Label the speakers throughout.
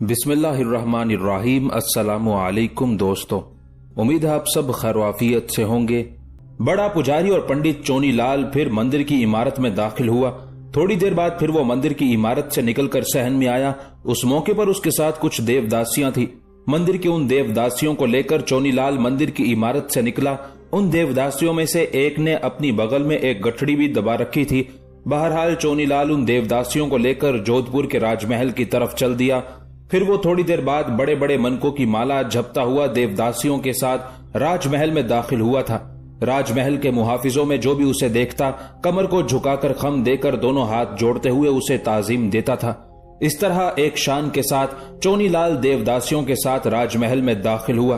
Speaker 1: बिस्मिल्लाहिर्रहमानिर्रहीम। अस्सलामु अलैकुम दोस्तों, उम्मीद है आप सब खैरवाफियत से होंगे। बड़ा पुजारी और पंडित चोनी लाल फिर मंदिर की इमारत में दाखिल हुआ। थोड़ी देर बाद फिर वो मंदिर की इमारत से निकलकर सहन में आया। उस मौके पर उसके साथ कुछ देवदासियां थी। मंदिर की उन देवदासियों को लेकर चोनी लाल मंदिर की इमारत से निकला। उन देवदासियों में से एक ने अपनी बगल में एक गठड़ी भी दबा रखी थी। बहरहाल चोनी लाल उन देवदासियों को लेकर जोधपुर के राजमहल की तरफ चल दिया। फिर वो थोड़ी देर बाद बड़े बड़े मनकों की माला झपता हुआ देवदासियों के साथ राजमहल में दाखिल हुआ था। राजमहल के मुहाफिजों में जो भी उसे देखता कमर को झुकाकर खम देकर दोनों हाथ जोड़ते हुए उसे ताजीम देता था। इस तरह एक शान के साथ चोनी लाल देवदासियों के साथ राजमहल में दाखिल हुआ।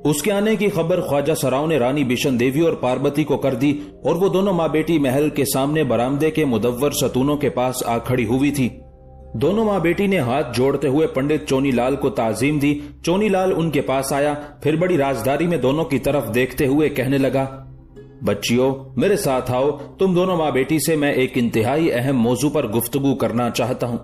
Speaker 1: उसके आने की खबर ख्वाजा सराव ने रानी बिशन देवी और पार्वती को कर दी और वो दोनों माँ बेटी महल के सामने बरामदे के मुदव्वर सतूनों के पास आ खड़ी हुई थी। दोनों माँ बेटी ने हाथ जोड़ते हुए पंडित चोनी लाल को ताजीम दी। चोनी लाल उनके पास आया, फिर बड़ी राजदारी में दोनों की तरफ देखते हुए कहने लगा, बच्चियों मेरे साथ आओ। तुम दोनों माँ बेटी से मैं एक इंतहाई अहम मौजू पर गुफ्तगू करना चाहता हूँ।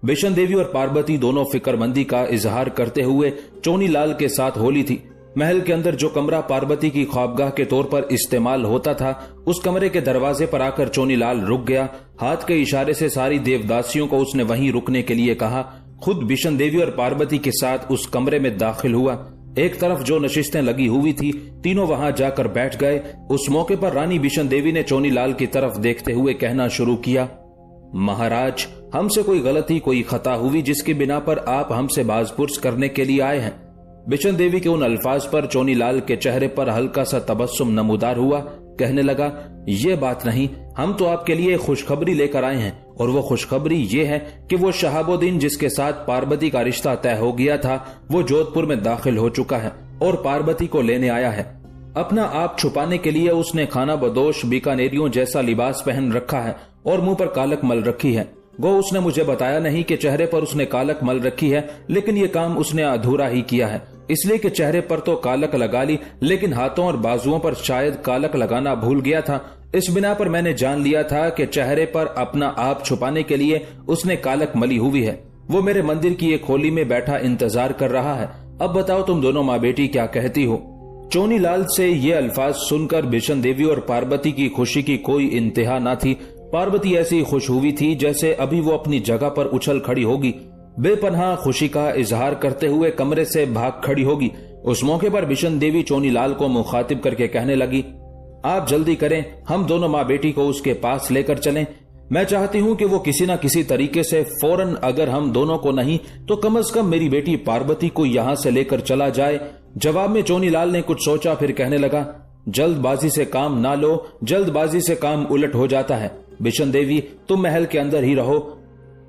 Speaker 1: बिशन देवी और पार्वती दोनों फिक्रमंदी का इजहार करते हुए चोनी लाल के साथ होली थी। महल के अंदर जो कमरा पार्वती की ख्वाबगाह के तौर पर इस्तेमाल होता था, उस कमरे के दरवाजे पर आकर चोनी लाल रुक गया। हाथ के इशारे से सारी देवदासियों को उसने वहीं रुकने के लिए कहा। खुद बिशन देवी और पार्वती के साथ उस कमरे में दाखिल हुआ। एक तरफ जो नशिस्तें लगी हुई थी, तीनों वहां जाकर बैठ गए। उस मौके पर रानी बिशन देवी ने चोनी लाल की तरफ देखते हुए कहना शुरू किया, महाराज, हमसे कोई गलती कोई खता हुई जिसकी बिना पर आप हमसे बाजपुर्स करने के लिए आए हैं। बिशन देवी के उन अल्फाज पर चोनी लाल के चेहरे पर हल्का सा तबस्सुम नमूदार हुआ। कहने लगा, ये बात नहीं, हम तो आपके लिए खुशखबरी लेकर आए हैं और वो खुशखबरी ये है कि वो शहाबुद्दीन जिसके साथ पार्वती का रिश्ता तय हो गया था, वो जोधपुर में दाखिल हो चुका है और पार्वती को लेने आया है। अपना आप छुपाने के लिए उसने खाना बदोश बीकानेरियों जैसा लिबास पहन रखा है और मुंह पर कालक मल रखी है। गो उसने मुझे बताया नहीं कि चेहरे पर उसने कालक मल रखी है, लेकिन ये काम उसने अधूरा ही किया है, इसलिए कि चेहरे पर तो कालक लगा ली लेकिन हाथों और बाजुओं पर शायद कालक लगाना भूल गया था। इस बिना पर मैंने जान लिया था कि चेहरे पर अपना आप छुपाने के लिए उसने कालक मली हुई है। वो मेरे मंदिर की एक खोली में बैठा इंतजार कर रहा है। अब बताओ तुम दोनों माँ बेटी क्या कहती हो। चोनी लाल से ये अल्फाज सुनकर बिशन देवी और पार्वती की खुशी की कोई इंतहा न थी। पार्वती ऐसी खुश हुई थी जैसे अभी वो अपनी जगह पर उछल खड़ी होगी, बेपनाह खुशी का इजहार करते हुए कमरे से भाग खड़ी होगी। उस मौके पर बिशन देवी चोनी लाल को मुखातिब करके कहने लगी, आप जल्दी करें, हम दोनों माँ बेटी को उसके पास लेकर चलें। मैं चाहती हूँ कि वो किसी न किसी तरीके से फौरन, अगर हम दोनों को नहीं तो कम से कम मेरी बेटी पार्वती को यहाँ से लेकर चला जाए। जवाब में चोनी लाल ने कुछ सोचा, फिर कहने लगा, जल्दबाजी से काम ना लो, जल्दबाजी से काम उलट हो जाता है। बिशन देवी, तुम महल के अंदर ही रहो।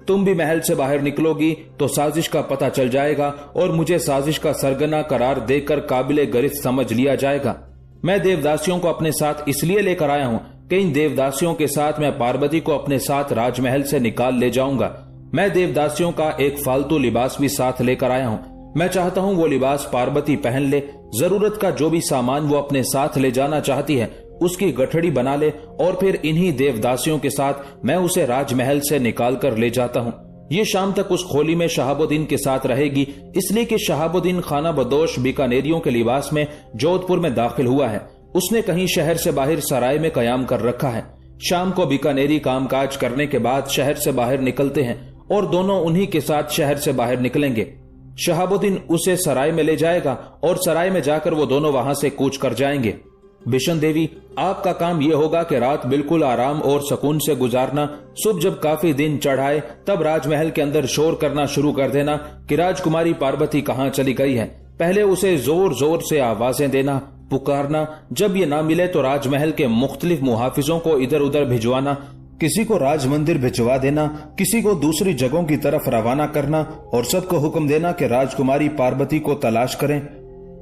Speaker 1: तुम भी महल से बाहर निकलोगी तो साजिश का पता चल जाएगा और मुझे साजिश का सरगना करार देकर काबिले गिरफ्त समझ लिया जाएगा। मैं देवदासियों को अपने साथ इसलिए लेकर आया हूँ कि इन देवदासियों के साथ मैं पार्वती को अपने साथ राजमहल से निकाल ले जाऊंगा। मैं देवदासियों का एक फालतू लिबास भी साथ लेकर आया हूँ। मैं चाहता हूँ वो लिबास पार्वती पहन ले। जरूरत का जो भी सामान वो अपने साथ ले जाना चाहती है उसकी गठड़ी बना ले और फिर इन्हीं देवदासियों के साथ मैं उसे राजमहल से निकाल कर ले जाता हूँ। ये शाम तक उस खोली में शहाबुद्दीन के साथ रहेगी, इसलिए कि शहाबुद्दीन खाना बदोश बीकानेरियों के लिबास में जोधपुर में दाखिल हुआ है। उसने कहीं शहर से बाहर सराय में कयाम कर रखा है। शाम को बीकानेरी कामकाज करने के बाद शहर से बाहर निकलते हैं और दोनों उन्हीं के साथ शहर से बाहर निकलेंगे। शहाबुद्दीन उसे सराय में ले जाएगा और सराय में जाकर वो दोनों वहां से कूच कर जाएंगे। बिशन देवी, आपका काम यह होगा कि रात बिल्कुल आराम और सुकून से गुजारना। सुबह जब काफी दिन चढ़ाए तब राजमहल के अंदर शोर करना शुरू कर देना कि राजकुमारी पार्वती कहाँ चली गई है। पहले उसे जोर जोर से आवाजें देना, पुकारना। जब ये ना मिले तो राजमहल के मुख्तलिफ मुहाफिजों को इधर उधर भिजवाना। किसी को राज मंदिर भिजवा देना, किसी को दूसरी जगहों की तरफ रवाना करना और सबको हुक्म देना कि राजकुमारी पार्वती को तलाश करें।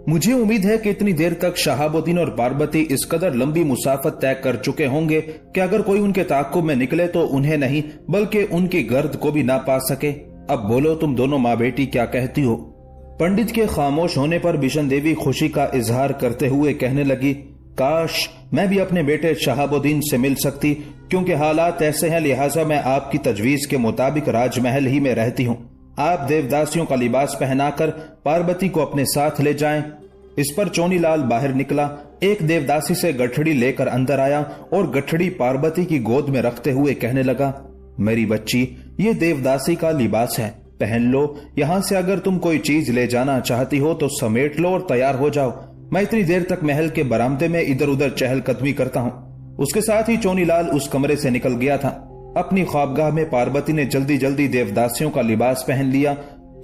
Speaker 1: मुझे उम्मीद है कि इतनी देर तक शहाबुद्दीन और पार्वती इस कदर लंबी मुसाफत तय कर चुके होंगे कि अगर कोई उनके ताक़ुब में निकले तो उन्हें नहीं बल्कि उनकी गर्द को भी ना पा सके। अब बोलो तुम दोनों माँ बेटी क्या कहती हो। पंडित के खामोश होने पर बिशन देवी खुशी का इजहार करते हुए कहने लगी, काश मैं भी अपने बेटे शहाबुद्दीन से मिल सकती, क्योंकि हालात ऐसे हैं, लिहाजा मैं आपकी तजवीज के मुताबिक राजमहल ही में रहती हूँ। आप देवदासियों का लिबास पहनाकर पार्वती को अपने साथ ले जाएं। इस पर चोनीलाल बाहर निकला, एक देवदासी से गठड़ी लेकर अंदर आया और गठड़ी पार्वती की गोद में रखते हुए कहने लगा, मेरी बच्ची, ये देवदासी का लिबास है, पहन लो। यहां से अगर तुम कोई चीज ले जाना चाहती हो तो समेट लो और तैयार हो जाओ। मैं इतनी देर तक महल के बरामदे में इधर उधर चहलकदमी करता हूँ। उसके साथ ही चोनीलाल उस कमरे से निकल गया था। अपनी ख्वाबगाह में पार्वती ने जल्दी जल्दी देवदासियों का लिबास पहन लिया।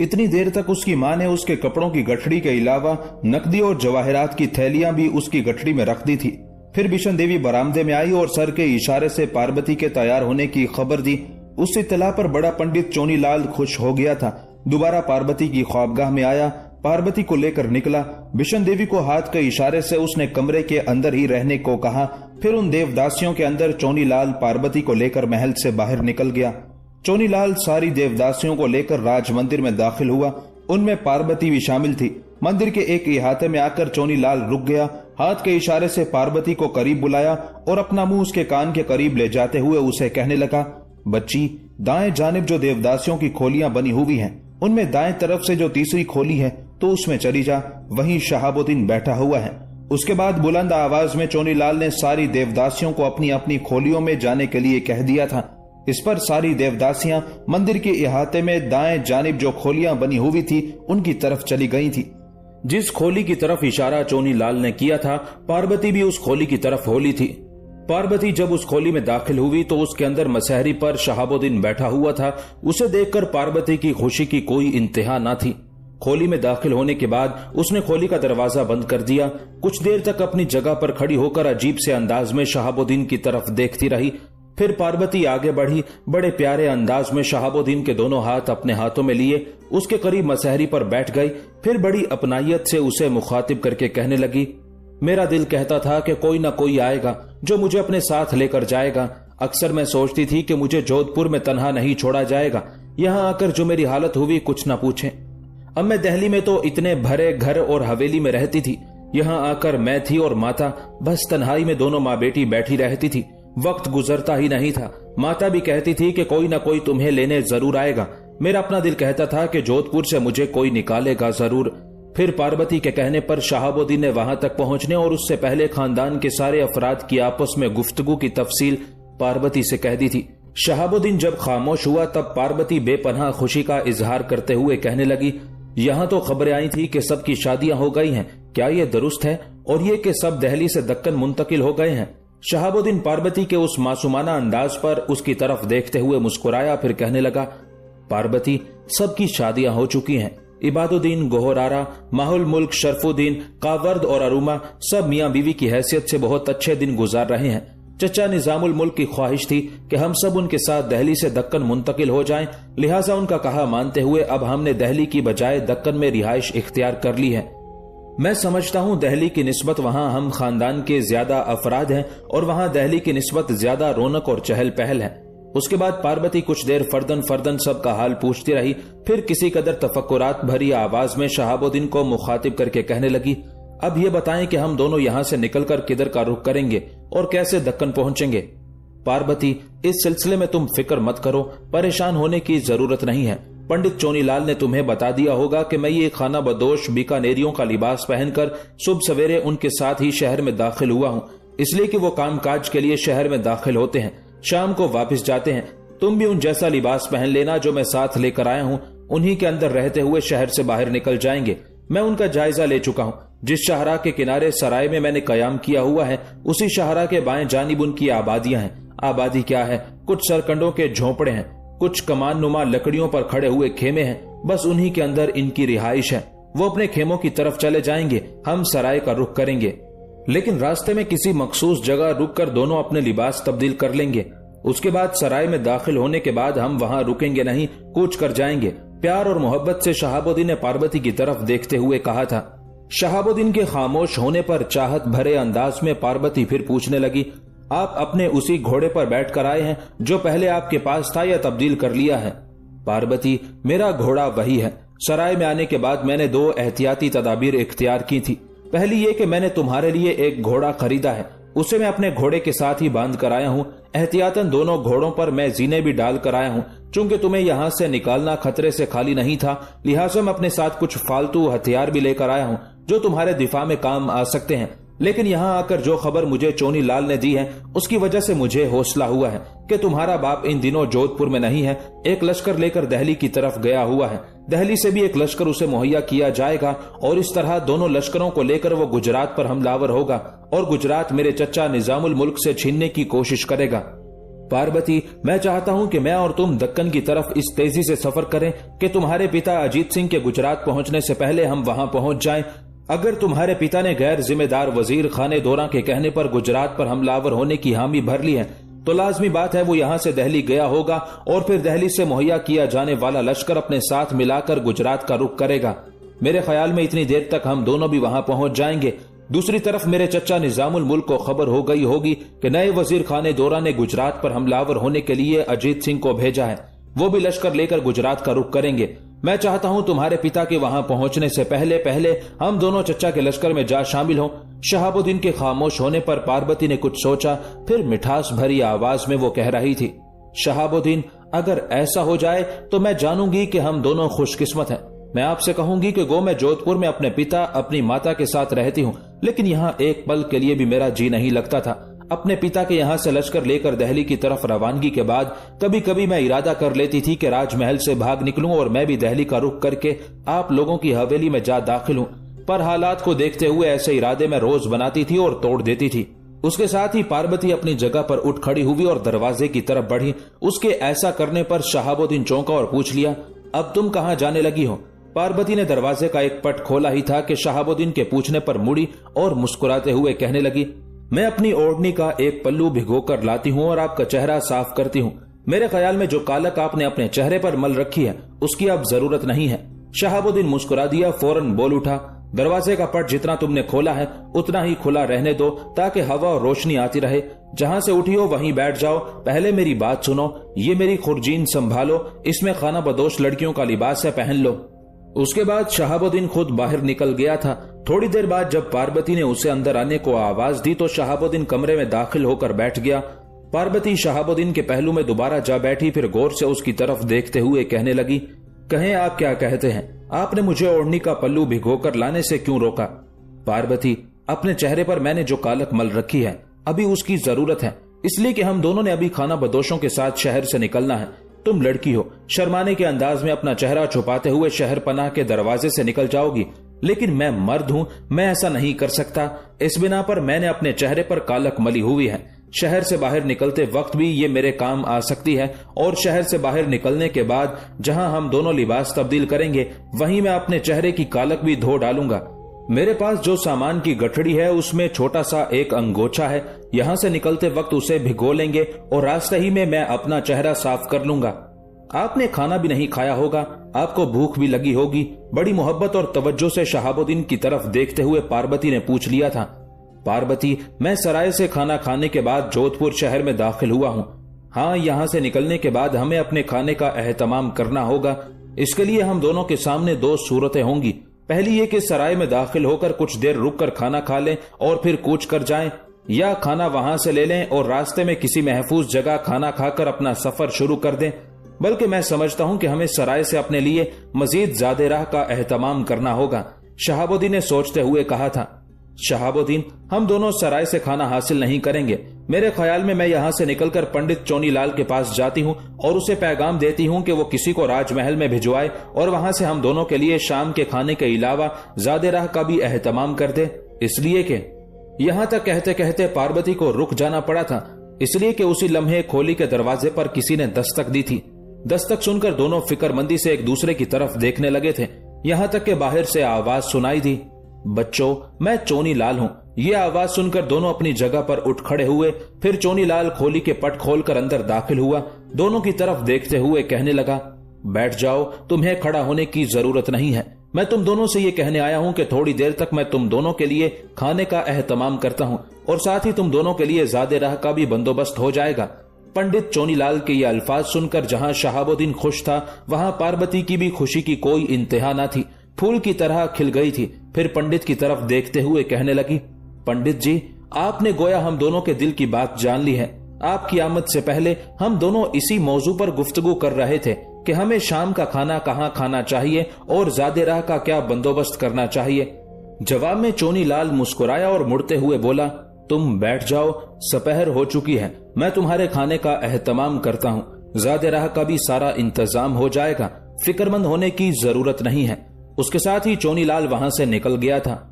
Speaker 1: इतनी देर तक उसकी माँ ने उसके कपड़ों की गठड़ी के अलावा नकदी और जवाहरात की थैलियां भी उसकी गठड़ी में रख दी थी। फिर बिशन देवी बरामदे में आई और सर के इशारे से पार्वती के तैयार होने की खबर दी। उस इत्तला पर बड़ा पंडित चोनीलाल खुश हो गया था। दोबारा पार्वती की ख्वाबगाह में आया, पार्वती को लेकर निकला। बिशन देवी को हाथ के इशारे से उसने कमरे के अंदर ही रहने को कहा। फिर उन देवदासियों के अंदर चोनीलाल पार्वती को लेकर महल से बाहर निकल गया। चोनीलाल सारी देवदासियों को लेकर राज मंदिर में दाखिल हुआ। उनमें पार्वती भी शामिल थी। मंदिर के एक इहाते में आकर चोनीलाल रुक गया, हाथ के इशारे से पार्वती को करीब बुलाया और अपना मुंह उसके कान के करीब ले जाते हुए उसे कहने लगा, बच्ची, दाएं जानिब जो देवदासियों की खोलियां बनी हुई हैं, उनमें दाएं तरफ से जो तीसरी खोली है तो उसमें चली जा, वहीं शहाबुद्दीन बैठा हुआ है। उसके बाद बुलंद आवाज में चोनीलाल ने सारी देवदासियों को अपनी अपनी खोलियों में जाने के लिए कह दिया था। इस पर सारी देवदासियां मंदिर के इहाते में दाएं जानिब जो खोलियां बनी हुई थी उनकी तरफ चली गई थी। जिस खोली की तरफ इशारा चोनीलाल ने किया था, पार्वती भी उस खोली की तरफ होली थी। पार्वती जब उस खोली में दाखिल हुई तो उसके अंदर मसहरी पर शहाबुद्दीन बैठा हुआ था। उसे देखकर पार्वती की खुशी की कोई इंतहा न थी। खोली में दाखिल होने के बाद उसने खोली का दरवाजा बंद कर दिया। कुछ देर तक अपनी जगह पर खड़ी होकर अजीब से अंदाज में शहाबुद्दीन की तरफ देखती रही। फिर पार्वती आगे बढ़ी, बड़े प्यारे अंदाज में शहाबुद्दीन के दोनों हाथ अपने हाथों में लिए उसके करीब मसहरी पर बैठ गई। फिर बड़ी अपनायत से उसे मुखातिब करके कहने लगी, मेरा दिल कहता था कि कोई ना कोई आएगा जो मुझे अपने साथ लेकर जाएगा। अक्सर मैं सोचती थी कि मुझे जोधपुर में तन्हा नहीं छोड़ा जाएगा। यहाँ आकर जो मेरी हालत हुई कुछ ना पूछें। अब मैं दिल्ली में तो इतने भरे घर और हवेली में रहती थी, यहाँ आकर मैं थी और माता, बस तन्हाई में दोनों माँ बेटी बैठी रहती थी। वक्त गुजरता ही नहीं था। माता भी कहती थी कि कोई ना कोई तुम्हें लेने जरूर आएगा। मेरा अपना दिल कहता था कि जोधपुर से मुझे कोई निकालेगा जरूर। फिर पार्वती के कहने पर शहाबुद्दीन ने वहां तक पहुंचने और उससे पहले खानदान के सारे अफराद की आपस में गुफ्तगू की तफसील पार्वती से कह दी थी। शहाबुद्दीन जब खामोश हुआ तब पार्वती बेपनाह खुशी का इजहार करते हुए कहने लगी, यहाँ तो खबरें आई थी कि सबकी शादियां हो गई हैं, क्या ये दुरुस्त है? और ये कि सब दिल्ली से दक्कन मुंतकिल हो गए हैं? शहाबुद्दीन पार्वती के उस मासूमाना अंदाज पर उसकी तरफ देखते हुए मुस्कुराया, फिर कहने लगा, पार्वती, सबकी शादियां हो चुकी हैं। इबादुद्दीन, गोहरारा, माहुल मुल्क, शरफुद्दीन, कावर्द और अरुमा सब मियां बीवी की हैसियत से बहुत अच्छे दिन गुजार रहे हैं। चचा निजामुल मुल्क की ख्वाहिश थी कि हम सब उनके साथ दिल्ली से दक्कन मुंतकिल हो जाएं, लिहाजा उनका कहा मानते हुए अब हमने दिल्ली की बजाय दक्कन में रिहाइश इख्तियार कर ली है। मैं समझता हूँ दिल्ली की निस्बत वहाँ हम खानदान के ज्यादा अफराद हैं और वहाँ दिल्ली की निस्बत ज्यादा रौनक और चहल पहल है। उसके बाद पार्वती कुछ देर फर्दन फर्दन सबका हाल पूछती रही। फिर किसी कदर तफक्कुरात भरी आवाज में शहाबुद्दीन को मुखातिब करके कहने लगी, अब ये बताएं कि हम दोनों यहाँ से निकलकर किधर का रुख करेंगे और कैसे दक्कन पहुंचेंगे। पार्वती, इस सिलसिले में तुम फिक्र मत करो, परेशान होने की जरूरत नहीं है। पंडित चोनीलाल ने तुम्हें बता दिया होगा कि मैं ये खाना बदोश बीकानेरियों का लिबास पहनकर सुबह सवेरे उनके साथ ही शहर में दाखिल हुआ हूँ, इसलिए कि वो कामकाज के लिए शहर में दाखिल होते हैं, शाम को वापस जाते हैं। तुम भी उन जैसा लिबास पहन लेना जो मैं साथ लेकर आया हूँ। उन्हीं के अंदर रहते हुए शहर से बाहर निकल जाएंगे। मैं उनका जायजा ले चुका हूँ। जिस शाहरा के किनारे सराय में मैंने कयाम किया हुआ है, उसी शाहरा के बाएं जानिब उनकी आबादियां हैं। आबादी क्या है, कुछ सरकंडों के झोंपड़े हैं, कुछ कमान नुमा लकड़ियों पर खड़े हुए खेमे हैं, बस उन्हीं के अंदर इनकी रिहाइश है। वो अपने खेमों की तरफ चले जाएंगे, हम सराय का रुख करेंगे, लेकिन रास्ते में किसी मखसूस जगह रुककर दोनों अपने लिबास तब्दील कर लेंगे। उसके बाद सराय में दाखिल होने के बाद हम वहां रुकेंगे नहीं, कूच कर जाएंगे। प्यार और मोहब्बत से शहाबुद्दीन ने पार्वती की तरफ देखते हुए कहा था। शहाबुद्दीन के खामोश होने पर चाहत भरे अंदाज में पार्वती फिर पूछने लगी, आप अपने उसी घोड़े पर बैठकर आए हैं जो पहले आपके पास था या तब्दील कर लिया है? पार्वती, मेरा घोड़ा वही है। सराय में आने के बाद मैंने 2 एहतियाती तदाबीर इख्तियार की थी। पहली ये कि मैंने तुम्हारे लिए एक घोड़ा खरीदा है उसे मैं अपने घोड़े के साथ ही बांध कर आया हूँ। एहतियातन दोनों घोड़ों पर मैं जीने भी डाल कर आया हूँ। चूंकि तुम्हें यहाँ से निकालना खतरे से खाली नहीं था, लिहाजा मैं अपने साथ कुछ फालतू हथियार भी लेकर आया हूँ जो तुम्हारे दिफा में काम आ सकते हैं। लेकिन यहाँ आकर जो खबर मुझे चोनी लाल ने दी है, उसकी वजह से मुझे हौसला हुआ है कि तुम्हारा बाप इन दिनों जोधपुर में नहीं है, एक लश्कर लेकर दिल्ली की तरफ गया हुआ है। दिल्ली से भी एक लश्कर उसे मुहैया किया जाएगा और इस तरह दोनों लश्करों को लेकर वो गुजरात पर हमलावर होगा और गुजरात मेरे चचा निजामुल मुल्क से छीनने की कोशिश करेगा। पार्वती, मैं चाहता हूं कि मैं और तुम दक्कन की तरफ इस तेजी से सफर करें कि तुम्हारे पिता अजीत सिंह के गुजरात पहुंचने से पहले हम वहां पहुंच जाएं। अगर तुम्हारे पिता ने गैर जिम्मेदार वजीर खाने दोरा के कहने पर गुजरात पर हमलावर होने की हामी भर ली है, तो लाजमी बात है वो यहाँ से दिल्ली गया होगा और फिर दिल्ली से मुहैया किया जाने वाला लश्कर अपने साथ मिलाकर गुजरात का रुख करेगा। मेरे ख्याल में इतनी देर तक हम दोनों भी वहां पहुंच जाएंगे। दूसरी तरफ मेरे चचा निजामुल मुल्क को खबर हो गई होगी कि नए वजीर खाने दोरा ने गुजरात पर हमलावर होने के लिए अजीत सिंह को भेजा है। वो भी लश्कर लेकर गुजरात का रुख करेंगे। मैं चाहता हूं तुम्हारे पिता के वहां पहुंचने से पहले पहले हम दोनों चचा के लश्कर में जा शामिल हों। शहाबुद्दीन के खामोश होने पर पार्वती ने कुछ सोचा, फिर मिठास भरी आवाज में वो कह रही थी, शहाबुद्दीन, अगर ऐसा हो जाए तो मैं जानूंगी कि हम दोनों खुशकिस्मत हैं। मैं आपसे कहूंगी कि गो मैं जोधपुर में अपने पिता अपनी माता के साथ रहती हूँ, लेकिन यहाँ एक पल के लिए भी मेरा जी नहीं लगता था। अपने पिता के यहाँ से लश्कर लेकर दिल्ली की तरफ रवानगी के बाद कभी कभी मैं इरादा कर लेती थी कि राजमहल से भाग निकलूं और मैं भी दिल्ली का रुख करके आप लोगों की हवेली में जा दाखिल हूं। पर हालात को देखते हुए ऐसे इरादे मैं रोज बनाती थी और तोड़ देती थी। उसके साथ ही पार्वती अपनी जगह पर उठ खड़ी हुई और दरवाजे की तरफ बढ़ी। उसके ऐसा करने पर शहाबुद्दीन चौंका और पूछ लिया, अब तुम कहाँ जाने लगी हो? पार्वती ने दरवाजे का एक पट खोला ही था कि शहाबुद्दीन के पूछने पर मुड़ी और मुस्कुराते हुए कहने लगी, मैं अपनी ओढ़नी का एक पल्लू भिगोकर लाती हूँ और आपका चेहरा साफ करती हूँ। मेरे ख्याल में जो कालक आपने अपने चेहरे पर मल रखी है उसकी अब जरूरत नहीं है। शहाबुद्दीन मुस्कुरा दिया, फौरन बोल उठा, दरवाजे का पट जितना तुमने खोला है उतना ही खुला रहने दो ताकि हवा और रोशनी आती रहे। जहाँ से उठी हो वहीं बैठ जाओ। पहले मेरी बात सुनो, ये मेरी खुरजीन संभालो, इसमें खाना बदोश लड़कियों का लिबास है, पहन लो। उसके बाद शहाबुद्दीन खुद बाहर निकल गया था। थोड़ी देर बाद जब पार्वती ने उसे अंदर आने को आवाज दी तो शहाबुद्दीन कमरे में दाखिल होकर बैठ गया। पार्वती शहाबुद्दीन के पहलू में दोबारा जा बैठी, फिर गौर से उसकी तरफ देखते हुए कहने लगी, कहें आप क्या कहते हैं? आपने मुझे ओढ़नी का पल्लू भिगोकर लाने से क्यों रोका? पार्वती, अपने चेहरे पर मैंने जो कालक मल रखी है अभी उसकी जरूरत है, इसलिए कि हम दोनों ने अभी खाना बदोशों के साथ शहर से निकलना है। तुम लड़की हो, शर्माने के अंदाज में अपना चेहरा छुपाते हुए शहर पनाह के दरवाजे से निकल जाओगी, लेकिन मैं मर्द हूं, मैं ऐसा नहीं कर सकता। इस बिना पर मैंने अपने चेहरे पर कालक मली हुई है। शहर से बाहर निकलते वक्त भी ये मेरे काम आ सकती है और शहर से बाहर निकलने के बाद जहां हम दोनों लिबास तब्दील करेंगे वहीं मैं अपने चेहरे की कालक भी धो डालूंगा। मेरे पास जो सामान की गठड़ी है उसमें छोटा सा एक अंगोछा है, यहाँ से निकलते वक्त उसे भिगो लेंगे और रास्ते ही में मैं अपना चेहरा साफ कर लूंगा। आपने खाना भी नहीं खाया होगा, आपको भूख भी लगी होगी। बड़ी मोहब्बत और तवज्जो से शहाबुद्दीन की तरफ देखते हुए पार्वती ने पूछ लिया था। पार्वती, मैं सराय से खाना खाने के बाद जोधपुर शहर में दाखिल हुआ हूँ। हाँ, यहाँ से निकलने के बाद हमें अपने खाने का एहतमाम करना होगा। इसके लिए हम दोनों के सामने दो सूरतें होंगी। पहली ये कि सराय में दाखिल होकर कुछ देर रुककर खाना खा लें और फिर कूच कर जाएं, या खाना वहां से ले लें और रास्ते में किसी महफूज जगह खाना खाकर अपना सफर शुरू कर दें। बल्कि मैं समझता हूं कि हमें सराय से अपने लिए मजीद ज्यादा राह का एहतमाम करना होगा, शहाबुद्दीन ने सोचते हुए कहा था। शहाबुद्दीन, हम दोनों सराय से खाना हासिल नहीं करेंगे। मेरे ख्याल में मैं यहाँ से निकलकर पंडित चोनी लाल के पास जाती हूँ और उसे पैगाम देती हूँ कि वो किसी को राजमहल में भिजवाए और वहां से हम दोनों के लिए शाम के खाने के अलावा ज्यादा राह का भी एहतमाम कर दे। इसलिए कि यहाँ तक कहते कहते पार्वती को रुक जाना पड़ा था, इसलिए कि उसी लम्हे खोली के दरवाजे पर किसी ने दस्तक दी थी। दस्तक सुनकर दोनों फिक्रमंदी से एक दूसरे की तरफ देखने लगे थे। यहाँ तक कि बाहर से आवाज सुनाई दी, बच्चों, मैं चोनी लाल हूँ। ये आवाज सुनकर दोनों अपनी जगह पर उठ खड़े हुए। फिर चोनी लाल खोली के पट खोलकर अंदर दाखिल हुआ। दोनों की तरफ देखते हुए कहने लगा, बैठ जाओ, तुम्हें खड़ा होने की जरूरत नहीं है। मैं तुम दोनों से ये कहने आया हूँ कि थोड़ी देर तक मैं तुम दोनों के लिए खाने का एहतमाम करता हूँ और साथ ही तुम दोनों के लिए ज्यादा राह का भी बंदोबस्त हो जाएगा। पंडित चोनीलाल के ये अल्फाज सुनकर जहां शहाबुद्दीन खुश था वहां पार्वती की भी खुशी की कोई इंतहा न थी, फूल की तरह खिल गई थी। फिर पंडित की तरफ देखते हुए कहने लगी, पंडित जी, आपने गोया हम दोनों के दिल की बात जान ली है। आपकी आमद से पहले हम दोनों इसी मौजू पर गुफ्तगू कर रहे थे कि हमें शाम का खाना कहाँ खाना चाहिए और ज़ादे राह का क्या बंदोबस्त करना चाहिए। जवाब में चोनी लाल मुस्कुराया और मुड़ते हुए बोला, तुम बैठ जाओ, सपहर हो चुकी है, मैं तुम्हारे खाने का एहतमाम करता हूँ। ज़ादे राह का भी सारा इंतजाम हो जाएगा, फिक्रमंद होने की जरूरत नहीं है। उसके साथ ही चोनी लाल वहां से निकल गया था।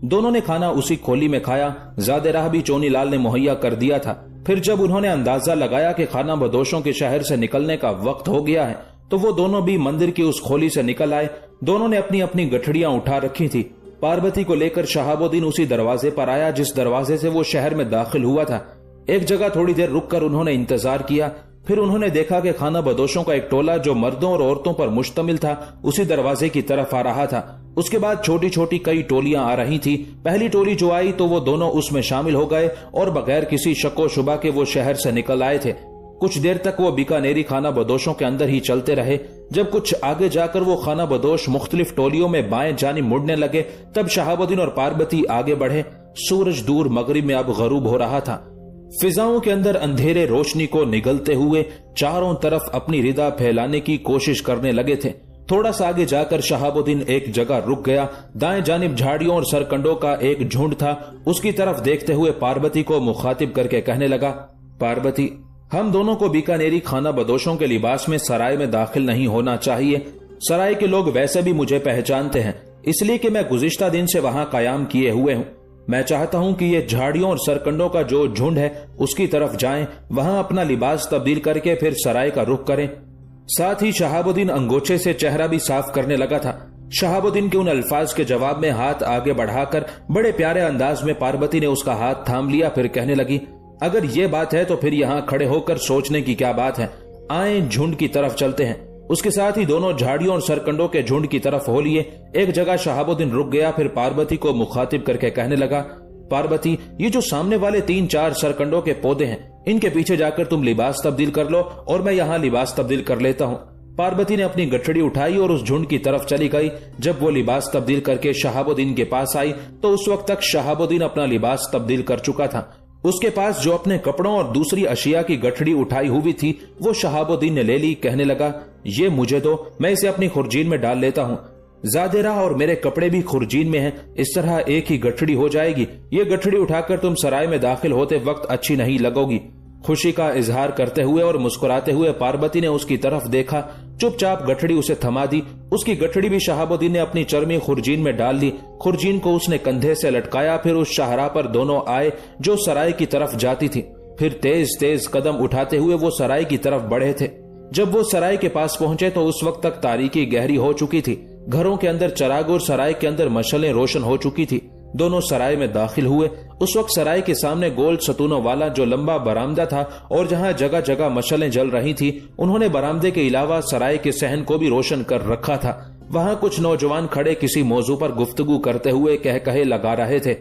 Speaker 1: दोनों ने खाना उसी खोली में खाया। ज़ादे राह भी चोनी लाल ने मुहैया कर दिया था। फिर जब उन्होंने अंदाजा लगाया कि खाना बदोशों के शहर से निकलने का वक्त हो गया है, तो वो दोनों भी मंदिर की उस खोली से निकल आए। दोनों ने अपनी अपनी गठड़ियां उठा रखी थी। पार्वती को लेकर शहाबुद्दीन उसी दरवाजे पर आया जिस दरवाजे से वो शहर में दाखिल हुआ था। एक जगह थोड़ी देर रुककर उन्होंने इंतजार किया। फिर उन्होंने देखा कि खाना बदोशों का एक टोला जो मर्दों और औरतों पर मुश्तमिल था, उसी दरवाजे की तरफ आ रहा था। उसके बाद छोटी छोटी कई टोलियां आ रही थी। पहली टोली जो आई तो वो दोनों उसमें शामिल हो गए और बगैर किसी शको शुबा के वो शहर से निकल आए थे। कुछ देर तक वो बीकानेरी खाना बदोशों के अंदर ही चलते रहे। जब कुछ आगे जाकर वो खाना बदोश मुख्तलिफ टोलियों में बाएं जानिब मुड़ने लगे, तब शहाबुद्दीन और पार्वती आगे बढ़े। सूरज दूर मगरिब में अब गरूब हो रहा था। फिजाओं के अंदर अंधेरे रोशनी को निगलते हुए चारों तरफ अपनी रिदा फैलाने की कोशिश करने लगे थे। थोड़ा सा आगे जाकर शहाबुद्दीन एक जगह रुक गया। दाएं जानिब झाड़ियों और सरकंडों का एक झुंड था। उसकी तरफ देखते हुए पार्वती को मुखातिब करके कहने लगा, पार्वती, हम दोनों को बीकानेरी खाना बदोशों के लिबास में सराय में दाखिल नहीं होना चाहिए। सराय के लोग वैसे भी मुझे पहचानते हैं, इसलिए कि मैं गुज़िश्ता दिन से वहां कायम किए हुए हूं। मैं चाहता हूं कि ये झाड़ियों और सरकंडों का जो झुंड है उसकी तरफ जाएं, वहां अपना लिबास तब्दील करके फिर सराय का रुख करें। साथ ही शहाबुद्दीन अंगोछे से चेहरा भी साफ करने लगा था। शहाबुद्दीन के उन अल्फाज के जवाब में हाथ आगे बढ़ाकर बड़े प्यारे अंदाज में पार्वती ने उसका हाथ थाम लिया। फिर कहने लगी, अगर ये बात है तो फिर यहाँ खड़े होकर सोचने की क्या बात है, आए झुंड की तरफ चलते हैं। उसके साथ ही दोनों झाड़ियों और सरकंडों के झुंड की तरफ हो लिए। एक जगह शहाबुद्दीन रुक गया। फिर पार्वती को मुखातिब करके कहने लगा, पार्वती, ये जो सामने वाले 3-4 सरकंडों के पौधे हैं, इनके पीछे जाकर तुम लिबास तब्दील कर लो और मैं यहाँ लिबास तब्दील कर लेता हूँ। पार्वती ने अपनी गठड़ी उठाई और उस झुंड की तरफ चली गई। जब वो लिबास तब्दील करके शहाबुद्दीन के पास आई तो उस वक्त तक शहाबुद्दीन अपना लिबास तब्दील कर चुका था। उसके पास जो अपने कपड़ों और दूसरी अशिया की गठड़ी उठाई हुई थी वो शहाबुद्दीन ने ले ली। कहने लगा, ये मुझे दो, मैं इसे अपनी खुरजीन में डाल लेता हूँ। ज़ादे राह और मेरे कपड़े भी खुरजीन में हैं, इस तरह एक ही गठड़ी हो जाएगी। ये गठड़ी उठाकर तुम सराय में दाखिल होते वक्त अच्छी नहीं लगोगी। खुशी का इजहार करते हुए और मुस्कुराते हुए पार्वती ने उसकी तरफ देखा। चुपचाप गठड़ी उसे थमा दी। उसकी गठड़ी भी शहाबुद्दीन ने अपनी चर्मी खुरजीन में डाल ली। खुरजीन को उसने कंधे से लटकाया। फिर उस शाहराह पर दोनों आए जो सराय की तरफ जाती थी। फिर तेज तेज कदम उठाते हुए वो सराय की तरफ बढ़े थे। जब वो सराय के पास पहुंचे तो उस वक्त तक तारीकी गहरी हो चुकी थी। घरों के अंदर चराग और सराय के अंदर मशालें रोशन हो चुकी थी। दोनों सराय में दाखिल हुए। उस वक्त सराय के सामने गोल सतूनों वाला जो लंबा बरामदा था और जहां जगह जगह मशालें जल रही थी, उन्होंने बरामदे के अलावा सराय के सहन को भी रोशन कर रखा था। वहां कुछ नौजवान खड़े किसी मौजू पर गुफ्तगू करते हुए कह कहे लगा रहे थे।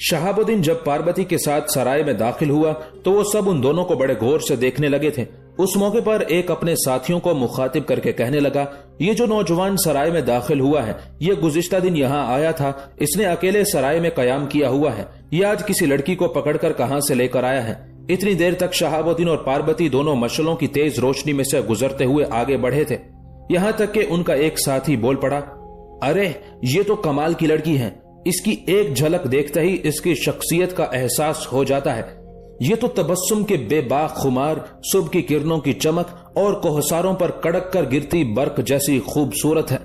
Speaker 1: शहाबुद्दीन जब पार्वती के साथ सराय में दाखिल हुआ तो वो सब उन दोनों को बड़े गौर से देखने लगे थे। उस मौके पर एक अपने साथियों को मुखातिब करके कहने लगा, ये जो नौजवान सराय में दाखिल हुआ है, ये गुज़िश्ता दिन यहाँ आया था। इसने अकेले सराय में कयाम किया हुआ है। ये आज किसी लड़की को पकड़कर कहां से लेकर आया है। इतनी देर तक शहाबुद्दीन और पार्वती दोनों मशालों की तेज रोशनी में से गुजरते हुए आगे बढ़े थे। यहाँ तक कि उनका एक साथी बोल पड़ा, अरे ये तो कमाल की लड़की है। इसकी एक झलक देखते ही इसकी शख्सियत का एहसास हो जाता है। ये तो तबस्सुम के बेबाक खुमार, सुबह की किरणों की चमक और कोहसारों पर कड़क कर गिरती बर्क जैसी खूबसूरत है।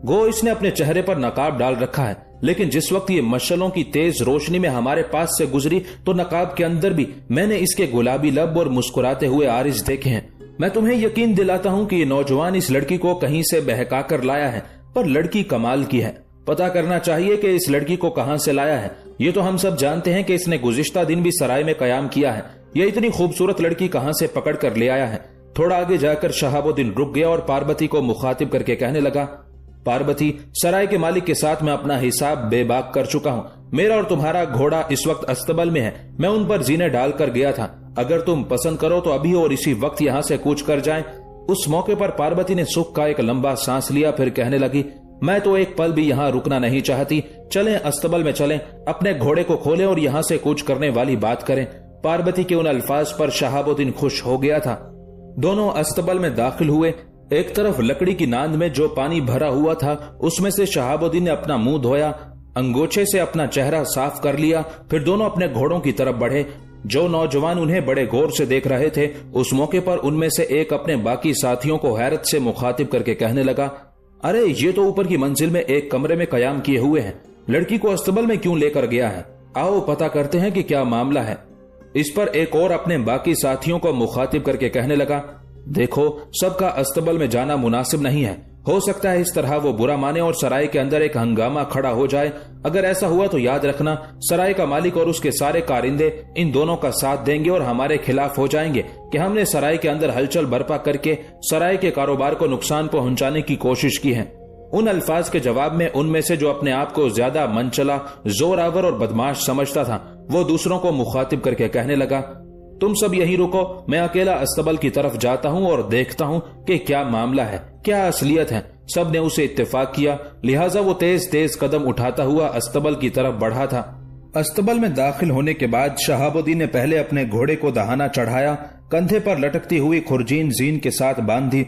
Speaker 1: गो इसने अपने चेहरे पर नकाब डाल रखा है, लेकिन जिस वक्त ये मशालों की तेज रोशनी में हमारे पास से गुजरी तो नकाब के अंदर भी मैंने इसके गुलाबी लब और मुस्कुराते हुए आरिज देखे हैं। मैं तुम्हें यकीन दिलाता हूँ कि ये नौजवान इस लड़की को कहीं से बहका कर लाया है, पर लड़की कमाल की है। पता करना चाहिए कि इस लड़की को कहां से लाया है। ये तो हम सब जानते हैं कि इसने गुज़िश्ता दिन भी सराय में कयाम किया है। ये इतनी खूबसूरत लड़की कहां से पकड़ कर ले आया है। थोड़ा आगे जाकर शहाबुद्दीन रुक गया और पार्वती को मुखातिब करके कहने लगा, पार्वती, सराय के मालिक के साथ मैं अपना हिसाब बेबाक कर चुका हूँ। मेरा और तुम्हारा घोड़ा इस वक्त अस्तबल में है। मैं उन पर जीने डाल कर गया था। अगर तुम पसंद करो तो अभी और इसी वक्त यहाँ से कूच कर जाएं। उस मौके पर पार्वती ने सुख का एक लंबा सांस लिया। फिर कहने लगी, मैं तो एक पल भी यहाँ रुकना नहीं चाहती। चलें, अस्तबल में चलें, अपने घोड़े को खोलें और यहाँ से कूच करने वाली बात करें। पार्वती के उन अल्फाज पर शहाबुद्दीन खुश हो गया था। दोनों अस्तबल में दाखिल हुए। एक तरफ लकड़ी की नांद में जो पानी भरा हुआ था उसमें से शहाबुद्दीन ने अपना मुंह धोया, अंगोछे से अपना चेहरा साफ कर लिया। फिर दोनों अपने घोड़ों की तरफ बढ़े। जो नौजवान उन्हें बड़े गौर से देख रहे थे, उस मौके पर उनमें से एक अपने बाकी साथियों को हैरत से मुखातिब करके कहने लगा, अरे ये तो ऊपर की मंजिल में एक कमरे में कयाम किए हुए हैं, लड़की को अस्तबल में क्यों लेकर गया है? आओ पता करते हैं कि क्या मामला है। इस पर एक और अपने बाकी साथियों को मुखातिब करके कहने लगा, देखो, सबका अस्तबल में जाना मुनासिब नहीं है। हो सकता है इस तरह वो बुरा माने और सराय के अंदर एक हंगामा खड़ा हो जाए। अगर ऐसा हुआ तो याद रखना, सराय का मालिक और उसके सारे कारिंदे इन दोनों का साथ देंगे और हमारे खिलाफ हो जाएंगे कि हमने सराय के अंदर हलचल बर्पा करके सराय के कारोबार को नुकसान पहुंचाने की कोशिश की है। उन अल्फाज के जवाब में उनमें से जो अपने आप को ज्यादा मनचला, जोरावर और बदमाश समझता था, वो दूसरों को मुखातिब करके कहने लगा, तुम सब यहीं रुको, मैं अकेला अस्तबल की तरफ जाता हूं और देखता हूं कि क्या मामला है, क्या असलियत है। सब ने उसे इत्तेफाक किया, लिहाजा वो तेज तेज कदम उठाता हुआ अस्तबल की तरफ बढ़ा था। अस्तबल में दाखिल होने के बाद शहाबुद्दीन ने पहले अपने घोड़े को दहाना चढ़ाया, कंधे पर लटकती हुई खुरजीन जीन के साथ बांध दी।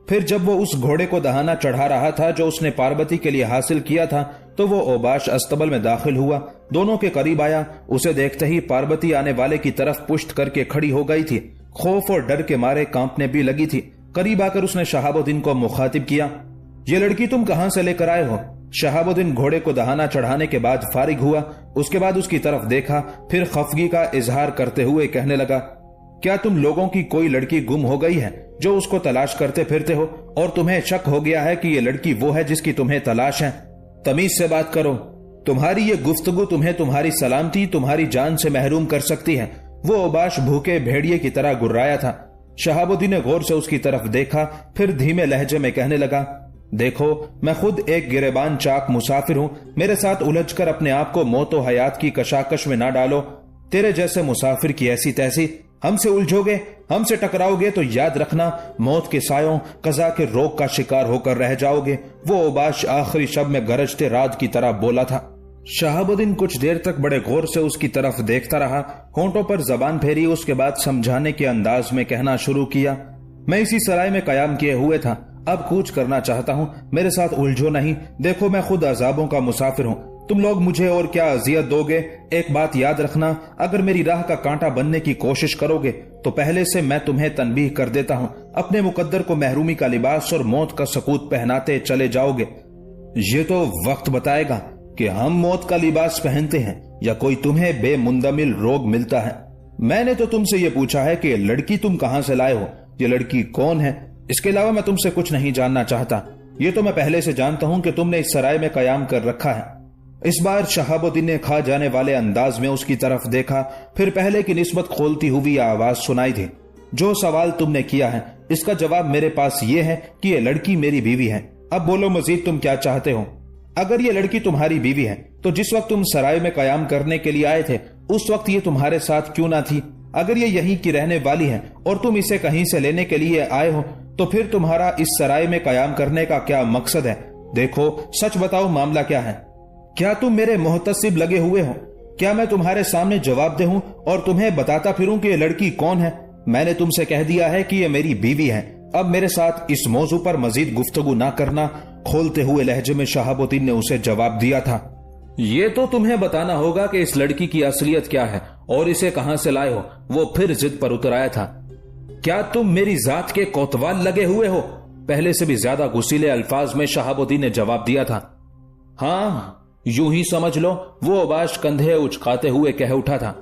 Speaker 1: फिर जब वो उस घोड़े को दहाना चढ़ा रहा था जो उसने पार्वती के लिए हासिल किया था, तो वो ओबाश अस्तबल में दाखिल हुआ, दोनों के करीब आया। उसे देखते ही पार्वती आने वाले की तरफ पुश्त करके खड़ी हो गई थी। खौफ और डर के मारे कांपने भी लगी थी। करीब आकर उसने शहाबुद्दीन को मुखातिब किया, ये लड़की तुम कहां से लेकर आए हो? शहाबुद्दीन घोड़े को दहाना चढ़ाने के बाद फारिग हुआ। उसके बाद उसकी तरफ देखा, फिर खफगी का इजहार करते हुए कहने लगा, क्या तुम लोगों की कोई लड़की गुम हो गई है जो उसको तलाश करते फिरते हो और तुम्हें शक हो गया है कि ये लड़की वो है जिसकी तुम्हें तलाश है? तमीज से बात करो, तुम्हारी ये गुफ्तगू तुम्हें तुम्हारी सलामती, तुम्हारी जान से महरूम कर सकती है। वो ओबाश भूखे भेड़िए की तरह गुर्राया था। शहाबुद्दीन ने गौर से उसकी तरफ देखा, फिर धीमे लहजे में कहने लगा, देखो, मैं खुद एक गिरेबान चाक मुसाफिर हूं, मेरे साथ उलझकर अपने आप को मौत व हयात की कशाकश में ना डालो। तेरे जैसे मुसाफिर की ऐसी तैसी, हमसे उलझोगे, हमसे टकराओगे तो याद रखना, मौत के सायों, कजा के रोग का शिकार होकर रह जाओगे। वो ओबाश आखिरी शब में गरजते रात की तरह बोला था। शहाबुद्दीन कुछ देर तक बड़े गौर से उसकी तरफ देखता रहा, होंठों पर जबान फेरी। उसके बाद समझाने के अंदाज में कहना शुरू किया, मैं इसी सराय में कयाम किए हुए था, अब कूच करना चाहता हूँ, मेरे साथ उलझो नहीं। देखो, मैं खुद अजाबों का मुसाफिर हूँ, तुम लोग मुझे और क्या अजियत दोगे? एक बात याद रखना, अगर मेरी राह का कांटा बनने की कोशिश करोगे तो पहले से मैं तुम्हें तनबीह कर देता हूँ, अपने मुकद्दर को महरूमी का लिबास और मौत का सकूत पहनाते चले जाओगे। ये तो वक्त बताएगा कि हम मौत का लिबास पहनते हैं या कोई तुम्हें बेमुंदमिल रोग मिलता है। मैंने तो तुमसे ये पूछा है कि लड़की तुम कहां से लाए हो, ये लड़की कौन है? इसके अलावा मैं तुमसे कुछ नहीं जानना चाहता। ये तो मैं पहले से जानता हूं कि तुमने इस सराय में कयाम कर रखा है। इस बार शहाबुद्दीन ने खा जाने वाले अंदाज में उसकी तरफ देखा, फिर पहले की निस्बत खोलती हुई आवाज सुनाई थी, जो सवाल तुमने किया है इसका जवाब मेरे पास ये है कि ये लड़की मेरी बीवी है। अब बोलो मजीद तुम क्या चाहते हो? अगर ये लड़की तुम्हारी बीवी है तो जिस वक्त तुम सराय में कयाम करने के लिए आए थे उस वक्त ये तुम्हारे साथ क्यों ना थी? अगर ये यहीं की रहने वाली है और तुम इसे कहीं से लेने के लिए आए हो तो फिर तुम्हारा इस सराय में कयाम करने का क्या मकसद है? देखो, सच बताओ, मामला क्या है? क्या तुम मेरे मोहतसिब लगे हुए हो? क्या मैं तुम्हारे सामने जवाबदेह हूं और तुम्हें बताता फिरूं कि ये लड़की कौन है? मैंने तुमसे कह दिया है कि ये मेरी बीवी है। अब मेरे साथ इस मौजू पर मजीद गुफ्तगू ना करना। खोलते हुए लहजे में शहाबुद्दीन ने उसे जवाब दिया था, ये तो तुम्हें बताना होगा कि इस लड़की की असलियत क्या है और इसे कहां से लाए हो। वो फिर जिद पर उतर आया था, क्या तुम मेरी जात के कोतवाल लगे हुए हो? पहले से भी ज्यादा गुस्सीले अल्फाज में शहाबुद्दीन ने जवाब दिया था। हाँ, यूं ही समझ लो, वो ओबाश कंधे उचकाते हुए कह उठा था।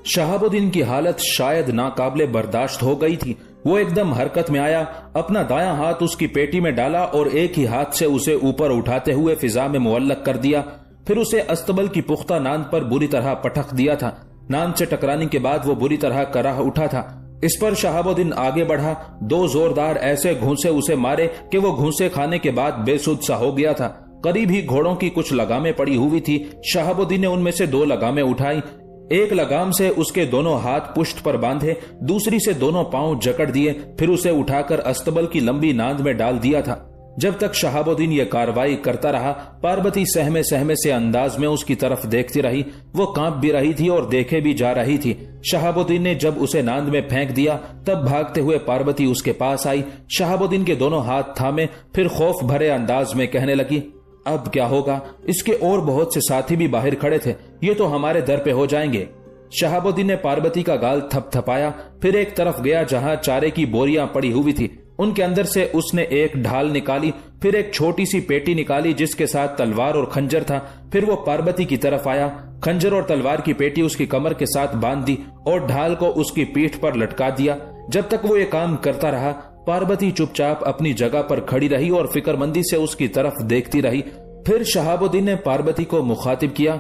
Speaker 1: शहाबुद्दीन की हालत शायद नाकाबिले बर्दाश्त हो गई थी। वो एकदम हरकत में आया, अपना दायां हाथ उसकी पेटी में डाला और एक ही हाथ से उसे ऊपर उठाते हुए फिजा में मुअल्लक कर दिया। फिर उसे अस्तबल की पुख्ता नांद पर बुरी तरह पटक दिया था। नांद से टकराने के बाद वो बुरी तरह कराह उठा था। इस पर शहाबुद्दीन आगे बढ़ा, दो जोरदार ऐसे घूंसे उसे मारे कि वो घूंसे खाने के बाद बेसुध सा हो गया था। करीब ही घोड़ों की कुछ लगामें पड़ी हुई थी। शहाबुद्दीन ने उनमें से दो लगामें उठाई। एक लगाम से उसके दोनों हाथ पुश्त पर बांधे, दूसरी से दोनों पांव जकड़ दिए, फिर उसे उठाकर अस्तबल की लंबी नांद में डाल दिया था। जब तक शहाबुद्दीन ये कार्रवाई करता रहा, पार्वती सहमे सहमे से अंदाज में उसकी तरफ देखती रही। वो कांप भी रही थी और देखे भी जा रही थी। शहाबुद्दीन ने जब उसे नांद में फेंक दिया, तब भागते हुए पार्वती उसके पास आई, शहाबुद्दीन के दोनों हाथ थामे, फिर खौफ भरे अंदाज में कहने लगी, अब क्या होगा? इसके और बहुत से साथी भी बाहर खड़े थे, ये तो हमारे दर पे हो जाएंगे। शहाबुद्दीन ने पार्वती का गाल थपथपाया, फिर एक तरफ गया जहां चारे की बोरियां पड़ी हुई थी। उनके अंदर से उसने एक ढाल निकाली, फिर एक छोटी सी पेटी निकाली जिसके साथ तलवार और खंजर था। फिर वो पार्वती की तरफ आया, खंजर और तलवार की पेटी उसकी कमर के साथ बांध दी और ढाल को उसकी पीठ पर लटका दिया। जब तक वो ये काम करता रहा, पार्वती चुपचाप अपनी जगह पर खड़ी रही और फिक्रमंदी से उसकी तरफ देखती रही। फिर शहाबुद्दीन ने पार्वती को मुखातिब किया,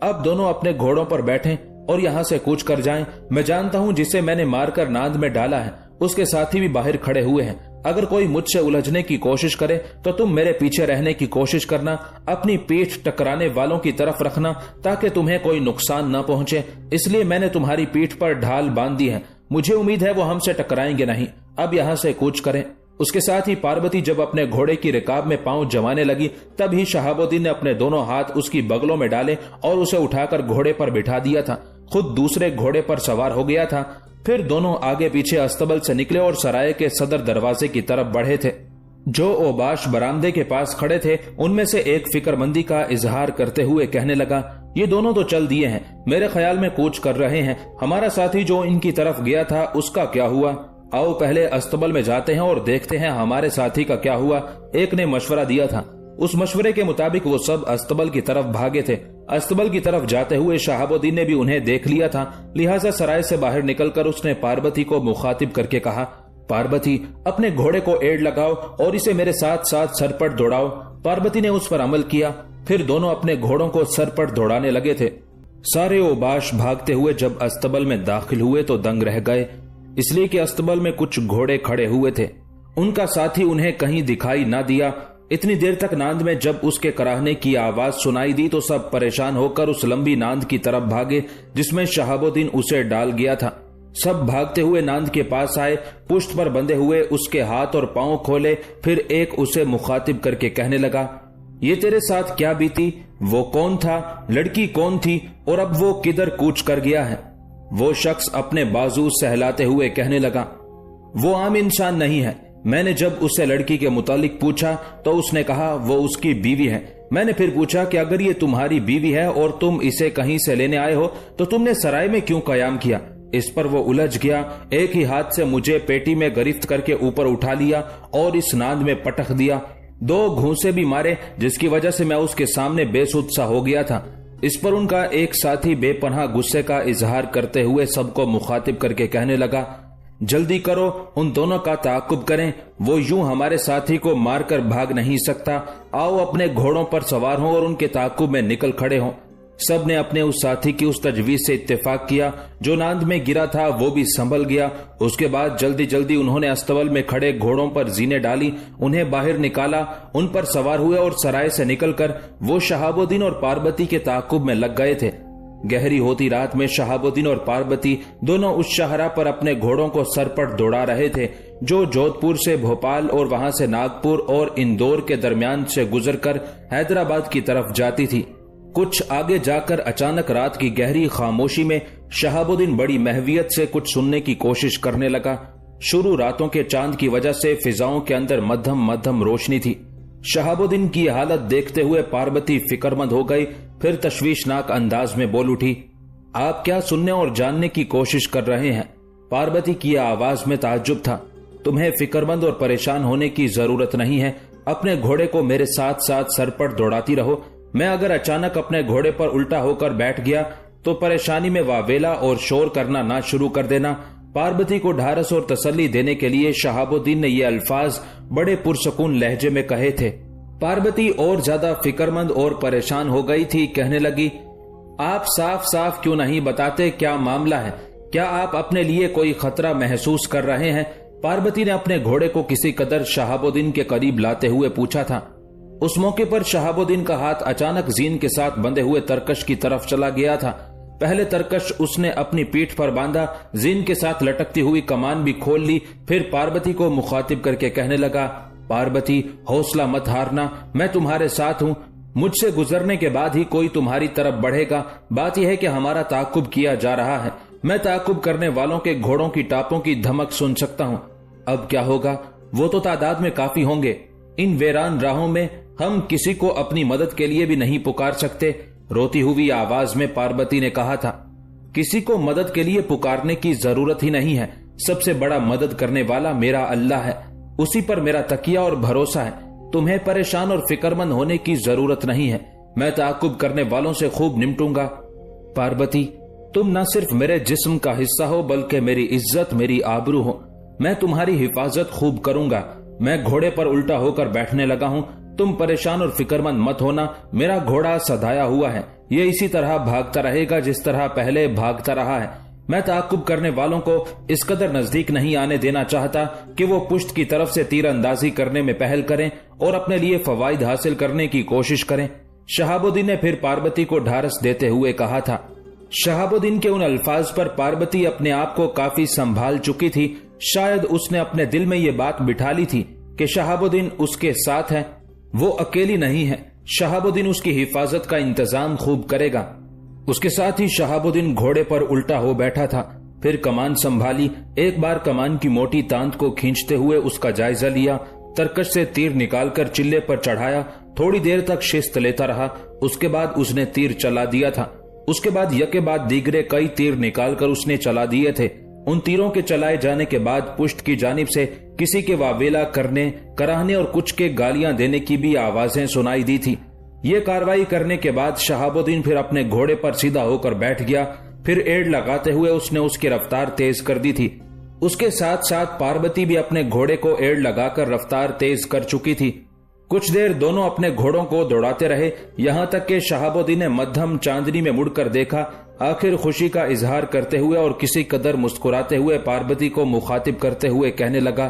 Speaker 1: अब दोनों अपने घोड़ों पर बैठें और यहाँ से कूच कर जाएं। मैं जानता हूँ जिसे मैंने मारकर नांद में डाला है, उसके साथी भी बाहर खड़े हुए हैं। अगर कोई मुझसे उलझने की कोशिश करे तो तुम मेरे पीछे रहने की कोशिश करना, अपनी पीठ टकराने वालों की तरफ रखना ताकि तुम्हें कोई नुकसान न पहुंचे। इसलिए मैंने तुम्हारी पीठ पर ढाल बांध दी है। मुझे उम्मीद है वो हमसे टकराएंगे नहीं। अब यहाँ से कूच करें। उसके साथ ही पार्वती जब अपने घोड़े की रिकाब में पांव जमाने लगी, तभी शहाबुद्दीन ने अपने दोनों हाथ उसकी बगलों में डाले और उसे उठाकर घोड़े पर बिठा दिया था। खुद दूसरे घोड़े पर सवार हो गया था। फिर दोनों आगे पीछे अस्तबल से निकले और सराय के सदर दरवाजे की तरफ बढ़े थे। जो ओबाश बरामदे के पास खड़े थे, उनमें से एक फिक्रमंदी का इजहार करते हुए कहने लगा, ये दोनों तो चल दिए हैं, मेरे ख्याल में कूच कर रहे हैं। हमारा साथी जो इनकी तरफ गया था, उसका क्या हुआ? आओ पहले अस्तबल में जाते हैं और देखते हैं हमारे साथी का क्या हुआ। एक ने मशवरा दिया था। उस मशवरे के मुताबिक वो सब अस्तबल की तरफ भागे थे। अस्तबल की तरफ जाते हुए शहाबुद्दीन ने भी उन्हें देख लिया था, लिहाजा सराय से बाहर निकलकर उसने पार्वती को मुखातिब करके कहा, पार्वती, अपने घोड़े को एड़ लगाओ और इसे मेरे साथ साथ सरपट दौड़ाओ। पार्वती ने उस पर अमल किया। फिर दोनों अपने घोड़ों को सरपट दौड़ाने लगे थे। सारे ओबाश भागते हुए जब अस्तबल में दाखिल हुए तो दंग रह गए, इसलिए कि अस्तबल में कुछ घोड़े खड़े हुए थे। उनका साथी उन्हें कहीं दिखाई न दिया। इतनी देर तक नांद में जब उसके कराहने की आवाज सुनाई दी तो सब परेशान होकर उस लंबी नांद की तरफ भागे जिसमें शहाबुद्दीन उसे डाल गया था। सब भागते हुए नांद के पास आए, पुष्ट पर बंधे हुए उसके हाथ और पांव खोले। फिर एक उसे मुखातिब करके कहने लगा, ये तेरे साथ क्या बीती? वो कौन था? लड़की कौन थी? और अब वो किधर कूच कर गया है? वो शख्स अपने बाजू सहलाते हुए कहने लगा, वो आम इंसान नहीं है। मैंने जब उससे लड़की के मुतालिक पूछा तो उसने कहा वो उसकी बीवी है। मैंने फिर पूछा कि अगर ये तुम्हारी बीवी है और तुम इसे कहीं से लेने आए हो तो तुमने सराय में क्यों कयाम किया? इस पर वो उलझ गया। एक ही हाथ से मुझे पेटी में गिरफ्त करके ऊपर उठा लिया और इस नांद में पटक दिया। 2 घूंसे भी मारे जिसकी वजह से मैं उसके सामने बेसुध सा हो गया था। इस पर उनका एक साथी बेपनाह गुस्से का इजहार करते हुए सबको मुखातिब करके कहने लगा, जल्दी करो, उन दोनों का ताकुब करें। वो यूं हमारे साथी को मारकर भाग नहीं सकता। आओ अपने घोड़ों पर सवार हो और उनके ताकुब में निकल खड़े हो। सब ने अपने उस साथी की उस तजवीज से इत्तेफाक किया। जो नांद में गिरा था वो भी संभल गया। उसके बाद जल्दी जल्दी उन्होंने अस्तबल में खड़े घोड़ों पर जीने डाली, उन्हें बाहर निकाला, उन पर सवार हुए और सराय से निकलकर वो शहाबुद्दीन और पार्वती के ताकुब में लग गए थे। गहरी होती रात में शहाबुद्दीन और पार्वती दोनों उस शाहरा पर अपने घोड़ों को सरपट दौड़ा रहे थे जो जोधपुर से भोपाल और वहां से नागपुर और इंदौर के दरमियान से गुजरकर हैदराबाद की तरफ जाती थी। कुछ आगे जाकर अचानक रात की गहरी खामोशी में शहाबुद्दीन बड़ी महवियत से कुछ सुनने की कोशिश करने लगा। शुरू रातों के चांद की वजह से फिजाओं के अंदर मध्यम मध्यम रोशनी थी। शहाबुद्दीन की हालत देखते हुए पार्वती फिक्रमंद हो गई। फिर तशवीशनाक अंदाज में बोल उठी, आप क्या सुनने और जानने की कोशिश कर रहे हैं? पार्वती की आवाज में ताज्जुब था। तुम्हें फिक्रमंद और परेशान होने की जरूरत नहीं है। अपने घोड़े को मेरे साथ साथ सरपट दौड़ाती रहो। मैं अगर अचानक अपने घोड़े पर उल्टा होकर बैठ गया तो परेशानी में वावेला और शोर करना ना शुरू कर देना। पार्वती को ढारस और तसल्ली देने के लिए शहाबुद्दीन ने ये अल्फाज बड़े पुरसकून लहजे में कहे थे। पार्वती और ज्यादा फिक्रमंद और परेशान हो गई थी। कहने लगी, आप साफ साफ क्यों नहीं बताते क्या मामला है? क्या आप अपने लिए कोई खतरा महसूस कर रहे हैं? पार्वती ने अपने घोड़े को किसी कदर शहाबुद्दीन के करीब लाते हुए पूछा था। उस मौके पर शहाबुद्दीन का हाथ अचानक जीन के साथ बंधे हुए तरकश की तरफ चला गया था। पहले तरकश उसने अपनी पीठ पर बांधा, जीन के साथ लटकती हुई कमान भी खोल ली। फिर पार्वती को मुखातिब करके कहने लगा, पार्वती, हौसला मत हारना, मैं तुम्हारे साथ हूं। मुझसे गुजरने के बाद ही कोई तुम्हारी तरफ बढ़ेगा। बात यह है कि हमारा ताकुब किया जा रहा है। मैं ताकुब करने वालों के घोड़ों की टापों की धमक सुन सकता हूं। अब क्या होगा? वो तो तादाद में काफी होंगे। इन वीरान राहों में हम किसी को अपनी मदद के लिए भी नहीं पुकार सकते। रोती हुई आवाज में पार्वती ने कहा था, किसी को मदद के लिए पुकारने की जरूरत ही नहीं है। सबसे बड़ा मदद करने वाला मेरा अल्लाह है। उसी पर मेरा तकिया और भरोसा है। तुम्हें परेशान और फिक्रमंद होने की जरूरत नहीं है। मैं ताकुब करने वालों से खूब निपटूंगा। पार्वती, तुम न सिर्फ मेरे जिस्म का हिस्सा हो बल्कि मेरी इज्जत, मेरी आबरू हो। मैं तुम्हारी हिफाजत खूब करूंगा। मैं घोड़े पर उल्टा होकर बैठने लगा हूं। तुम परेशान और फिक्रमंद मत होना। मेरा घोड़ा सधाया हुआ है। ये इसी तरह भागता रहेगा जिस तरह पहले भागता रहा है। मैं ताकुब करने वालों को इस कदर नजदीक नहीं आने देना चाहता कि वो पुश्त की तरफ से तीरंदाजी करने में पहल करें और अपने लिए फवाइद हासिल करने की कोशिश करें। शहाबुद्दीन ने फिर पार्वती को ढारस देते हुए कहा था। शहाबुद्दीन के उन अल्फाज पर पार्वती अपने आप को काफी संभाल चुकी थी। शायद उसने अपने दिल में ये बात बिठा ली थी कि शहाबुद्दीन उसके साथ है, वो अकेली नहीं है। शहाबुद्दीन उसकी हिफाजत का इंतजाम खूब करेगा। उसके साथ ही शहाबुद्दीन घोड़े पर उल्टा हो बैठा था। फिर कमान संभाली। एक बार कमान की मोटी तांत को खींचते हुए उसका जायजा लिया। तरकश से तीर निकालकर चिल्ले पर चढ़ाया। थोड़ी देर तक शिस्त लेता रहा। उसके बाद उसने तीर चला दिया था। उसके बाद यके बाद दीगरे कई तीर निकालकर उसने चला दिए थे। उन तीरों के चलाए जाने के बाद पुश्त की जानिब से किसी के वावेला करने, कराहने और कुछ के गालियां देने की भी आवाजें सुनाई दी थी। ये कार्रवाई करने के बाद शहाबुद्दीन फिर अपने घोड़े पर सीधा होकर बैठ गया। फिर एड़ लगाते हुए उसने उसकी रफ्तार तेज कर दी थी। उसके साथ साथ पार्वती भी अपने घोड़े को एड़ लगाकर रफ्तार तेज कर चुकी थी। कुछ देर दोनों अपने घोड़ों को दौड़ाते रहे, यहां तक कि शहाबुद्दीन ने मध्यम चांदनी में मुड़कर देखा। आखिर खुशी का इजहार करते हुए और किसी कदर मुस्कुराते हुए पार्वती को मुखातिब करते हुए कहने लगा,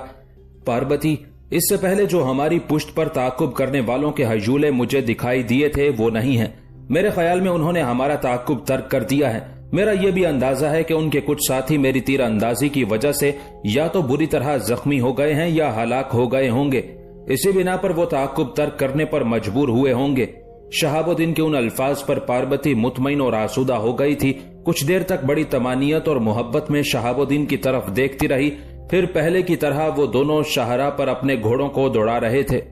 Speaker 1: पार्वती, इससे पहले जो हमारी पुश्त पर ताकुब करने वालों के हजूले मुझे दिखाई दिए थे वो नहीं है। मेरे ख्याल में उन्होंने हमारा ताकुब तर्क कर दिया है। मेरा यह भी अंदाजा है कि उनके कुछ साथी मेरी तीर अंदाजी की वजह से या तो बुरी तरह जख्मी हो गए हैं या हलाक हो गए होंगे। इसी बिना पर वो ताकुब तर्क करने पर मजबूर हुए होंगे। शहाबुद्दीन के उन अल्फाज पर पार्वती मुतमईन और आसूदा हो गई थी। कुछ देर तक बड़ी तमानियत और मोहब्बत में शहाबुद्दीन की तरफ देखती रही। फिर पहले की तरह वो दोनों शाहरा पर अपने घोड़ों को दौड़ा रहे थे।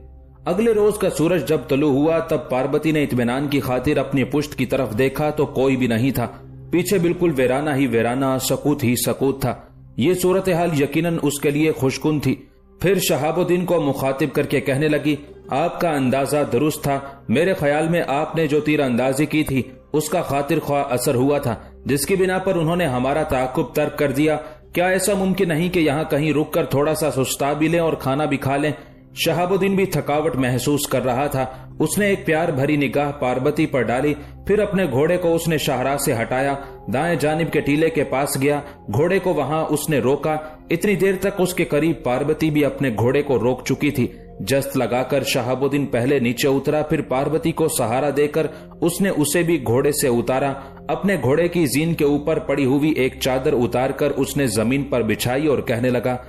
Speaker 1: अगले रोज का सूरज जब तलू हुआ तब पार्वती ने इत्मीनान की खातिर अपनी पुश्त की तरफ देखा तो कोई भी नहीं था। पीछे बिल्कुल वीराना ही वीराना, सकूत ही सकूत था। ये सूरत हाल यकीनन उसके लिए खुशकुन थी। फिर शहाबुद्दीन को मुखातिब करके कहने लगी, आपका अंदाजा दुरुस्त था। मेरे ख्याल में आपने जो तीर अंदाजी की थी उसका खातिर ख्वाह असर हुआ था, जिसकी बिना पर उन्होंने हमारा ताकुब तर्क कर दिया। क्या ऐसा मुमकिन नहीं कि यहाँ कहीं रुककर थोड़ा सा सुस्ता भी लें और खाना भी खा लें? शहाबुद्दीन भी थकावट महसूस कर रहा था। उसने एक प्यार भरी निगाह पार्वती पर डाली। फिर अपने घोड़े को उसने शाहरा से हटाया, दाएं जानिब के टीले के पास गया। घोड़े को वहां उसने रोका। इतनी देर तक उसके करीब पार्वती भी अपने घोड़े को रोक चुकी थी। जस्त लगाकर शहाबुद्दीन पहले नीचे उतरा। फिर पार्वती को सहारा देकर उसने उसे भी घोड़े से उतारा। अपने घोड़े की जीन के ऊपर पड़ी हुई एक चादर उतारकर उसने जमीन पर बिछाई और कहने लगा,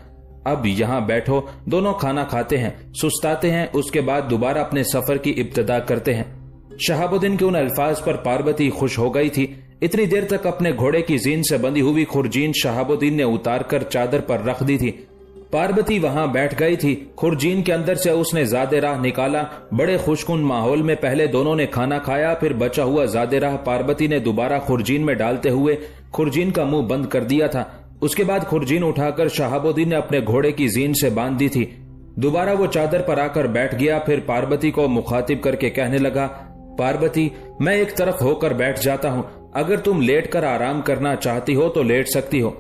Speaker 1: अब यहाँ बैठो, दोनों खाना खाते हैं, सुस्ताते हैं, उसके बाद दोबारा अपने सफर की इब्तिदा करते हैं। शहाबुद्दीन के उन अल्फाज पर पार्वती खुश हो गई थी। इतनी देर तक अपने घोड़े की जीन से बंधी हुई खुरजीन शहाबुद्दीन ने उतारकर चादर पर रख दी थी। पार्वती वहां बैठ गई थी। खुरजीन के अंदर से उसने ज़ादे राह निकाला। बड़े खुशकुन माहौल में पहले दोनों ने खाना खाया। फिर बचा हुआ ज़ादे राह पार्वती ने दोबारा खुरजीन में डालते हुए खुरजीन का मुंह बंद कर दिया था। उसके बाद खुरजीन उठाकर शहाबुद्दीन ने अपने घोड़े की जीन से बांध दी थी। दोबारा वो चादर पर आकर बैठ गया। फिर पार्वती को मुखातिब करके कहने लगा, पार्वती, मैं एक तरफ होकर बैठ जाता हूँ। अगर तुम लेट कर आराम करना चाहती हो तो लेट सकती हो।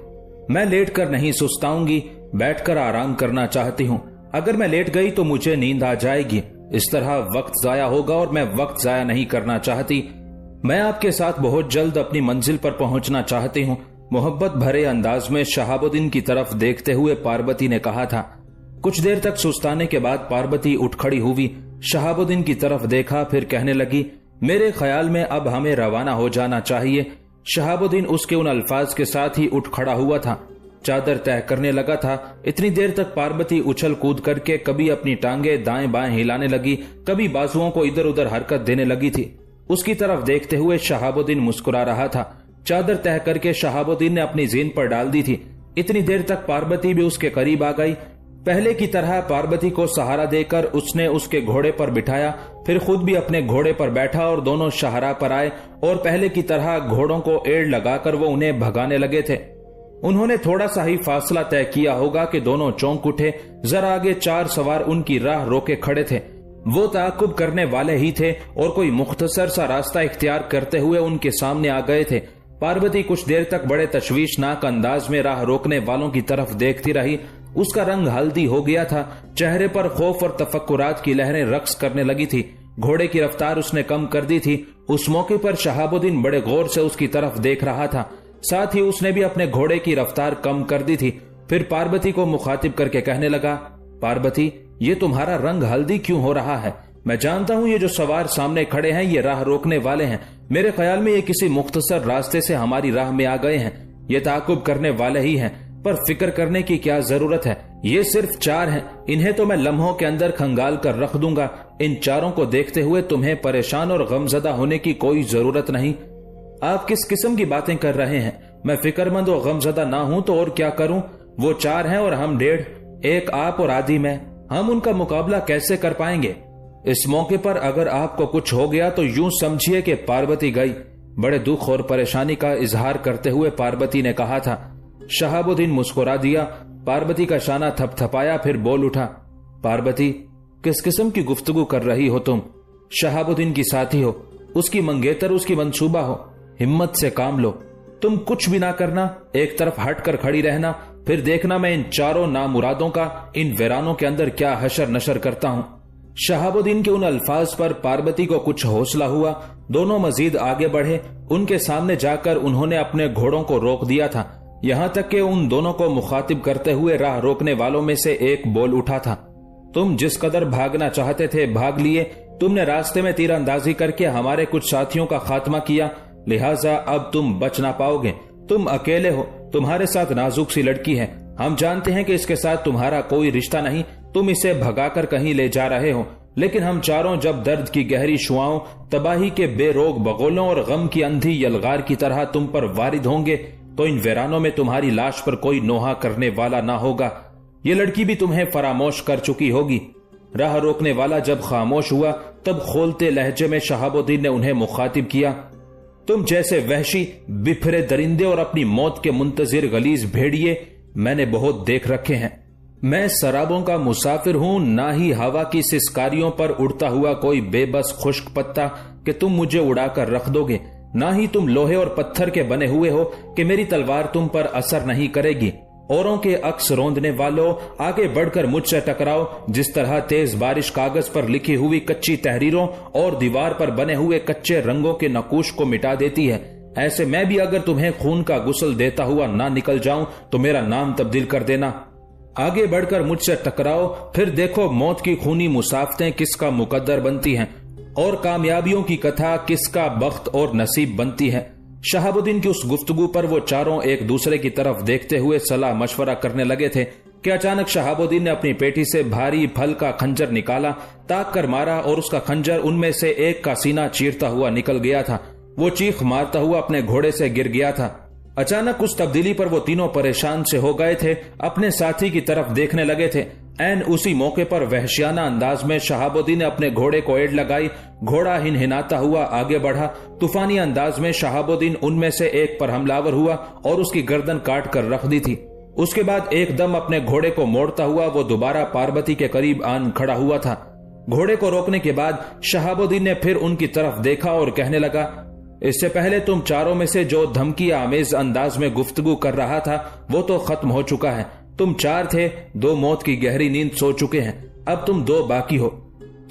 Speaker 1: मैं लेट कर नहीं सुस्ताऊंगी, बैठकर आराम करना चाहती हूँ। अगर मैं लेट गई तो मुझे नींद आ जाएगी। इस तरह वक्त जाया होगा और मैं वक्त जाया नहीं करना चाहती। मैं आपके साथ बहुत जल्द अपनी मंजिल पर पहुंचना चाहती हूँ। मोहब्बत भरे अंदाज में शहाबुद्दीन की तरफ देखते हुए पार्वती ने कहा था। कुछ देर तक सुस्ताने के बाद पार्वती उठ खड़ी हुई, शहाबुद्दीन की तरफ देखा, फिर कहने लगी, मेरे ख्याल में अब हमें रवाना हो जाना चाहिए। शहाबुद्दीन उसके उन अल्फाज के साथ ही उठ खड़ा हुआ था। चादर तय करने लगा था। इतनी देर तक पार्वती उछल कूद करके कभी अपनी टांगे दाएं बाएं हिलाने लगी, कभी बाजुओं को इधर उधर हरकत देने लगी थी। उसकी तरफ देखते हुए शहाबुद्दीन मुस्कुरा रहा था। चादर तय करके शहाबुद्दीन ने अपनी जीन पर डाल दी थी। इतनी देर तक पार्वती भी उसके करीब आ गई। पहले की तरह पार्वती को सहारा देकर उसने उसके घोड़े पर बिठाया, फिर खुद भी अपने घोड़े पर बैठा और दोनों शाहराह पर आए और पहले की तरह घोड़ों को एड़ लगाकर वो उन्हें भगाने लगे थे। उन्होंने थोड़ा सा ही फासला तय किया होगा कि दोनों चौंक उठे। जरा आगे 4 सवार उनकी राह रोके खड़े थे। वो ताकुब करने वाले ही थे और कोई मुख्तसर सा रास्ता इख्तियार करते हुए उनके सामने आ गए थे। पार्वती कुछ देर तक बड़े तशवीशनाक अंदाज में राह रोकने वालों की तरफ देखती रही। उसका रंग हल्दी हो गया था, चेहरे पर खौफ और तफक्कुरात की लहरें रक्स करने लगी थी। घोड़े की रफ्तार उसने कम कर दी थी। उस मौके पर शहाबुद्दीन बड़े गौर से उसकी तरफ देख रहा था। साथ ही उसने भी अपने घोड़े की रफ्तार कम कर दी थी। फिर पार्वती को मुखातिब करके कहने लगा, पार्वती, ये तुम्हारा रंग हल्दी क्यों हो रहा है? मैं जानता हूं ये जो सवार सामने खड़े हैं ये राह रोकने वाले हैं। मेरे ख्याल में ये किसी मुख्तसर रास्ते से हमारी राह में आ गए हैं। ये ताकुब करने वाले ही हैं, पर फिक्र करने की क्या जरूरत है? ये सिर्फ 4 हैं। इन्हें तो मैं लम्हों के अंदर खंगाल कर रख दूंगा। इन चारों को देखते हुए तुम्हें परेशान और गमजदा होने की कोई जरूरत नहीं। आप किस किस्म की बातें कर रहे हैं? मैं फिक्रमंद और गमजदा ना हूं तो और क्या करूं? वो 4 हैं और हम 1.5, एक आप और आधी मैं। हम उनका मुकाबला कैसे कर पाएंगे? इस मौके पर अगर आपको कुछ हो गया तो यूं समझिए कि पार्वती गई। बड़े दुख और परेशानी का इजहार करते हुए पार्वती ने कहा था। शहाबुद्दीन मुस्कुरा दिया। पार्वती का शाना थपथपाया, फिर बोल उठा, पार्वती, किस किस्म की गुफ्तगू कर रही हो तुम? शहाबुद्दीन की साथी हो, उसकी मंगेतर, उसकी मंसूबा हो। हिम्मत से काम लो। तुम कुछ भी ना करना, एक तरफ हट कर खड़ी रहना, फिर देखना मैं इन 4 नामुरादों का इन वीरानों के अंदर क्या हशर नशर करता हूं। शहाबुद्दीन के उन अल्फाज पर पार्वती को कुछ हौसला हुआ। दोनों मजीद आगे बढ़े। उनके सामने जाकर उन्होंने अपने घोड़ों को रोक दिया था। यहां तक कि उन दोनों को मुखातिब करते हुए राह रोकने वालों में से एक बोल उठा था, तुम जिस कदर भागना चाहते थे भाग लिए। तुमने रास्ते में तीरंदाजी करके हमारे कुछ साथियों का खात्मा किया, लिहाजा अब तुम बच ना पाओगे। तुम अकेले हो, तुम्हारे साथ नाजुक सी लड़की है। हम जानते हैं कि इसके साथ तुम्हारा कोई रिश्ता नहीं, तुम इसे भगाकर कहीं ले जा रहे हो। लेकिन हम चारों जब दर्द की गहरी शुआओं, तबाही के बेरोग बगोलों और गम की अंधी यलगार की तरह तुम पर वारिद होंगे तो इन वीरानों में तुम्हारी लाश पर कोई नोहा करने वाला ना होगा। ये लड़की भी तुम्हें फरामोश कर चुकी होगी। राह रोकने वाला जब खामोश हुआ तब खोलते लहजे में शहाबुद्दीन ने उन्हें मुखातिब किया, तुम जैसे वहशी बिफरे दरिंदे और अपनी मौत के मुंतजिर गलीज भेड़िए मैंने बहुत देख रखे हैं। मैं शराबों का मुसाफिर हूं, ना ही हवा की सिसकारियों पर उड़ता हुआ कोई बेबस खुश्क पत्ता कि तुम मुझे उड़ाकर रख दोगे। ना ही तुम लोहे और पत्थर के बने हुए हो कि मेरी तलवार तुम पर असर नहीं करेगी। औरों के अक्स रौंदने वालों, आगे बढ़कर मुझसे टकराओ। जिस तरह तेज बारिश कागज पर लिखी हुई कच्ची तहरीरों और दीवार पर बने हुए कच्चे रंगों के नकूश को मिटा देती है, ऐसे मैं भी अगर तुम्हें खून का गुस्ल देता हुआ ना निकल जाऊं तो मेरा नाम तब्दील कर देना। आगे बढ़कर मुझसे टकराओ, फिर देखो मौत की खूनी मुसाफतें किसका मुकद्दर बनती हैं और कामयाबियों की कथा किसका बख्त और नसीब बनती है। शहाबुद्दीन की उस गुफ्तगू पर वो चारों एक दूसरे की तरफ देखते हुए सलाह मशवरा करने लगे थे कि अचानक शहाबुद्दीन ने अपनी पेटी से भारी फल का खंजर निकाला, ताक कर मारा और उसका खंजर उनमें से एक का सीना चीरता हुआ निकल गया था। वो चीख मारता हुआ अपने घोड़े से गिर गया था। अचानक उस तब्दीली पर वो तीनों परेशान से हो गए थे, अपने साथी की तरफ देखने लगे थे। ऐन उसी मौके पर वहशियाना अंदाज में शहाबुद्दीन ने अपने घोड़े को एड़ लगाई। घोड़ा हिनहिनाता हुआ आगे बढ़ा। तूफानी अंदाज में शहाबुद्दीन उनमें से एक पर हमलावर हुआ और उसकी गर्दन काट कर रख दी थी। उसके बाद एकदम अपने घोड़े को मोड़ता हुआ वो दोबारा पार्वती के करीब आन खड़ा हुआ था। घोड़े को रोकने के बाद शहाबुद्दीन ने फिर उनकी तरफ देखा और कहने लगा, इससे पहले तुम चारों में से जो धमकी आमेज अंदाज में गुफ्तगू कर रहा था वो तो खत्म हो चुका है। तुम 4 थे, 2 मौत की गहरी नींद सो चुके हैं, अब तुम 2 बाकी हो।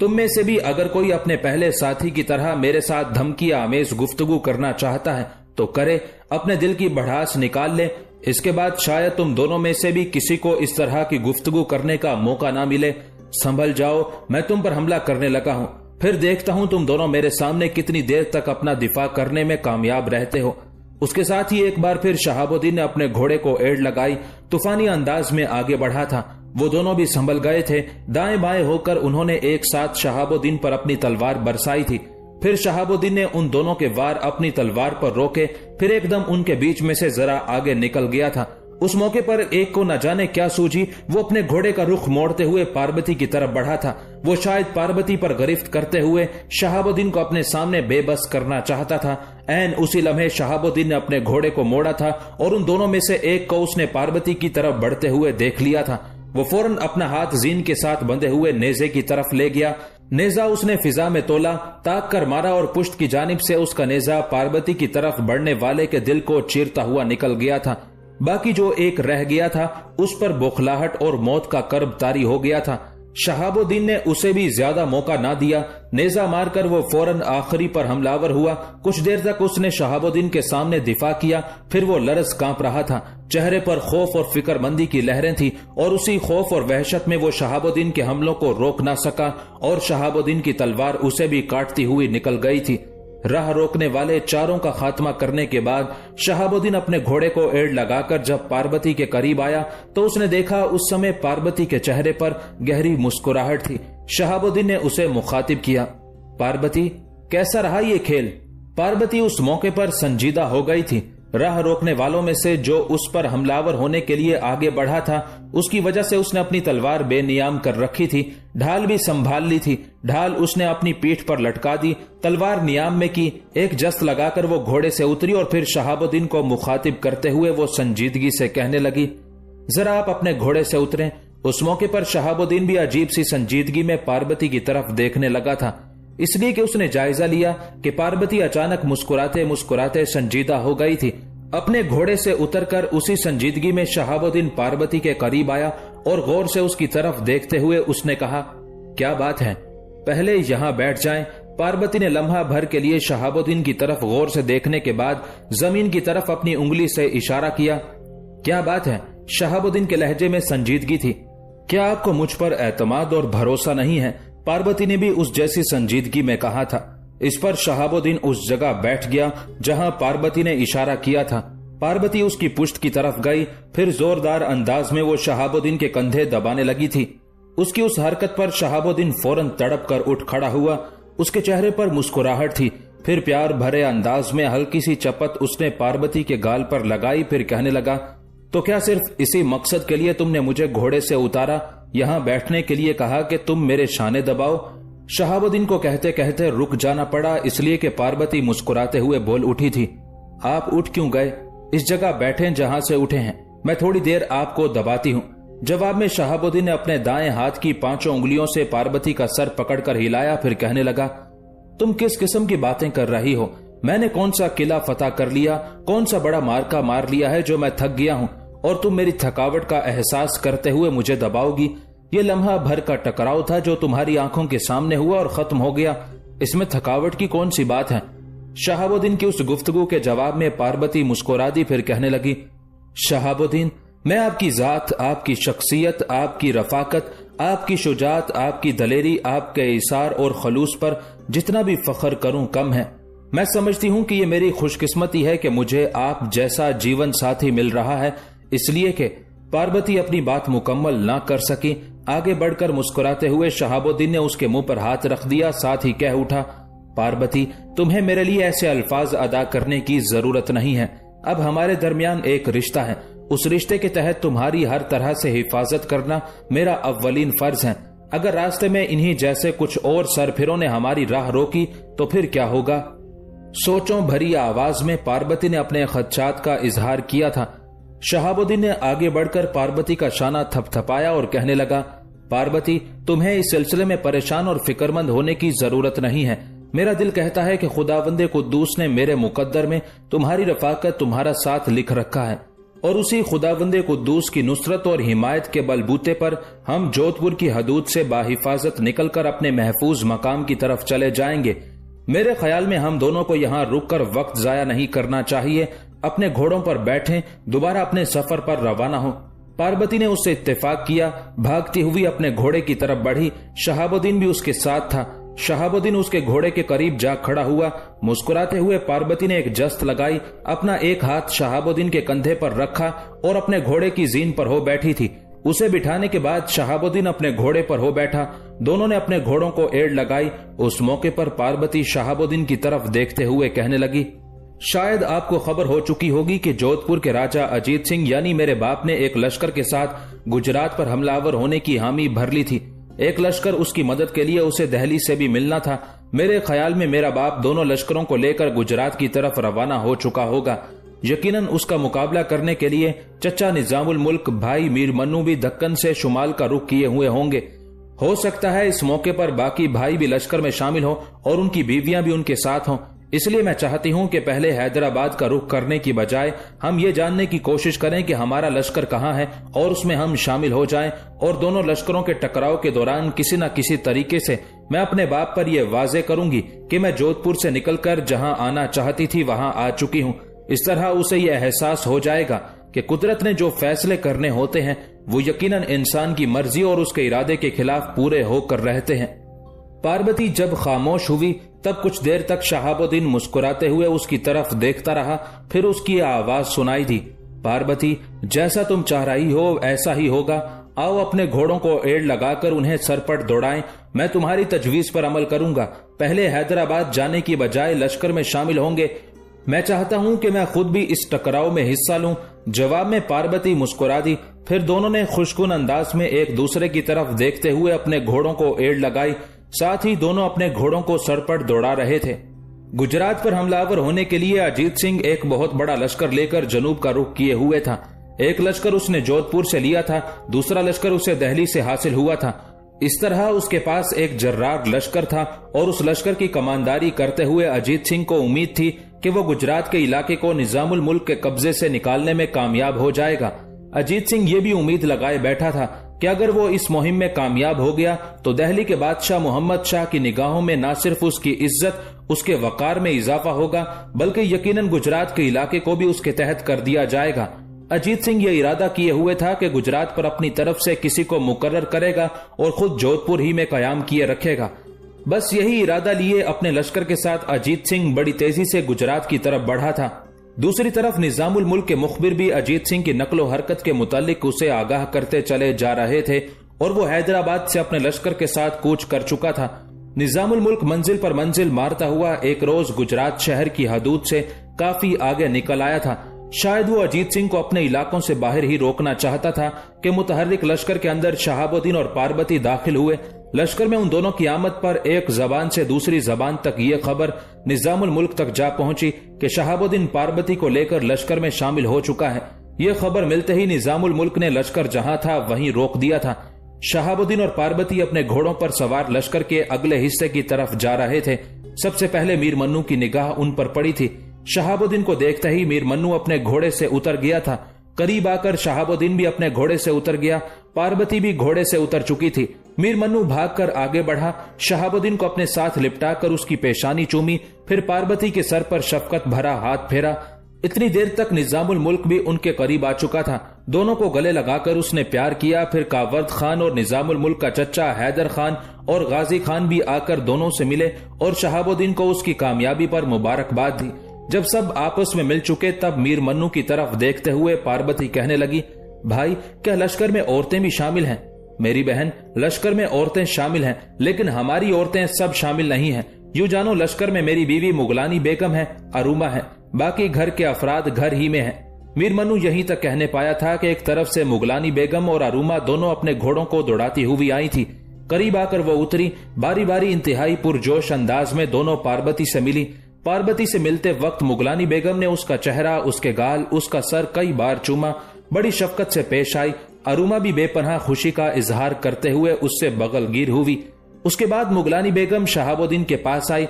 Speaker 1: तुम में से भी अगर कोई अपने पहले साथी की तरह मेरे साथ धमकी आमेज गुफ्तगू करना चाहता है तो करे, अपने दिल की भड़ास निकाल ले। इसके बाद शायद तुम दोनों में से भी किसी को इस तरह की गुफ्तगू करने का मौका ना मिले। संभल जाओ, मैं तुम पर हमला करने लगा हूं, फिर देखता हूं तुम दोनों मेरे सामने कितनी देर तक अपना दिफा करने में कामयाब रहते हो। उसके साथ ही एक बार फिर शहाबुद्दीन ने अपने घोड़े को एड़ लगाई, तूफानी अंदाज में आगे बढ़ा था। वो दोनों भी संभल गए थे। दाएं बाएं होकर उन्होंने एक साथ शहाबुद्दीन पर अपनी तलवार बरसाई थी। फिर शहाबुद्दीन ने उन दोनों के वार अपनी तलवार पर रोके, फिर एकदम उनके बीच में से जरा आगे निकल गया था। उस मौके पर एक को न जाने क्या सूझी, वो अपने घोड़े का रुख मोड़ते हुए पार्वती की तरफ बढ़ा था। वो शायद पार्वती पर गिरफ्त करते हुए शहाबुद्दीन को अपने सामने बेबस करना चाहता था। ऐन उसी लम्हे शहाबुद्दीन ने अपने घोड़े को मोड़ा था और उन दोनों में से एक को उसने पार्वती की तरफ बढ़ते हुए देख लिया था। वो फौरन अपना हाथ जीन के साथ बंधे हुए नेजे की तरफ ले गया। नेजा उसने फिजा में तोला, ताक कर मारा और पुष्ट की जानिब से उसका नेजा पार्वती की तरफ बढ़ने वाले के दिल को चीरता हुआ निकल गया था। बाकी जो एक रह गया था उस पर बौखलाहट और मौत का कर्ब तारी हो गया था। शहाबुद्दीन ने उसे भी ज्यादा मौका ना दिया। नेजा मारकर वो फौरन आखिरी पर हमलावर हुआ। कुछ देर तक उसने शहाबुद्दीन के सामने दिफा किया, फिर वो लरज कांप रहा था। चेहरे पर खौफ और फिक्रमंदी की लहरें थी और उसी खौफ और वहशत में वो शहाबुद्दीन के हमलों को रोक ना सका और शहाबुद्दीन की तलवार उसे भी काटती हुई निकल गई थी। राह रोकने वाले चारों का खात्मा करने के बाद शहाबुद्दीन अपने घोड़े को एड़ लगाकर जब पार्वती के करीब आया तो उसने देखा उस समय पार्वती के चेहरे पर गहरी मुस्कुराहट थी। शहाबुद्दीन ने उसे मुखातिब किया, पार्वती कैसा रहा ये खेल? पार्वती उस मौके पर संजीदा हो गई थी। राह रोकने वालों में से जो उस पर हमलावर होने के लिए आगे बढ़ा था, उसकी वजह से उसने अपनी तलवार बेनियाम कर रखी थी। ढाल भी संभाल ली थी। ढाल उसने अपनी पीठ पर लटका दी, तलवार नियाम में की। एक जस्त लगाकर वो घोड़े से उतरी और फिर शहाबुद्दीन को मुखातिब करते हुए वो संजीदगी से कहने लगी, जरा आप अपने घोड़े से उतरें। उस मौके पर शहाबुद्दीन भी अजीब सी संजीदगी में पार्वती की तरफ देखने लगा था, इसलिए कि उसने जायजा लिया कि पार्वती अचानक मुस्कुराते मुस्कुराते संजीदा हो गई थी। अपने घोड़े से उतरकर उसी संजीदगी में शहाबुद्दीन पार्वती के करीब आया और गौर से उसकी तरफ देखते हुए उसने कहा, क्या बात है, पहले यहां बैठ जाएं। पार्वती ने लम्हा भर के लिए शहाबुद्दीन की तरफ गौर से देखने के बाद जमीन की तरफ अपनी उंगली से इशारा किया। क्या बात है? शहाबुद्दीन के लहजे में संजीदगी थी। क्या आपको मुझ पर एतमाद और भरोसा नहीं है? पार्वती ने भी उस जैसी संजीदगी में कहा था। इस पर शहाबुद्दीन उस जगह बैठ गया जहां पार्वती ने इशारा किया था। पार्वती उसकी पुष्ट की तरफ गई, फिर जोरदार अंदाज में वो शहाबुद्दीन के कंधे दबाने लगी थी। उसकी उस हरकत पर शहाबुद्दीन फौरन तड़प कर उठ खड़ा हुआ। उसके चेहरे पर मुस्कुराहट थी। फिर प्यार भरे अंदाज में हल्की सी चपत उसने पार्वती के गाल पर लगाई, फिर कहने लगा, तो क्या सिर्फ इसी मकसद के लिए तुमने मुझे घोड़े से उतारा, यहाँ बैठने के लिए कहा कि तुम मेरे शाने दबाओ? शहाबुद्दीन को कहते कहते रुक जाना पड़ा, इसलिए कि पार्वती मुस्कुराते हुए बोल उठी थी, आप उठ क्यों गए? इस जगह बैठे जहां से उठे हैं, मैं थोड़ी देर आपको दबाती हूँ। जवाब में शहाबुद्दीन ने अपने दाएं हाथ की 5 उंगलियों से पार्वती का सर पकड़कर हिलाया, फिर कहने लगा, तुम किस किस्म की बातें कर रही हो? मैंने कौन सा किला फतह कर लिया, कौन सा बड़ा मार्का मार लिया है जो मैं थक गया हूँ और तुम मेरी थकावट का एहसास करते हुए मुझे दबाओगी? ये लम्हा भर का टकराव था जो तुम्हारी आंखों के सामने हुआ और खत्म हो गया। इसमें थकावट की कौन सी बात है? शहाबुद्दीन की उस गुफ्तगू के जवाब में पार्वती मुस्कुरा दी, फिर कहने लगी, शहाबुद्दीन, मैं आपकी जात, आपकी शख्सियत, आपकी रफाकत, आपकी शुजात, आपकी दलेरी, आपके इसार और खलूस पर जितना भी फख्र करूं कम है। मैं समझती हूं कि ये मेरी खुशकिस्मती है कि मुझे आप जैसा जीवन साथी मिल रहा है। इसलिए कि पार्वती अपनी बात मुकम्मल ना कर सकी। आगे बढ़कर मुस्कुराते हुए शहाबुद्दीन ने उसके मुंह पर हाथ रख दिया, साथ ही कह उठा, पार्वती, तुम्हें मेरे लिए ऐसे अल्फाज अदा करने की जरूरत नहीं है। अब हमारे दरमियान एक रिश्ता है, उस रिश्ते के तहत तुम्हारी हर तरह से हिफाजत करना मेरा अव्वलीन फर्ज है। अगर रास्ते में इन्हीं जैसे कुछ और सरफिरों ने हमारी राह रोकी तो फिर क्या होगा? सोचों भरी आवाज में पार्वती ने अपने खदशात का इजहार किया था। शहाबुद्दीन ने आगे बढ़कर पार्वती का शाना थपथपाया और कहने लगा, पार्वती, तुम्हें इस सिलसिले में परेशान और फिक्रमंद होने की जरूरत नहीं है। मेरा दिल कहता है कि खुदावंदे कुद्दूस ने मेरे मुकद्दर में तुम्हारी रफाकत, तुम्हारा साथ लिख रखा है और उसी खुदावंदे कुद्दूस की नुसरत और हिमायत के बलबूते पर हम जोधपुर की हदूद से बाहिफाजत निकलकर अपने महफूज मकाम की तरफ चले जाएंगे। मेरे ख्याल में हम दोनों को यहाँ रुककर वक्त जाया नहीं करना चाहिए। अपने घोड़ों पर बैठें, दोबारा अपने सफर पर रवाना हो। पार्वती ने उससे इत्तेफाक किया, भागती हुई अपने घोड़े की तरफ बढ़ी। शहाबुद्दीन भी उसके साथ था। शहाबुद्दीन उसके घोड़े के करीब जा खड़ा हुआ। मुस्कुराते हुए पार्वती ने एक जस्त लगाई, अपना एक हाथ शहाबुद्दीन के कंधे पर रखा और अपने घोड़े की जीन पर हो बैठी थी। उसे बिठाने के बाद शहाबुद्दीन अपने घोड़े पर हो बैठा। दोनों ने अपने घोड़ों को एड़ लगाई। उस मौके पर पार्वती शहाबुद्दीन की तरफ देखते हुए कहने लगी, शायद आपको खबर हो चुकी होगी कि जोधपुर के राजा अजीत सिंह यानी मेरे बाप ने एक लश्कर के साथ गुजरात पर हमलावर होने की हामी भर ली थी। एक लश्कर उसकी मदद के लिए उसे दिल्ली से भी मिलना था। मेरे ख्याल में मेरा बाप दोनों लश्करों को लेकर गुजरात की तरफ रवाना हो चुका होगा। यकीनन उसका मुकाबला करने के लिए चचा निजामुल मुल्क भाई मीर मन्नू भी दक्कन से शुमाल का रुख किए हुए होंगे। हो सकता है इस मौके पर बाकी भाई भी लश्कर में शामिल हो और उनकी बीवियां भी उनके साथ हों। इसलिए मैं चाहती हूं कि पहले हैदराबाद का रुख करने की बजाय हम ये जानने की कोशिश करें कि हमारा लश्कर कहां है और उसमें हम शामिल हो जाएं और दोनों लश्करों के टकराव के दौरान किसी न किसी तरीके से मैं अपने बाप पर यह वाजे करूंगी कि मैं जोधपुर से निकलकर जहां आना चाहती थी वहां आ चुकी हूं। इस तरह उसे यह एहसास हो जाएगा कि कुदरत ने जो फैसले करने होते हैं वो यकीनन इंसान की मर्जी और उसके इरादे के खिलाफ पूरे होकर रहते हैं। पार्वती जब खामोश हुई तब कुछ देर तक शहाबुद्दीन मुस्कुराते हुए उसकी तरफ देखता रहा। फिर उसकी आवाज सुनाई दी, पार्वती, जैसा तुम चाह रही हो ऐसा ही होगा। आओ अपने घोड़ों को एड़ लगाकर उन्हें सरपट दौड़ाएं। मैं तुम्हारी तजवीज पर अमल करूंगा। पहले हैदराबाद जाने की बजाय लश्कर में शामिल होंगे। मैं चाहता हूं कि मैं खुद भी इस टकराव में हिस्सा लूं। जवाब में पार्वती मुस्कुरा दी। फिर दोनों ने खुशकुन अंदाज में एक दूसरे की तरफ देखते हुए अपने घोड़ों को एड़ लगाई। साथ ही दोनों अपने घोड़ों को सरपट दौड़ा रहे थे। गुजरात पर हमलावर होने के लिए अजीत सिंह एक बहुत बड़ा लश्कर लेकर जनूब का रुख किए हुए था। एक लश्कर उसने जोधपुर से लिया था, दूसरा लश्कर उसे दिल्ली से हासिल हुआ था। इस तरह उसके पास एक जर्रार लश्कर था और उस लश्कर की कमांडरी करते हुए अजीत सिंह को उम्मीद थी कि वो गुजरात के इलाके को निजामुल मुल्क के कब्जे से निकालने में कामयाब हो जाएगा। अजीत सिंह ये भी उम्मीद लगाए बैठा था कि अगर वो इस मुहिम में कामयाब हो गया तो दिल्ली के बादशाह मोहम्मद शाह की निगाहों में न सिर्फ उसकी इज्जत, उसके वकार में इजाफा होगा बल्कि यकीनन गुजरात के इलाके को भी उसके तहत कर दिया जाएगा। अजीत सिंह ये इरादा किए हुए था कि गुजरात पर अपनी तरफ से किसी को मुकर्रर करेगा और खुद जोधपुर ही में कयाम किए रखेगा। बस यही इरादा लिए अपने लश्कर के साथ अजीत सिंह बड़ी तेजी से गुजरात की तरफ बढ़ा था। दूसरी तरफ निजामुल मुल्क के मुखबिर भी अजीत सिंह की नकलो हरकत के मुतालिक उसे आगाह करते चले जा रहे थे और वो हैदराबाद से अपने लश्कर के साथ कूच कर चुका था। निजामुल मुल्क मंजिल पर मंजिल मारता हुआ एक रोज गुजरात शहर की हदूद से काफी आगे निकल आया था। शायद वो अजीत सिंह को अपने इलाकों से बाहर ही रोकना चाहता था कि मुतहर्रिक लश्कर के अंदर शहाबुद्दीन और पार्वती दाखिल हुए। लश्कर में उन दोनों की आमद पर एक जबान से दूसरी जबान तक ये खबर निजामुल मुल्क तक जा पहुंची कि शहाबुद्दीन पार्वती को लेकर लश्कर में शामिल हो चुका है। ये खबर मिलते ही निजामुल मुल्क ने लश्कर जहां था वहीं रोक दिया था। शहाबुद्दीन और पार्वती अपने घोड़ों पर सवार लश्कर के अगले हिस्से की तरफ जा रहे थे। सबसे पहले मीर मन्नू की निगाह उन पर पड़ी थी। शहाबुद्दीन को देखते ही मीर मन्नू अपने घोड़े से उतर गया था। करीब आकर शहाबुद्दीन भी अपने घोड़े से उतर गया। पार्वती भी घोड़े से उतर चुकी थी। मीर मन्नू भागकर आगे बढ़ा, शहाबुद्दीन को अपने साथ लिपटाकर उसकी पेशानी चूमी, फिर पार्वती के सर पर शफकत भरा हाथ फेरा। इतनी देर तक निजामुल मुल्क भी उनके करीब आ चुका था। दोनों को गले लगाकर उसने प्यार किया। फिर कावर्द खान और निजामुल मुल्क का चचा हैदर खान और गाजी खान भी आकर दोनों से मिले और शहाबुद्दीन को उसकी कामयाबी पर मुबारकबाद दी। जब सब आपस में मिल चुके तब मीर मन्नू की तरफ देखते हुए पार्वती कहने लगी, भाई, क्या लश्कर में औरतें भी शामिल हैं? मेरी बहन, लश्कर में औरतें शामिल हैं, लेकिन हमारी औरतें सब शामिल नहीं हैं। यूं जानो लश्कर में मेरी बीवी मुगलानी बेगम है, अरूमा है, बाकी घर के अफराद घर ही में हैं। मीर मन्नू यहीं तक कहने पाया था कि एक तरफ से मुगलानी बेगम और अरूमा दोनों अपने घोड़ों को दौड़ाती हुई आई थी। करीब आकर वो उतरी। बारी बारी इंतहाई पुरजोश अंदाज में दोनों पार्वती से मिली। पार्वती से मिलते वक्त मुगलानी बेगम ने उसका चेहरा, उसके गाल, उसका सर कई बार चूमा, बड़ी शफकत से पेश आई। अरूमा भी बेपनाह खुशी का इजहार करते हुए उससे बगलगीर हुई। उसके बाद मुगलानी बेगम शहाबुद्दीन के पास आई।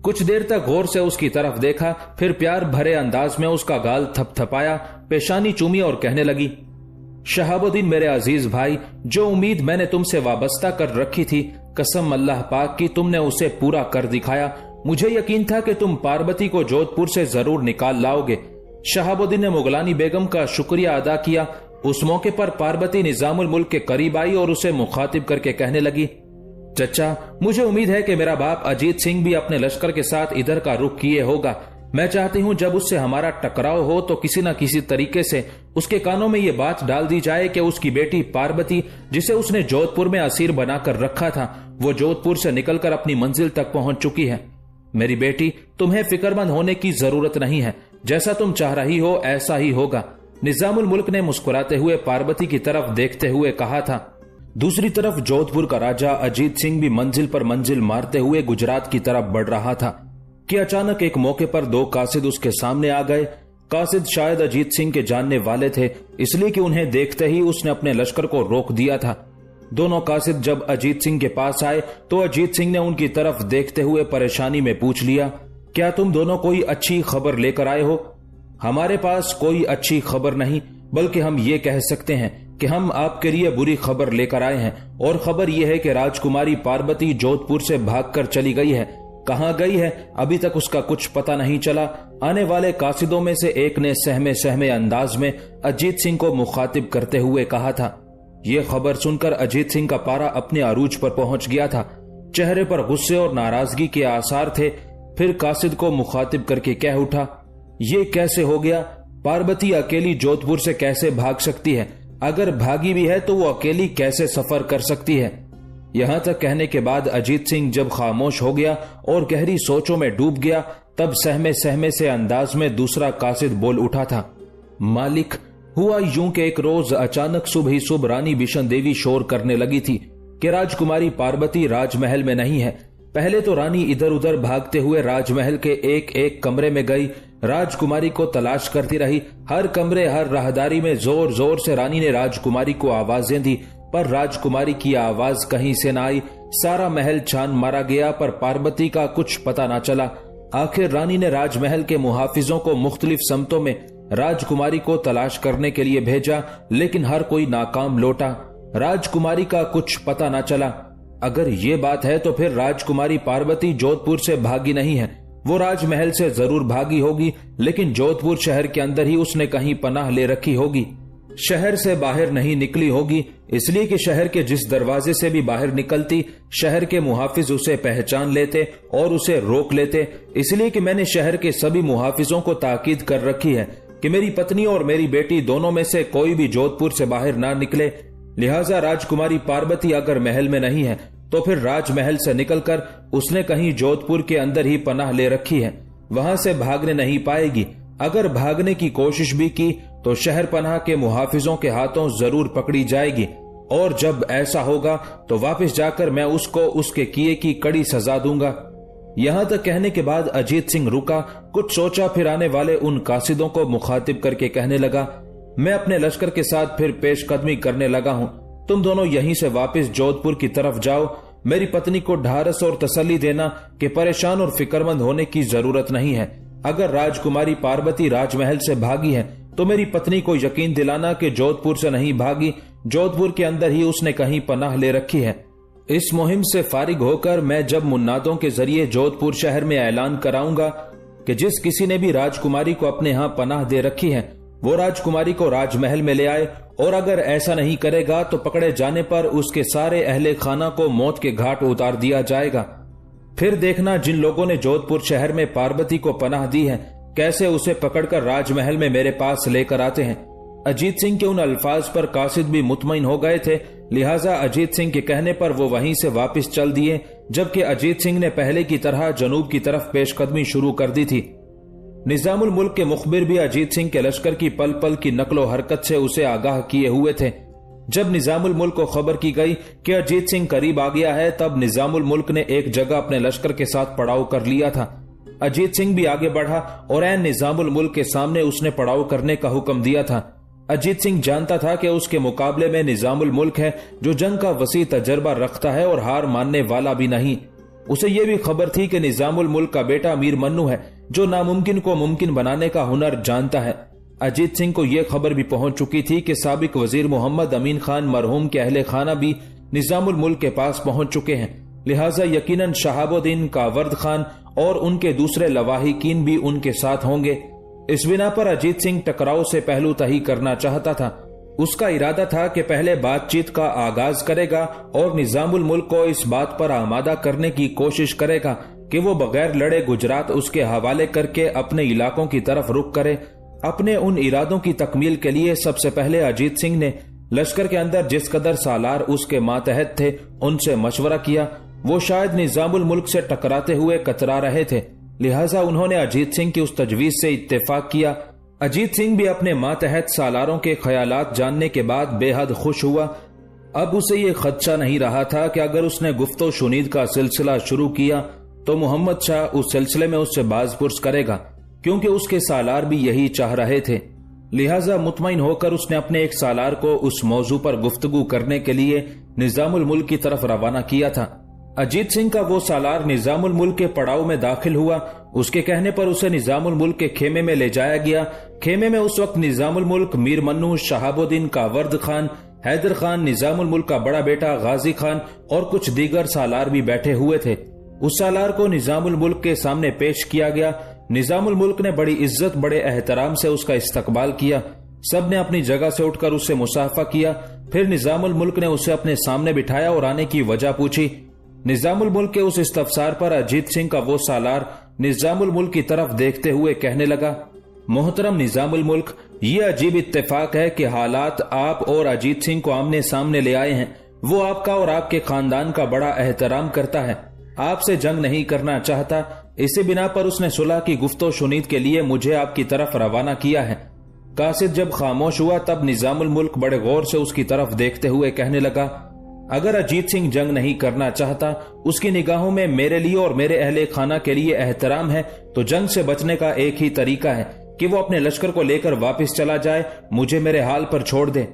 Speaker 1: कुछ देर तक गौर से उसकी तरफ देखा, फिर प्यार भरे अंदाज में उसका गाल थपथपाया, पेशानी चूमी और कहने लगी, शहाबुद्दीन मेरे अजीज भाई, जो उम्मीद मैंने तुमसे वाबस्ता कर रखी थी, कसम अल्लाह पाक की तुमने उसे पूरा कर दिखाया। मुझे यकीन था कि तुम पार्वती को जोधपुर से जरूर निकाल लाओगे। शहाबुद्दीन ने मुगलानी बेगम का शुक्रिया अदा किया। उस मौके पर पार्वती निजामुल मुल्क के करीब आई और उसे मुखातिब करके कहने लगी, चचा, मुझे उम्मीद है कि मेरा बाप अजीत सिंह भी अपने लश्कर के साथ इधर का रुख किए होगा। मैं चाहती हूँ जब उससे हमारा टकराव हो तो किसी न किसी तरीके से उसके कानों में ये बात डाल दी जाए कि उसकी बेटी पार्वती, जिसे उसने जोधपुर में असीर बनाकर रखा था, वो जोधपुर से निकलकर अपनी मंजिल तक पहुंच चुकी है। मेरी बेटी, तुम्हें फिक्रमंद होने की जरूरत नहीं है। जैसा तुम चाह रही हो ऐसा ही होगा। निजामुल मुल्क ने मुस्कुराते हुए पार्वती की तरफ देखते हुए कहा था। दूसरी तरफ जोधपुर का राजा अजीत सिंह भी मंजिल पर मंजिल मारते हुए गुजरात की तरफ बढ़ रहा था कि अचानक एक मौके पर 2 कासिद उसके सामने आ गए। कासिद शायद अजीत सिंह के जानने वाले थे, इसलिए कि उन्हें देखते ही उसने अपने लश्कर को रोक दिया था। दोनों कासिद जब अजीत सिंह के पास आए तो अजीत सिंह ने उनकी तरफ देखते हुए परेशानी में पूछ लिया, क्या तुम दोनों कोई अच्छी खबर लेकर आए हो? हमारे पास कोई अच्छी खबर नहीं, बल्कि हम ये कह सकते हैं कि हम आपके लिए बुरी खबर लेकर आए हैं। और खबर यह है कि राजकुमारी पार्वती जोधपुर से भागकर चली गई है। कहां गई है अभी तक उसका कुछ पता नहीं चला। आने वाले कासिदों में से एक ने सहमे सहमे अंदाज में अजीत सिंह को मुखातिब करते हुए कहा था। यह खबर सुनकर अजीत सिंह का पारा अपने अरूज पर पहुंच गया था। चेहरे पर गुस्से और नाराजगी के आसार थे। फिर कासिद को मुखातिब करके कह उठा, ये कैसे हो गया? पार्वती अकेली जोधपुर से कैसे भाग सकती है? अगर भागी भी है तो वो अकेली कैसे सफर कर सकती है? यहां तक कहने के बाद अजीत सिंह जब खामोश हो गया और गहरी सोचों में डूब गया, तब सहमे सहमे से अंदाज में दूसरा कासिद बोल उठा था, मालिक, हुआ यूं कि एक रोज अचानक सुबह ही सुबह रानी बिशन देवी शोर करने लगी थी कि राजकुमारी पार्वती राजमहल में नहीं है। पहले तो रानी इधर उधर भागते हुए राजमहल के एक एक कमरे में गई, राजकुमारी को तलाश करती रही। हर कमरे, हर राहदारी में जोर जोर से रानी ने राजकुमारी को आवाजें दी, पर राजकुमारी की आवाज कहीं से न आई। सारा महल छान मारा गया, पर पार्वती का कुछ पता न चला। आखिर रानी ने राजमहल के मुहाफिजों को मुख्तलिफ समतों में राजकुमारी को तलाश करने के लिए भेजा, लेकिन हर कोई नाकाम लौटा। राजकुमारी का कुछ पता न चला। अगर ये बात है तो फिर राजकुमारी पार्वती जोधपुर से भागी नहीं है। वो राजमहल से जरूर भागी होगी, लेकिन जोधपुर शहर के अंदर ही उसने कहीं पनाह ले रखी होगी। शहर से बाहर नहीं निकली होगी, इसलिए कि शहर के जिस दरवाजे से भी बाहर निकलती, शहर के मुहाफिज उसे पहचान लेते और उसे रोक लेते। इसलिए कि मैंने शहर के सभी मुहाफिजों को ताकीद कर रखी है कि मेरी पत्नी और मेरी बेटी दोनों में से कोई भी जोधपुर से बाहर ना निकले। लिहाजा राजकुमारी पार्वती अगर महल में नहीं है तो फिर राजमहल से निकलकर उसने कहीं जोधपुर के अंदर ही पनाह ले रखी है। वहां से भागने नहीं पाएगी। अगर भागने की कोशिश भी की तो शहर पनाह के मुहाफिजों के हाथों जरूर पकड़ी जाएगी, और जब ऐसा होगा तो वापस जाकर मैं उसको उसके किए की कड़ी सजा दूंगा। यहां तक कहने के बाद अजीत सिंह रुका, कुछ सोचा, फिर आने वाले उन कासिदों को मुखातिब करके कहने लगा, मैं अपने लश्कर के साथ फिर पेशकदमी करने लगा हूं। तुम दोनों यहीं से वापस जोधपुर की तरफ जाओ। मेरी पत्नी को ढारस और तसल्ली देना कि परेशान और फिक्रमंद होने की जरूरत नहीं है। अगर राजकुमारी पार्वती राजमहल से भागी है तो मेरी पत्नी को यकीन दिलाना कि जोधपुर से नहीं भागी, जोधपुर के अंदर ही उसने कहीं पनाह ले रखी है। इस मुहिम से फारिग होकर मैं जब मुन्नादों के जरिए जोधपुर शहर में ऐलान कराऊंगा कि जिस किसी ने भी राजकुमारी को अपने यहाँ पनाह दे रखी है वो राजकुमारी को राजमहल में ले आए, और अगर ऐसा नहीं करेगा तो पकड़े जाने पर उसके सारे अहले खाना को मौत के घाट उतार दिया जाएगा। फिर देखना जिन लोगों ने जोधपुर शहर में पार्वती को पनाह दी है कैसे उसे पकड़कर राजमहल में मेरे पास लेकर आते हैं। अजीत सिंह के उन अल्फाज पर कासिद भी मुतमईन हो गए थे, लिहाजा अजीत सिंह के कहने पर वो वहीं से वापस चल दिए, जबकि अजीत सिंह ने पहले की तरह जनूब की तरफ पेशकदमी शुरू कर दी थी। निजामुल मुल्क के मुखबिर भी अजीत सिंह के लश्कर की पल पल की नकलो हरकत से उसे आगाह किए हुए थे। जब निजामुल मुल्क को खबर की गई कि अजीत सिंह करीब आ गया है, तब निजामुल मुल्क ने एक जगह अपने लश्कर के साथ पड़ाव कर लिया था। अजीत सिंह भी आगे बढ़ा और ऐन निजामुल मुल्क के सामने उसने पड़ाव करने का हुक्म दिया था। अजीत सिंह जानता था कि उसके मुकाबले में निजामुल मुल्क है जो जंग का वसी तजर्बा रखता है और हार मानने वाला भी नहीं। उसे यह भी खबर थी कि निजामुल मुल्क का बेटा मीर मन्नू है जो नामुमकिन को मुमकिन बनाने का हुनर जानता है। अजीत सिंह को यह खबर भी पहुंच चुकी थी कि साबिक वजीर मोहम्मद अमीन खान मरहूम के अहले खाना भी निजामुल मुल्क के पास पहुंच चुके हैं, लिहाजा यकीनन शहाबुद्दीन कावर्द खान और उनके दूसरे लवाहिकीन भी उनके साथ होंगे। इस बिना पर अजीत सिंह टकराव से पहलू तही करना चाहता था। उसका इरादा था कि पहले बातचीत का आगाज करेगा और निजामुल मुल्क को इस बात पर आमादा करने की कोशिश करेगा कि वो बगैर लड़े गुजरात उसके हवाले करके अपने इलाकों की तरफ रुख करे। अपने उन इरादों की तकमील के लिए सबसे पहले अजीत सिंह ने लश्कर के अंदर जिस कदर सालार उसके मातहत थे उनसे मशवरा किया। वो शायद निजामुल मुल्क से टकराते हुए कतरा रहे थे, लिहाजा उन्होंने अजीत सिंह की उस तजवीज से इत्तेफाक किया। अजीत सिंह भी अपने मातहत सालारों के ख्यालात जानने के बाद बेहद खुश हुआ। अब उसे ये खदशा नहीं रहा था कि अगर उसने गुफ्तो शुनीद का सिलसिला शुरू किया तो मोहम्मद शाह उस सिलसिले में उससे बाजपुर्स करेगा, क्योंकि उसके सालार भी यही चाह रहे थे। लिहाजा मुतमईन होकर उसने अपने एक सालार को उस मौजू पर गुफ्तगू करने के लिए निजामुल मुल्क की तरफ रवाना किया था। अजीत सिंह का वो सालार निजामुल मुल्क के पड़ाव में दाखिल हुआ। उसके कहने पर उसे निजामुल मुल्क के खेमे में ले जाया गया। खेमे में उस वक्त निजामुल मुल्क मीर मन्नू, शहाबुद्दीन कावर्द खान, हैदर खान, निजामुल मुल्क का बड़ा बेटा गाजी खान और कुछ दीगर सालार भी बैठे हुए थे। उस सालार को निजामुल मुल्क के सामने पेश किया गया। निजामुल मुल्क ने बड़ी इज्जत, बड़े एहतराम से उसका इस्तकबाल किया। सब ने अपनी जगह से उठकर उससे मुसाफा किया। फिर निजामुल मुल्क ने उसे अपने सामने बिठाया और आने की वजह पूछी। निजामुल मुल्क के उस इस्तफसार पर अजीत सिंह का वो सालार निजामुल मुल्क की तरफ देखते हुए कहने लगा, मोहतरम निजामुल मुल्क, ये अजीब इत्तेफाक है कि हालात आप और अजीत सिंह को आमने सामने ले आए हैं। वो आपका और आपके खानदान का बड़ा एहतराम करता है, आपसे जंग नहीं करना चाहता। इसी बिना पर उसने सुलह की गुफ्तो शुनीद के लिए मुझे आपकी तरफ रवाना किया है। कासिद जब खामोश हुआ तब निजामुल मुल्क बड़े गौर से उसकी तरफ देखते हुए कहने लगा, अगर अजीत सिंह जंग नहीं करना चाहता, उसकी निगाहों में मेरे लिए और मेरे अहले खाना के लिए एहतराम है, तो जंग से बचने का एक ही तरीका है कि वो अपने लश्कर को लेकर वापस चला जाए, मुझे मेरे हाल पर छोड़ दे।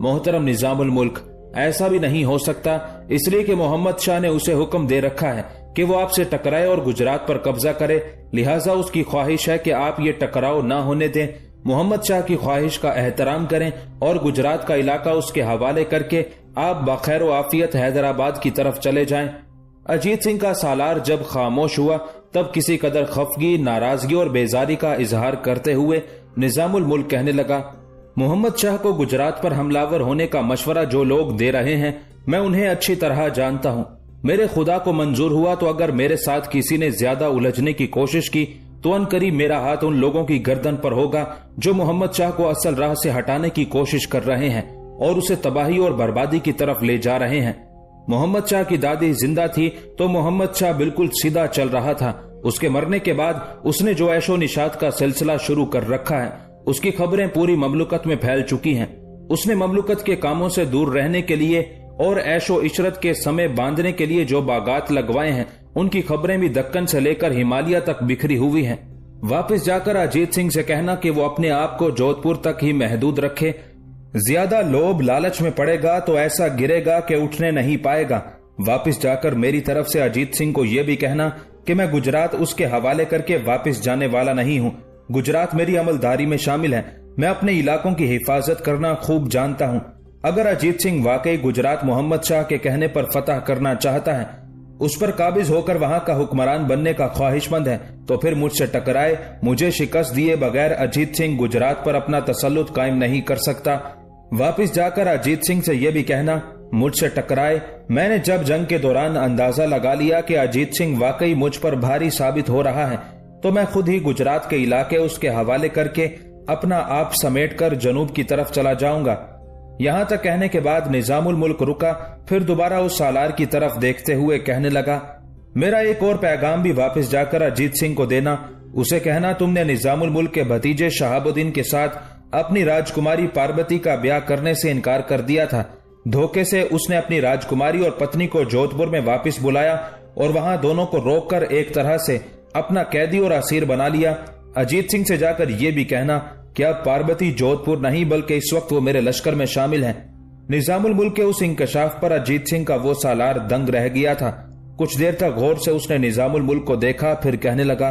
Speaker 1: मोहतरम निजामुल मुल्क, ऐसा भी नहीं हो सकता, इसलिए कि मोहम्मद शाह ने उसे हुक्म दे रखा है कि वो आपसे टकराए और गुजरात पर कब्जा करे। लिहाजा उसकी ख्वाहिश है कि आप ये टकराव ना होने दें, मोहम्मद शाह की ख्वाहिश का एहतराम करें और गुजरात का इलाका उसके हवाले करके आप बखैर व आफियत हैदराबाद की तरफ चले जाएं। अजीत सिंह का सालार जब खामोश हुआ तब किसी कदर खफगी, नाराजगी और बेजारी का इजहार करते हुए निजामुल मुल्क कहने लगा, मोहम्मद शाह को गुजरात पर हमलावर होने का मशवरा जो लोग दे रहे हैं, मैं उन्हें अच्छी तरह जानता हूँ। मेरे खुदा को मंजूर हुआ तो अगर मेरे साथ किसी ने ज्यादा उलझने की कोशिश की तो अनकरीब मेरा हाथ उन लोगों की गर्दन पर होगा जो मोहम्मद शाह को असल राह से हटाने की कोशिश कर रहे हैं और उसे तबाही और बर्बादी की तरफ ले जा रहे हैं। मोहम्मद शाह की दादी जिंदा थी तो मोहम्मद शाह बिल्कुल सीधा चल रहा था। उसके मरने के बाद उसने जो ऐशो निशात का सिलसिला शुरू कर रखा है, उसकी खबरें पूरी ममलुकत में फैल चुकी हैं। उसने ममलुकत के कामों से दूर रहने के लिए और ऐशो इशरत के समय बांधने के लिए जो बागात लगवाए हैं, उनकी खबरें भी दक्कन से लेकर हिमालय तक बिखरी हुई हैं। वापस जाकर अजीत सिंह से कहना कि वो अपने आप को जोधपुर तक ही महदूद रखे। ज्यादा लोभ लालच में पड़ेगा तो ऐसा गिरेगा कि उठने नहीं पाएगा। वापस जाकर मेरी तरफ से अजीत सिंह को यह भी कहना कि मैं गुजरात उसके हवाले करके वापस जाने वाला नहीं हूँ। गुजरात मेरी अमलदारी में शामिल है। मैं अपने इलाकों की हिफाजत करना खूब जानता हूँ। अगर अजीत सिंह वाकई गुजरात मोहम्मद शाह के कहने पर फतह करना चाहता है, उस पर काबिज होकर वहां का हुक्मरान बनने का ख्वाहिशमंद है, तो फिर मुझसे टकराए। मुझे शिकस्त दिए बगैर अजीत सिंह गुजरात पर अपना तसल्लुत कायम नहीं कर सकता। वापिस जाकर अजीत सिंह से यह भी कहना, मुझसे टकराए। मैंने जब जंग के दौरान अंदाजा लगा लिया कि अजीत सिंह वाकई मुझ पर भारी साबित हो रहा है, तो मैं खुद ही गुजरात के इलाके उसके हवाले करके अपना आप समेट कर जनूब की तरफ चला जाऊंगा। यहां तक कहने के बाद निजामुल मुल्क रुका, फिर दोबारा उस सालार की तरफ देखते हुए कहने लगा, मेरा एक और पैगाम भी वापस जाकर अजीत सिंह को देना। उसे कहना, तुमने निजामुल मुल्क के भतीजे शहाबुद्दीन के साथ अपनी राजकुमारी पार्वती का ब्याह करने से इनकार कर दिया था। धोखे से उसने अपनी राजकुमारी और पत्नी को जोधपुर में वापस बुलाया और वहां दोनों को रोककर एक तरह से अपना कैदी और असीर बना लिया। अजीत सिंह से जाकर यह भी कहना कि अब पार्वती जोधपुर नहीं बल्कि इस वक्त वो मेरे लश्कर में शामिल है। निजामुल मुल्क के उस इंकशाफ पर अजीत सिंह का वो सालार दंग रह गया था। कुछ देर तक गौर से उसने निजामुल मुल्क को देखा, फिर कहने लगा,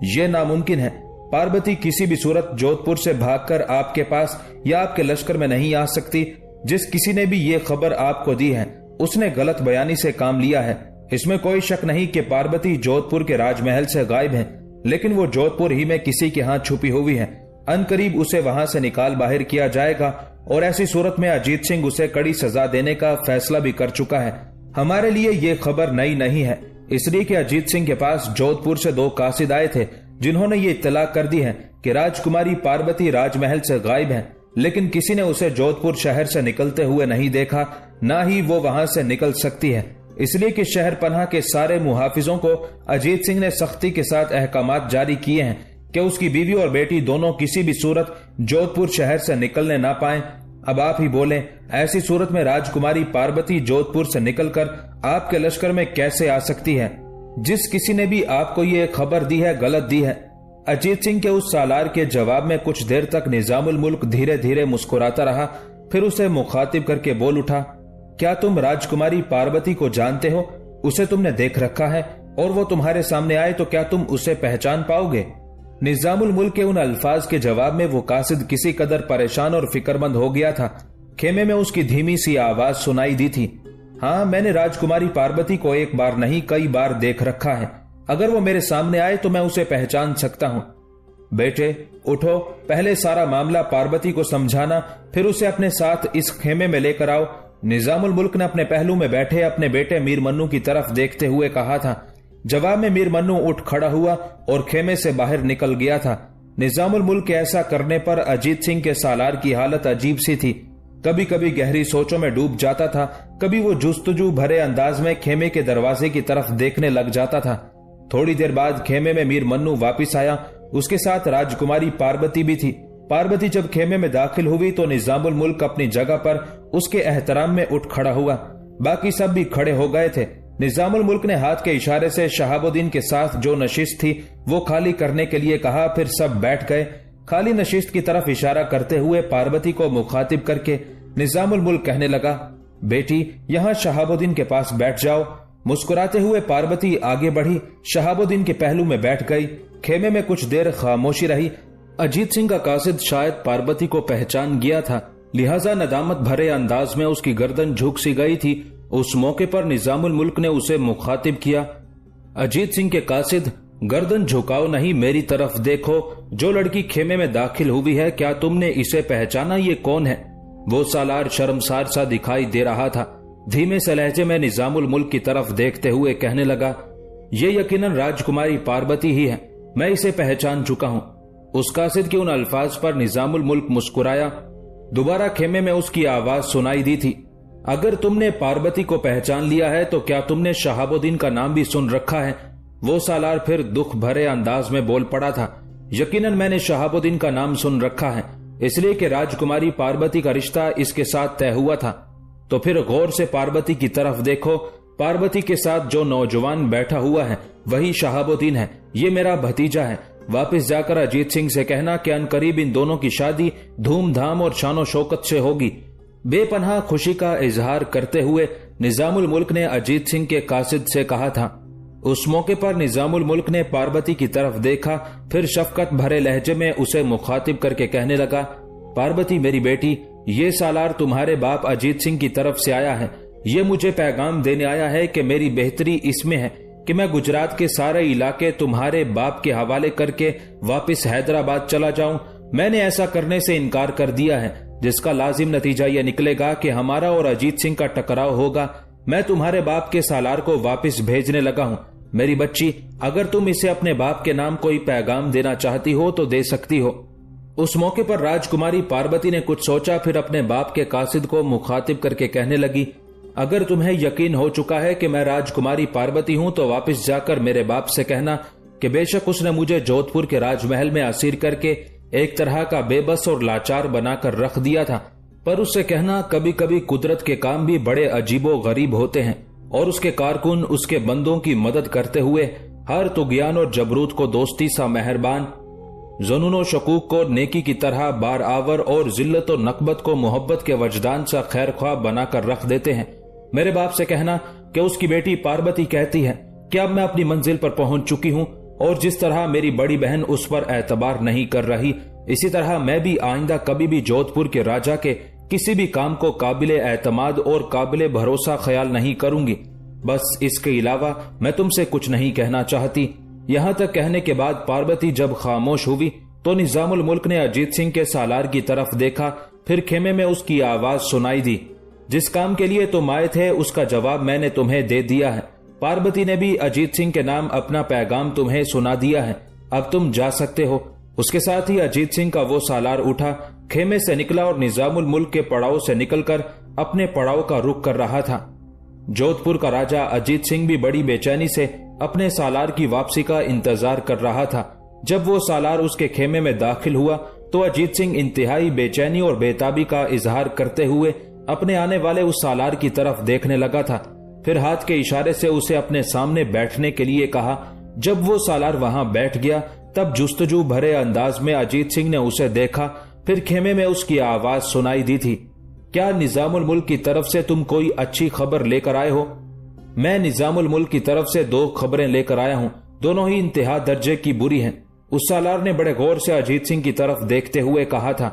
Speaker 1: यह नामुमकिन है। पार्वती किसी भी सूरत जोधपुर से भागकर आपके पास या आपके लश्कर में नहीं आ सकती। जिस किसी ने भी ये खबर आपको दी है, उसने गलत बयानी से काम लिया है। इसमें कोई शक नहीं कि पार्वती जोधपुर के राजमहल से गायब है, लेकिन वो जोधपुर ही में किसी के हाथ छुपी हुई है। अनकरीब उसे वहां से निकाल बाहर किया जाएगा और ऐसी सूरत में अजीत सिंह उसे कड़ी सजा देने का फैसला भी कर चुका है। हमारे लिए ये खबर नई नहीं है, इसलिए कि अजीत सिंह के पास जोधपुर से 2 कासिद आए थे जिन्होंने ये इत्तला कर दी है कि राजकुमारी पार्वती राजमहल से गायब है, लेकिन किसी ने उसे जोधपुर शहर से निकलते हुए नहीं देखा, ना ही वो वहां से निकल सकती है। इसलिए कि शहर पनाह के सारे मुहाफिजों को अजीत सिंह ने सख्ती के साथ अहकामात जारी किए हैं कि उसकी बीवी और बेटी दोनों किसी भी सूरत जोधपुर शहर से निकलने ना पाएं। अब आप ही बोलें, ऐसी सूरत में राजकुमारी पार्वती जोधपुर से निकलकर आपके लश्कर में कैसे आ सकती है? जिस किसी ने भी आपको ये खबर दी है गलत दी है। अजीत सिंह के उस सालार के जवाब में कुछ देर तक निजामुल मुल्क धीरे धीरे मुस्कुराता रहा, फिर उसे मुखातिब करके बोल उठा, क्या तुम राजकुमारी पार्वती को जानते हो? उसे तुमने देख रखा है और वो तुम्हारे सामने आए तो क्या तुम उसे पहचान पाओगे? निजामुल मुल्क के उन अल्फाज के जवाब में वो कासिद किसी कदर परेशान और फिक्रमंद हो गया था। खेमे में उसकी धीमी सी आवाज सुनाई दी थी, हाँ, मैंने राजकुमारी पार्वती को एक बार नहीं कई बार देख रखा है। अगर वो मेरे सामने आए तो मैं उसे पहचान सकता हूँ। बेटे उठो, पहले सारा मामला पार्वती को समझाना, फिर उसे अपने साथ इस खेमे में लेकर आओ। निजामुल मुल्क ने अपने पहलू में बैठे अपने बेटे मीर मन्नू की तरफ देखते हुए कहा था। जवाब में मीर मन्नू उठ खड़ा हुआ और खेमे से बाहर निकल गया था। निजामुल मुल्क के ऐसा करने पर अजीत सिंह के सालार की हालत अजीब सी थी। कभी कभी गहरी सोचों में डूब जाता था, कभी वो जुस्तजू भरे अंदाज में खेमे के दरवाजे की तरफ देखने लग जाता था। थोड़ी देर बाद खेमे में मीर मन्नू वापिस आया, उसके साथ राजकुमारी पार्वती भी थी। पार्वती जब खेमे में दाखिल हुई तो निजामुल मुल्क अपनी जगह पर उसके एहतराम में उठ खड़ा हुआ। बाकी सब भी खड़े हो गए थे। निजामुल मुल्क ने हाथ के इशारे से शहाबुद्दीन के साथ जो नशिस्त थी वो खाली करने के लिए कहा, फिर सब बैठ गए। खाली नशिस्त की तरफ इशारा करते हुए पार्वती को मुखातिब करके निजामुल मुल्क कहने लगा, बेटी यहाँ शहाबुद्दीन के पास बैठ जाओ। मुस्कुराते हुए पार्वती आगे बढ़ी, शहाबुद्दीन के पहलू में बैठ गई। खेमे में कुछ देर खामोशी रही। अजीत सिंह का कासिद शायद पार्वती को पहचान गया था, लिहाजा नदामत भरे अंदाज में उसकी गर्दन झुक सी गई थी। उस मौके पर निजामुल मुल्क ने उसे मुखातिब किया, अजीत सिंह के कासिद, गर्दन झुकाओ नहीं, मेरी तरफ देखो। जो लड़की खेमे में दाखिल हुई है, क्या तुमने इसे पहचाना? ये कौन है? वो सालार शर्मसार सा दिखाई दे रहा था। धीमे से लहजे में निजामुल मुल्क की तरफ देखते हुए कहने लगा, ये यकीनन राजकुमारी पार्वती ही है, मैं इसे पहचान चुका हूँ। उस कासिद के उन अल्फाज पर निजामुल मुल्क मुस्कुराया। दोबारा खेमे में उसकी आवाज सुनाई दी थी, अगर तुमने पार्वती को पहचान लिया है तो क्या तुमने शहाबुद्दीन का नाम भी सुन रखा है? वो सालार फिर दुख भरे अंदाज में बोल पड़ा था, यकीनन मैंने शहाबुद्दीन का नाम सुन रखा है, इसलिए कि राजकुमारी पार्वती का रिश्ता इसके साथ तय हुआ था। तो फिर गौर से पार्वती की तरफ देखो, पार्वती के साथ जो नौजवान बैठा हुआ है वही शहाबुद्दीन है, ये मेरा भतीजा है। वापस जाकर अजीत सिंह से कहना कि अनकरीब इन दोनों की शादी धूमधाम और शानो शौकत से होगी। बेपनाह खुशी का इजहार करते हुए निजामुल मुल्क ने अजीत सिंह के कासिद से कहा था। उस मौके पर निजामुल मुल्क ने पार्वती की तरफ देखा, फिर शफकत भरे लहजे में उसे मुखातिब करके कहने लगा, पार्वती मेरी बेटी, ये सालार तुम्हारे बाप अजीत सिंह की तरफ से आया है। ये मुझे पैगाम देने आया है कि मेरी बेहतरी इसमें है कि मैं गुजरात के सारे इलाके तुम्हारे बाप के हवाले करके वापस हैदराबाद चला जाऊं। मैंने ऐसा करने से इनकार कर दिया है, जिसका लाजिम नतीजा यह निकलेगा कि हमारा और अजीत सिंह का टकराव होगा। मैं तुम्हारे बाप के सालार को वापस भेजने लगा हूँ। मेरी बच्ची, अगर तुम इसे अपने बाप के नाम कोई पैगाम देना चाहती हो तो दे सकती हो। उस मौके पर राजकुमारी पार्वती ने कुछ सोचा, फिर अपने बाप के कासिद को मुखातिब करके कहने लगी, अगर तुम्हें यकीन हो चुका है कि मैं राजकुमारी पार्वती हूं तो वापस जाकर मेरे बाप से कहना कि बेशक उसने मुझे जोधपुर के राजमहल में असीर करके एक तरह का बेबस और लाचार बनाकर रख दिया था, पर उससे कहना कभी कभी कुदरत के काम भी बड़े अजीबो गरीब होते हैं और उसके कारकुन उसके बंदों की मदद करते हुए हर तुगयान और जबरूत को दोस्ती सा मेहरबान, जुनून शकूक को नेकी की तरह बार आवर और जिल्लत और नकबत को मोहब्बत के वजदान सा खैर ख्वाह बनाकर रख देते हैं। मेरे बाप से कहना कि उसकी बेटी पार्वती कहती है कि अब मैं अपनी मंजिल पर पहुंच चुकी हूं और जिस तरह मेरी बड़ी बहन उस पर एतबार नहीं कर रही, इसी तरह मैं भी आइंदा कभी भी जोधपुर के राजा के किसी भी काम को काबिले एतमाद और काबिले भरोसा ख्याल नहीं करूंगी। बस इसके अलावा मैं तुमसे कुछ नहीं कहना चाहती। यहाँ तक कहने के बाद पार्वती जब खामोश हुई तो निजामुल मुल्क ने अजीत सिंह के सालार की तरफ देखा, फिर खेमे में उसकी आवाज सुनाई दी, जिस काम के लिए तुम आए थे उसका जवाब मैंने तुम्हें दे दिया है। पार्वती ने भी अजीत सिंह के नाम अपना पैगाम तुम्हें सुना दिया है, अब तुम जा सकते हो। उसके साथ ही अजीत सिंह का वो सालार उठा, खेमे से निकला और निजामुल मुल्क के पड़ाव से निकलकर अपने पड़ाव का रुख कर रहा था। जोधपुर का राजा अजीत सिंह भी बड़ी बेचैनी से अपने सालार की वापसी का इंतजार कर रहा था। जब वो सालार उसके खेमे में दाखिल हुआ तो अजीत सिंह इंतहाई बेचैनी और बेताबी का इजहार करते हुए अपने आने वाले उस सालार की तरफ देखने लगा था। फिर हाथ के इशारे से उसे अपने सामने बैठने के लिए कहा। जब वो सालार वहां बैठ गया तब जुस्तजू भरे अंदाज में अजीत सिंह ने उसे देखा। फिर खेमे में उसकी आवाज सुनाई दी थी, क्या निजामुल मुल्क की तरफ से तुम कोई अच्छी खबर लेकर आए हो? मैं निजामुल मुल्क की तरफ से 2 खबरें लेकर आया हूं, दोनों ही इंतहा दर्जे की बुरी हैं। उस सालार ने बड़े गौर से अजीत सिंह की तरफ देखते हुए कहा था,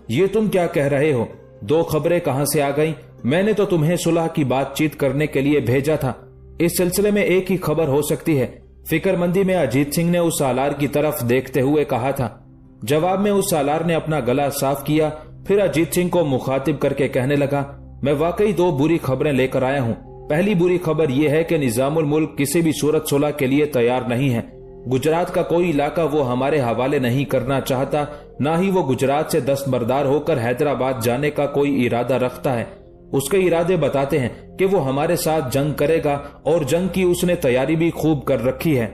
Speaker 1: ये तुम क्या कह रहे हो? 2 खबरें कहां से आ गईं? मैंने तो तुम्हें सुलह की बातचीत करने के लिए भेजा था। इस सिलसिले में एक ही खबर हो सकती है, फिक्रमंदी में अजीत सिंह ने उस सालार की तरफ देखते हुए कहा था। जवाब में उस सालार ने अपना गला साफ किया, फिर अजीत सिंह को मुखातिब करके कहने लगा, मैं वाकई 2 बुरी खबरें लेकर आया हूं। पहली बुरी खबर यह है कि निजामुल मुल्क किसी भी सूरत सुलह के लिए तैयार नहीं है। गुजरात का कोई इलाका वो हमारे हवाले नहीं करना चाहता, ना ही वो गुजरात से दस्तबरदार होकर हैदराबाद जाने का कोई इरादा रखता है। उसके इरादे बताते हैं कि वो हमारे साथ जंग करेगा और जंग की उसने तैयारी भी खूब कर रखी है।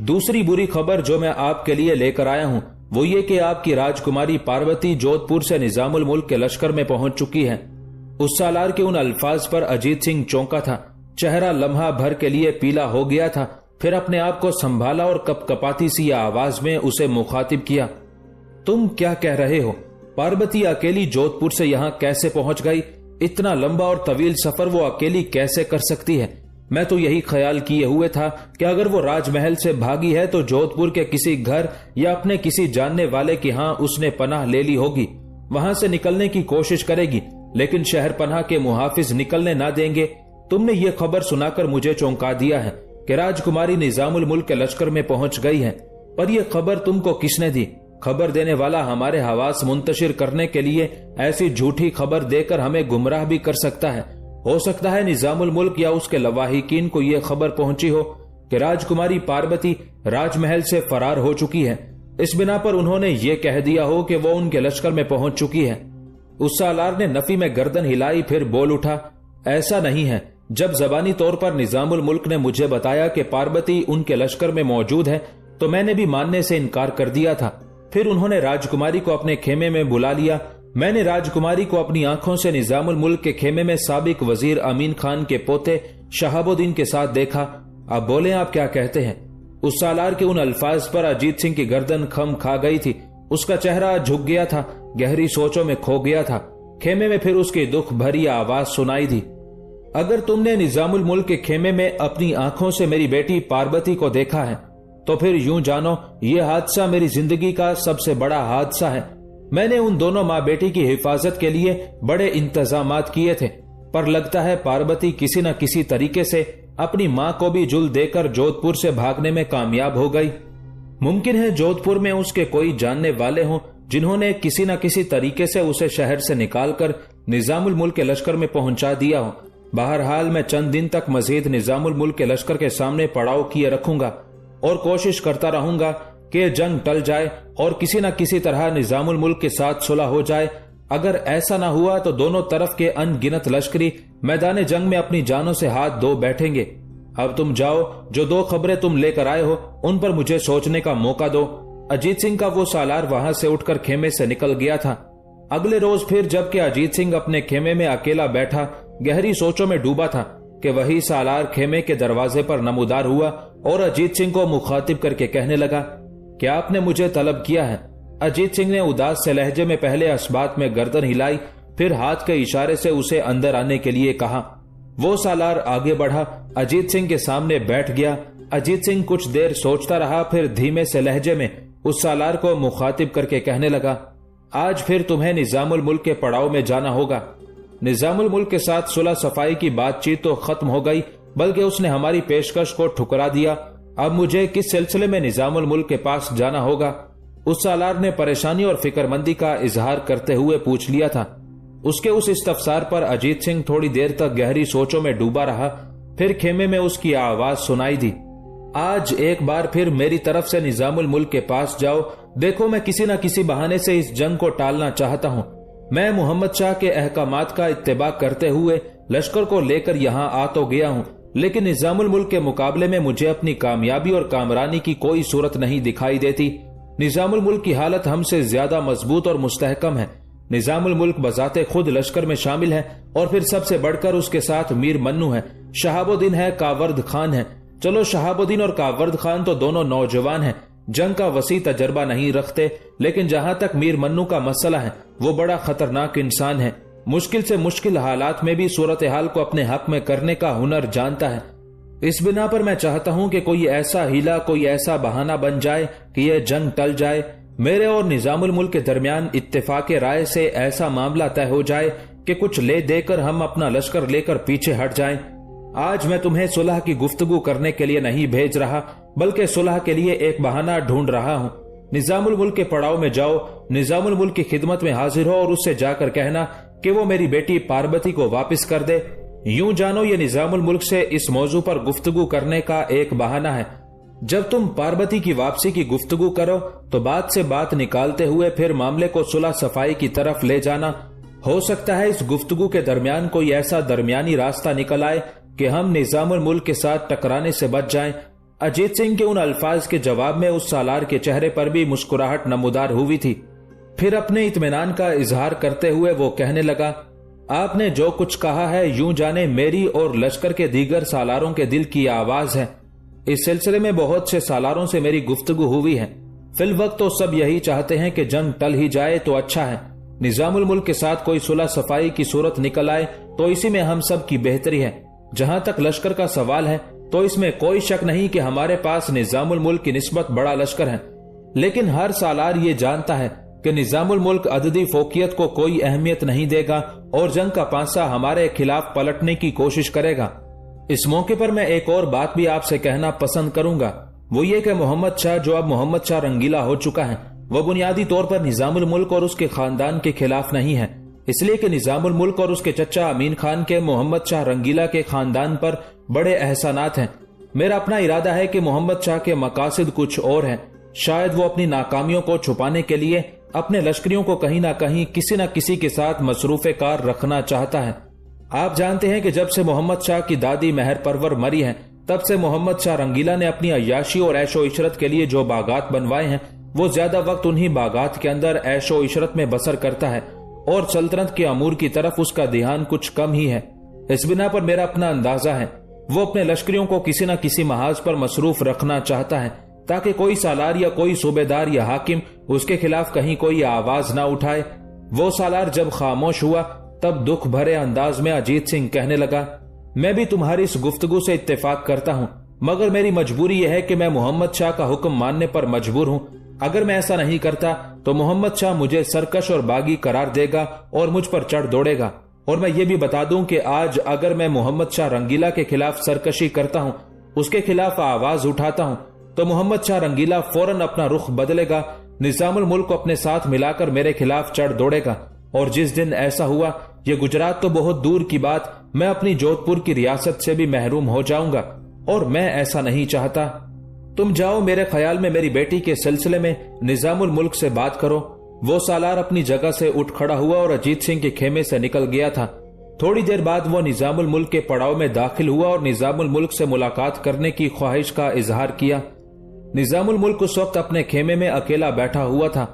Speaker 1: दूसरी बुरी खबर जो मैं आपके लिए लेकर आया हूं वो ये कि आपकी राजकुमारी पार्वती जोधपुर से निजामुल मुल्क के लश्कर में पहुंच चुकी है। उस सालार के उन अल्फाज पर अजीत सिंह चौंका था, चेहरा लम्हा भर के लिए पीला हो गया था। फिर अपने आप को संभाला और कपकपाती सी आवाज में उसे मुखातिब किया, तुम क्या कह रहे हो? पार्वती अकेली जोधपुर से यहाँ कैसे पहुंच गई? इतना लंबा और तवील सफर वो अकेली कैसे कर सकती है? मैं तो यही ख्याल किए हुए था कि अगर वो राजमहल से भागी है तो जोधपुर के किसी घर या अपने किसी जानने वाले के यहाँ उसने पनाह ले ली होगी, वहां से निकलने की कोशिश करेगी, लेकिन शहर पनाह के मुहाफिज निकलने ना देंगे। तुमने ये खबर सुनाकर मुझे चौंका दिया है कि राजकुमारी निजामुल मुल्क के लश्कर में पहुंच गई है, पर यह खबर तुमको किसने दी? खबर देने वाला हमारे हवास मुंतशिर करने के लिए ऐसी झूठी खबर देकर हमें गुमराह भी कर सकता है। हो सकता है निजामुल मुल्क या उसके लवाहिकीन को यह खबर पहुंची हो कि राजकुमारी पार्वती राजमहल से फरार हो चुकी है। इस बिना पर उन्होंने ये कह दिया हो कि वो उनके लश्कर में पहुंच चुकी है। उस सालार ने नफी में गर्दन हिलाई, फिर बोल उठा, ऐसा नहीं है। जब जबानी तौर पर निजामुल मुल्क ने मुझे बताया कि पार्वती उनके लश्कर में मौजूद है तो मैंने भी मानने से इनकार कर दिया था। फिर उन्होंने राजकुमारी को अपने खेमे में बुला लिया। मैंने राजकुमारी को अपनी आंखों से निजामुल मुल्क के खेमे में साबिक वजीर अमीन खान के पोते शहाबुद्दीन के साथ देखा। अब बोले आप क्या कहते हैं? उस सालार के उन अल्फाज पर अजीत सिंह की गर्दन खम खा गई थी। उसका चेहरा झुक गया था, गहरी सोचों में खो गया था। खेमे में फिर उसकी दुख भरी आवाज सुनाई दी, अगर तुमने निजामुल मुल्क के खेमे में अपनी आंखों से मेरी बेटी पार्वती को देखा है तो फिर यूं जानो ये हादसा मेरी जिंदगी का सबसे बड़ा हादसा है। मैंने उन दोनों माँ बेटी की हिफाजत के लिए बड़े इंतजामात किए थे, पर लगता है पार्वती किसी न किसी तरीके से अपनी माँ को भी जुल देकर जोधपुर से भागने में कामयाब हो गई। मुमकिन है जोधपुर में उसके कोई जानने वाले हों जिन्होंने किसी न किसी तरीके से उसे शहर से निकालकर निजामुल मुल्क के लश्कर में पहुंचा दिया हो। बहरहाल मैं चंद दिन तक मजीद निजामुल मुल्क के लश्कर के सामने पड़ाव किए रखूंगा और कोशिश करता रहूंगा कि जंग टल जाए और किसी न किसी तरह निजामुल मुल्क के साथ सुलह हो जाए। अगर ऐसा ना हुआ तो दोनों तरफ के अनगिनत लश्करी मैदान जंग में अपनी जानों से हाथ धो बैठेंगे। अब तुम जाओ, जो 2 खबरें तुम लेकर आए हो उन पर मुझे सोचने का मौका दो। अजीत सिंह का वो सालार वहां से उठकर खेमे से निकल गया था। अगले रोज फिर जबकि अजीत सिंह अपने खेमे में अकेला बैठा गहरी सोचों में डूबा था कि वही सालार खेमे के दरवाजे पर नमूदार हुआ और अजीत सिंह को मुखातिब करके कहने लगा, क्या आपने मुझे तलब किया है? अजीत सिंह ने उदास से लहजे में पहले अस्बात में गर्दन हिलाई, फिर हाथ के इशारे से उसे अंदर आने के लिए कहा। वो सालार आगे बढ़ा, अजीत सिंह के सामने बैठ गया। अजीत सिंह कुछ देर सोचता रहा, फिर धीमे से लहजे में उस सालार को मुखातिब करके कहने लगा, आज फिर तुम्हें निजामुल मुल्क के पड़ाव में जाना होगा। निजामुल मुल्क के साथ सुलह सफाई की बातचीत तो खत्म हो गई, बल्कि उसने हमारी पेशकश को ठुकरा दिया। अब मुझे किस सिलसिले में निजामुल मुल्क के पास जाना होगा? उस सालार ने परेशानी और फिक्रमंदी का इजहार करते हुए पूछ लिया था। उसके उस इस्तफसार पर अजीत सिंह थोड़ी देर तक गहरी सोचों में डूबा रहा। फिर खेमे में उसकी आवाज सुनाई दी, आज एक बार फिर मेरी तरफ से निजामुल मुल्क के पास जाओ। देखो, मैं किसी न किसी बहाने से इस जंग को टालना चाहता हूँ। मैं मोहम्मद शाह के अहकामात का इत्तेबा करते हुए लश्कर को लेकर यहाँ आ तो गया हूँ, लेकिन निजामुल मुल्क के मुकाबले में मुझे अपनी कामयाबी और कामरानी की कोई सूरत नहीं दिखाई देती। निजामुल मुल्क की हालत हमसे ज्यादा मजबूत और मुस्तहकम है। निजामुल मुल्क बजाते खुद लश्कर में शामिल है और फिर सबसे बढ़कर उसके साथ मीर मन्नू है, शहाबुद्दीन है, कावर्द खान है। चलो, शहाबुद्दीन और कावर्द खान तो दोनों नौजवान हैं, जंग का वसी तजर्बा नहीं रखते, लेकिन जहां तक मीर मन्नू का मसला है वो बड़ा खतरनाक इंसान है। मुश्किल से मुश्किल हालात में भी सूरत हाल को अपने हक में करने का हुनर जानता है। इस बिना पर मैं चाहता हूं कि कोई ऐसा हीला, कोई ऐसा बहाना बन जाए कि यह जंग टल जाए। मेरे और निजामुल मुल्क के दरमियान इत्तेफाक राय से ऐसा मामला तय हो जाए कि कुछ ले देकर हम अपना लश्कर लेकर पीछे हट जाएं। आज मैं तुम्हें सुलह की गुफ्तगू करने के लिए नहीं भेज रहा, बल्कि सुलह के लिए एक बहाना ढूंढ रहा हूँ। निजामुल मुल्क के पड़ाव में जाओ, निजामुल मुल्क की खिदमत में हाजिर हो और उससे जाकर कहना कि वो मेरी बेटी पार्वती को वापस कर दे। यूं जानो, ये निजामुल मुल्क से इस मौजू पर गुफ्तगू करने का एक बहाना है। जब तुम पार्वती की वापसी की गुफ्तगू करो तो बात से बात निकालते हुए फिर मामले को सुलह सफाई की तरफ ले जाना। हो सकता है इस गुफ्तगू के दरमियान कोई ऐसा दरमियानी रास्ता निकल आए कि हम निजामुल मुल्क के साथ टकराने से बच जाएं। अजीत सिंह के उन अल्फाज के जवाब में उस सालार के चेहरे पर भी मुस्कुराहट नमूदार हुई थी। फिर अपने इत्मीनान का इजहार करते हुए वो कहने लगा, आपने जो कुछ कहा है यूं जाने मेरी और लश्कर के दीगर सालारों के दिल की आवाज है। इस सिलसिले में बहुत से सालारों से मेरी गुफ्तगू हुई है। फिल वक्त तो सब यही चाहते हैं कि जंग टल ही जाए तो अच्छा है। निजामुल मुल्क के साथ कोई सुलह सफाई की सूरत निकल आए तो इसी में हम सब की बेहतरी है। जहां तक लश्कर का सवाल है तो इसमें कोई शक नहीं कि हमारे पास निजामुल मुल्क की निस्बत बड़ा लश्कर है, लेकिन हर सालार ये जानता है कि निजामुल मुल्क अददी फोकियत को कोई अहमियत नहीं देगा और जंग का पांसा हमारे खिलाफ पलटने की कोशिश करेगा। इस मौके पर मैं एक और बात भी आपसे कहना पसंद करूंगा, वो ये कि मोहम्मद शाह, जो अब मोहम्मद शाह रंगीला हो चुका है, वह बुनियादी तौर पर निजामुल मुल्क और उसके खानदान के खिलाफ नहीं है, इसलिए कि निजामुल मुल्क और उसके चचा अमीन खान के मोहम्मद शाह रंगीला के खानदान पर बड़े एहसानात हैं। मेरा अपना इरादा है कि मोहम्मद शाह के मकासद कुछ और हैं। शायद वो अपनी नाकामियों को छुपाने के लिए अपने लश्करियों को कहीं ना कहीं किसी न किसी के साथ मसरूफे कार रखना चाहता है। आप जानते हैं कि जब से मोहम्मद शाह की दादी मेहर परवर मरी है, तब से मोहम्मद शाह रंगीला ने अपनी अय्याशी और ऐशो इशरत के लिए जो बागात बनवाए हैं, वो ज्यादा वक्त उन्हीं बागात के अंदर ऐशो इशरत में बसर करता है और सल्तनत के अमूर की तरफ उसका ध्यान कुछ कम ही है। इस बिना पर मेरा अपना अंदाजा है वो अपने लश्करियों को किसी न किसी महाज पर मसरूफ रखना चाहता है, ताकि कोई सालार या कोई सूबेदार या हाकिम उसके खिलाफ कहीं कोई आवाज ना उठाए। वो सालार जब खामोश हुआ तब दुख भरे अंदाज में अजीत सिंह कहने लगा, मैं भी तुम्हारी इस गुफ्तगू से इत्तेफाक करता हूँ, मगर मेरी मजबूरी यह है कि मैं मोहम्मद शाह का हुक्म मानने पर मजबूर हूँ। अगर मैं ऐसा नहीं करता तो मोहम्मद शाह मुझे सरकश और बागी करार देगा और मुझ पर चढ़ दौड़ेगा। और मैं ये भी बता दूं कि आज अगर मैं मोहम्मद शाह रंगीला के खिलाफ सरकशी करता हूं, उसके खिलाफ आवाज उठाता हूं, तो मोहम्मद शाह रंगीला फौरन अपना रुख बदलेगा, निजामुल मुल्क को अपने साथ मिलाकर मेरे खिलाफ चढ़ दौड़ेगा। और जिस दिन ऐसा हुआ, ये गुजरात तो बहुत दूर की बात, मैं अपनी जोधपुर की रियासत से भी महरूम हो जाऊंगा, और मैं ऐसा नहीं चाहता। तुम जाओ, मेरे ख्याल में मेरी बेटी के सिलसिले में निजामुल मुल्क से बात करो। वो सालार अपनी जगह से उठ खड़ा हुआ और अजीत सिंह के खेमे से निकल गया था। थोड़ी देर बाद वो निजामुल मुल्क के पड़ाव में दाखिल हुआ और निजामुल मुल्क से मुलाकात करने की ख्वाहिश का इजहार किया। निजामुल मुल्क उस वक्त अपने खेमे में अकेला बैठा हुआ था।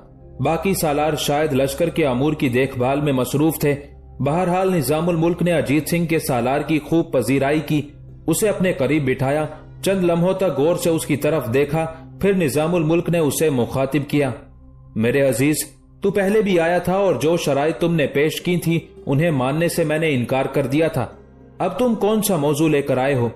Speaker 1: बाकी सालार शायद लश्कर के अमूर की देखभाल में मसरूफ थे। बहरहाल निजामुल मुल्क ने अजीत सिंह के सालार की खूब पजीराई की, उसे अपने करीब बिठाया, चंद लम्हों तक गौर से उसकी तरफ देखा, फिर निजामुल मुल्क ने उसे मुखातिब किया, मेरे अजीज, तू पहले भी आया था और जो शराइत तुमने पेश की थी उन्हें मानने से मैंने इनकार कर दिया था। अब तुम कौन सा मौजू लेकर आए हो?